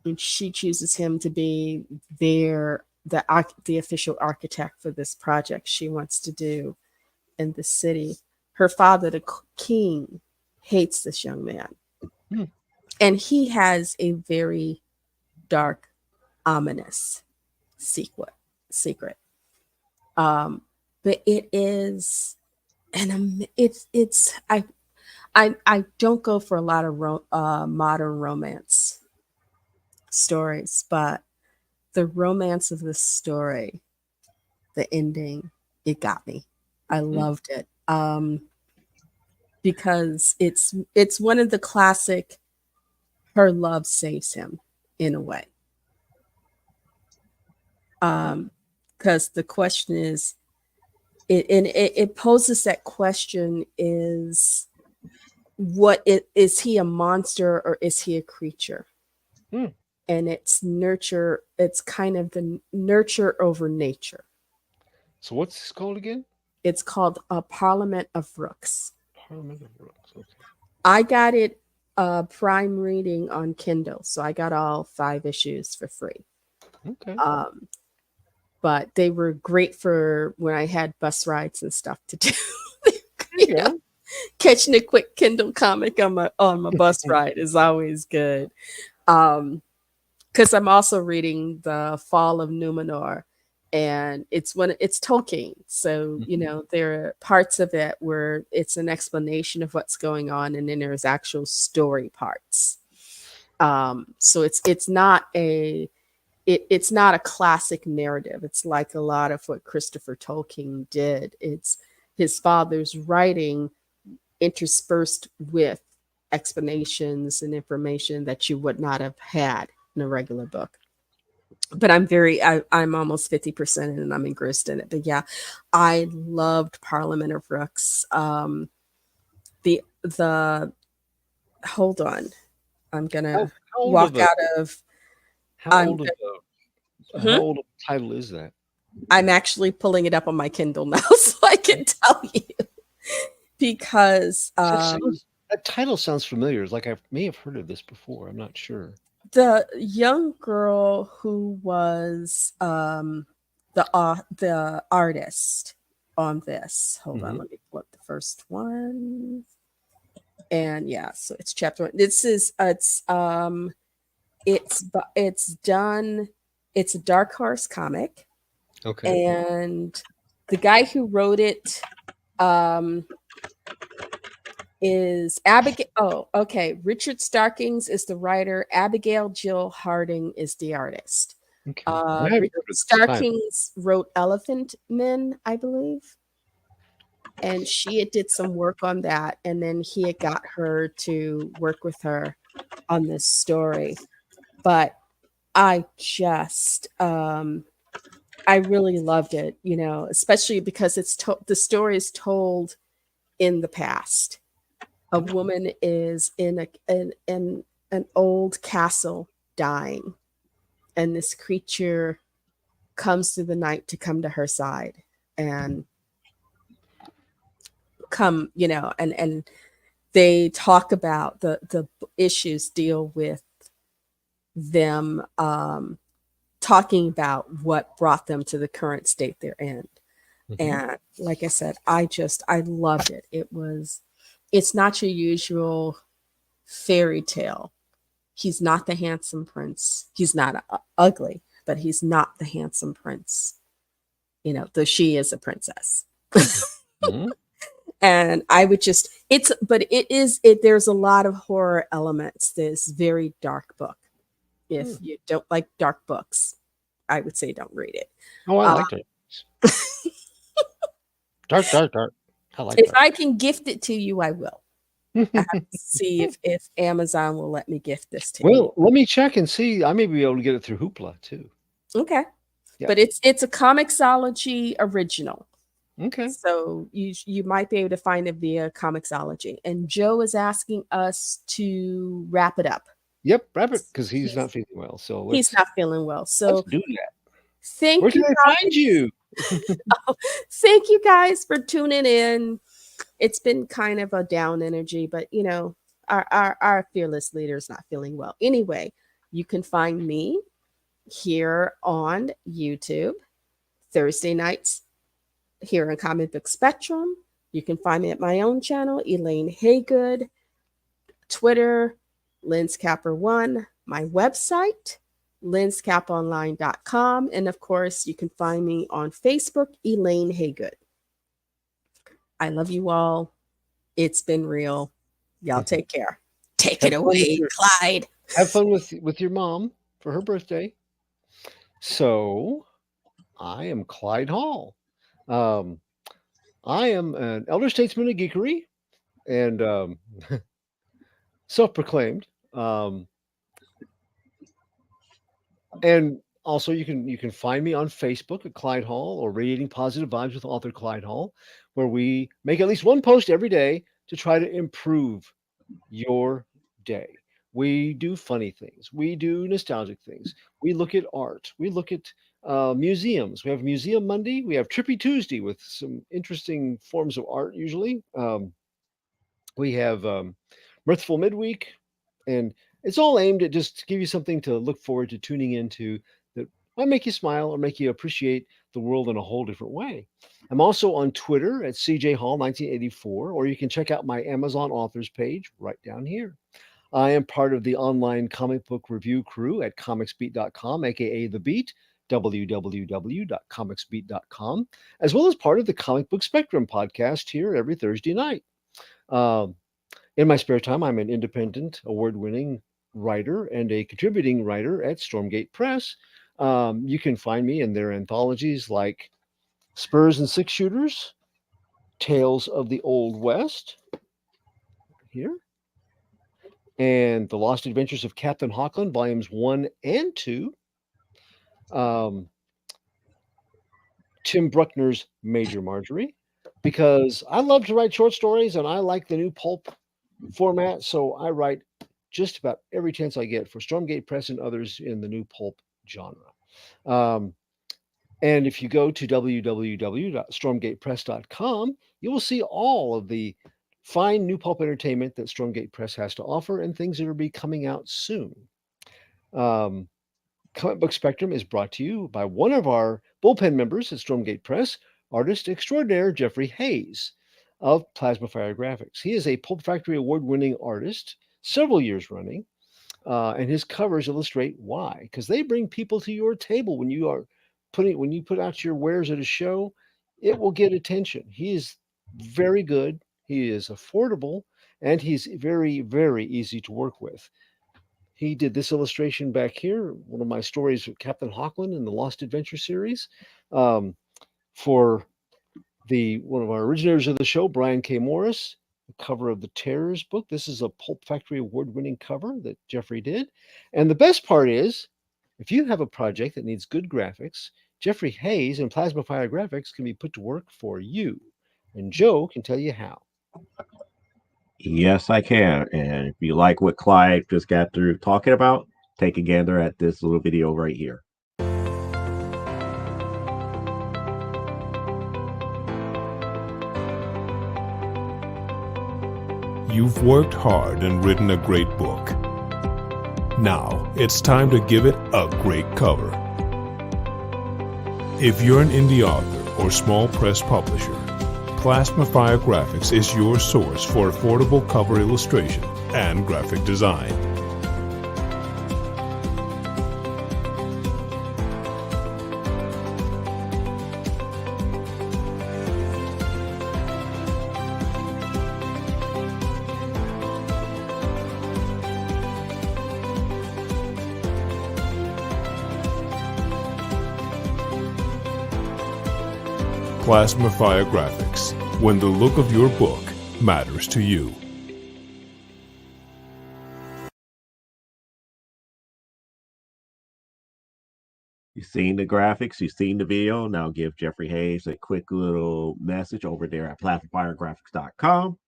and she chooses him to be the official architect for this project she wants to do in the city. her father, the king, hates this young man. Hmm. And he has a very dark, ominous secret. But it is, it's I don't go for a lot of modern romance stories, but the romance of this story, the ending, it got me. I loved it. Because it's one of the classic her love saves him in a way. Because the question is, it poses that question is is he a monster or is he a creature? Hmm. And it's nurture, it's kind of the nurture over nature. So what's this called again? It's called a Parliament of Rooks. Parliament of Rooks. Okay. I got it prime reading on Kindle, so I got all 5 issues for free. Okay. But they were great for when I had bus rides and stuff to do. You know, Catching a quick Kindle comic on my bus ride is always good. Because I'm also reading The Fall of Numenor, and it's Tolkien. So, there are parts of it where it's an explanation of what's going on, and then there's actual story parts. So it's not it's not a classic narrative. It's like a lot of what Christopher Tolkien did. It's his father's writing interspersed with explanations and information that you would not have had in a regular book. But I'm almost 50% in and I'm engrossed in it. But yeah, I loved Parliament of Rooks. The hold on. I'm gonna walk out of how I'm old of Hmm? how old of a title is that? I'm actually pulling it up on my Kindle now so I can tell you. Because That title sounds familiar. It's like I may have heard of this before. I'm not sure. the young girl who was the artist on this. Hold on, let me pull up the first one. And yeah, so it's chapter 1. This is it's done. It's a Dark Horse comic, Okay. and the guy who wrote it is Abigail. Oh, okay. Richard Starkings is the writer. Abigail Jill Harding is the artist. Okay. I haven't heard of Richard this title. Starkings wrote Elephant Men, I believe, and she had did some work on that, and then he had got her to work with her on this story. But I just I really loved it, especially because the story is told in the past. A woman is in an old castle dying, and this creature comes through the night to come to her side and and they talk about the issues, deal with them talking about what brought them to the current state they're in. And like I said, I loved it. It's not your usual fairy tale. He's not the handsome prince. He's not ugly, but he's not the handsome prince. Though she is a princess. And I would just there's a lot of horror elements. This very dark book. If you don't like dark books, I would say don't read it. Oh, I like it. Dark. I like If that. I can gift it to you, I will. I have to see if Amazon will let me gift this to you. Well, let me check and see. I may be able to get it through Hoopla too. Okay. Yeah. But it's a Comixology original. Okay. So you might be able to find it via Comixology. And Joe is asking us to wrap it up. Yep, wrap it because he's not feeling well. So he's not feeling well. So let's do that. Thank Where can you I guys. find you? Thank you guys for tuning in. It's been kind of a down energy, but our fearless leader is not feeling well. Anyway, you can find me here on YouTube Thursday nights here on Comic Book Spectrum, You can find me at my own channel, Elaine Haygood, Twitter, LensCapper1, my website, lenscaponline.com, and of course, you can find me on Facebook, Elaine Haygood. I love you all. It's been real. Y'all take care. Take it Have fun with away, your Clyde. have fun with your mom for her birthday. So I am Clyde Hall. Um, I am an elder statesman of geekery and self-proclaimed. Um, and also you can find me on Facebook at Clyde Hall or Radiating Positive Vibes with author Clyde Hall, where we make at least one post every day to try to improve your day. We do funny things. We do nostalgic things. We look at art. We look at museums. We have Museum Monday. We have Trippy Tuesday with some interesting forms of art usually. We have Mirthful Midweek, and it's all aimed at just to give you something to look forward to tuning into that might make you smile or make you appreciate the world in a whole different way. I'm also on Twitter at CJ Hall 1984, or you can check out my Amazon authors page right down here. I am part of the online comic book review crew at comicsbeat.com, aka The Beat, www.comicsbeat.com, as well as part of the Comic Book Spectrum podcast here every Thursday night. Um, in my spare time, I'm an independent, award winning writer and a contributing writer at Stormgate Press. You can find me in their anthologies like Spurs and Six Shooters, Tales of the Old West, here, and The Lost Adventures of Captain Hawkland, volumes 1 and 2. Um, Tim Bruckner's Major Marjorie, because I love to write short stories and I like the new pulp format. So I write just about every chance I get for Stormgate Press and others in the new pulp genre. Um, and if you go to www.stormgatepress.com, you will see all of the fine new pulp entertainment that Stormgate Press has to offer and things that will be coming out soon. Comic Book Spectrum is brought to you by one of our bullpen members at Stormgate Press, artist extraordinaire Jeffrey Hayes of Plasma Fire Graphics. He is a Pulp Factory award-winning artist, several years running, and his covers illustrate why. Because they bring people to your table when you put out your wares at a show, it will get attention. He is very good. He is affordable, and he's very, very easy to work with. He did this illustration back here, one of my stories with Captain Hawkland in the Lost Adventure series. For one of our originators of the show, Brian K. Morris, the cover of the Terrors book. This is a Pulp Factory award-winning cover that Jeffrey did. And the best part is, if you have a project that needs good graphics, Jeffrey Hayes and Plasma Fire Graphics can be put to work for you. And Joe can tell you how. Yes, I can. And if you like what Clyde just got through talking about, take a gander at this little video right here. You've worked hard and written a great book. Now it's time to give it a great cover. If you're an indie author or small press publisher, Plasma Fire Graphics is your source for affordable cover illustration and graphic design. Plasma Fire Graphics, when the look of your book matters to you. You've seen the graphics, you've seen the video. Now give Jeffrey Hayes a quick little message over there at plasmafiregraphics.com,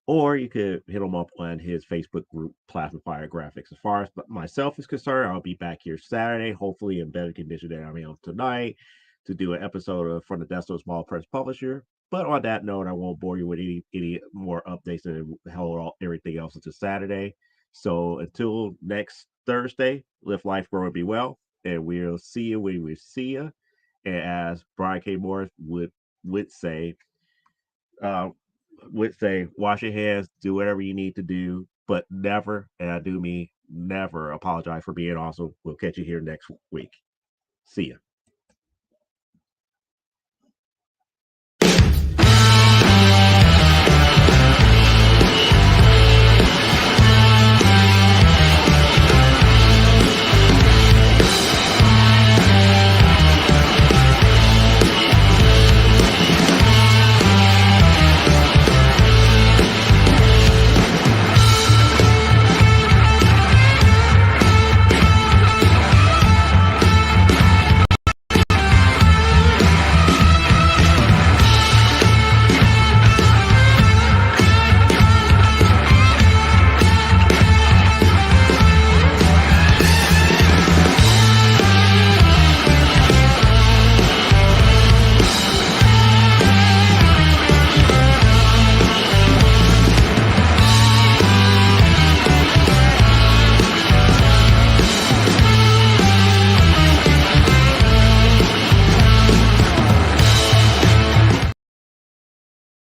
or you could hit him up on his Facebook group, Plasma Fire Graphics. As far as myself is concerned, I'll be back here Saturday, hopefully in better condition than I'm in tonight, to do an episode of From the Desk of a Small Press Publisher. But on that note, I won't bore you with any more updates and everything else until Saturday. So until next Thursday, live life, grow, and be well. And we'll see you when we see you. And as Brian K. Morris would say, would say wash your hands, do whatever you need to do, but never, and I do mean never, apologize for being awesome. We'll catch you here next week. See ya.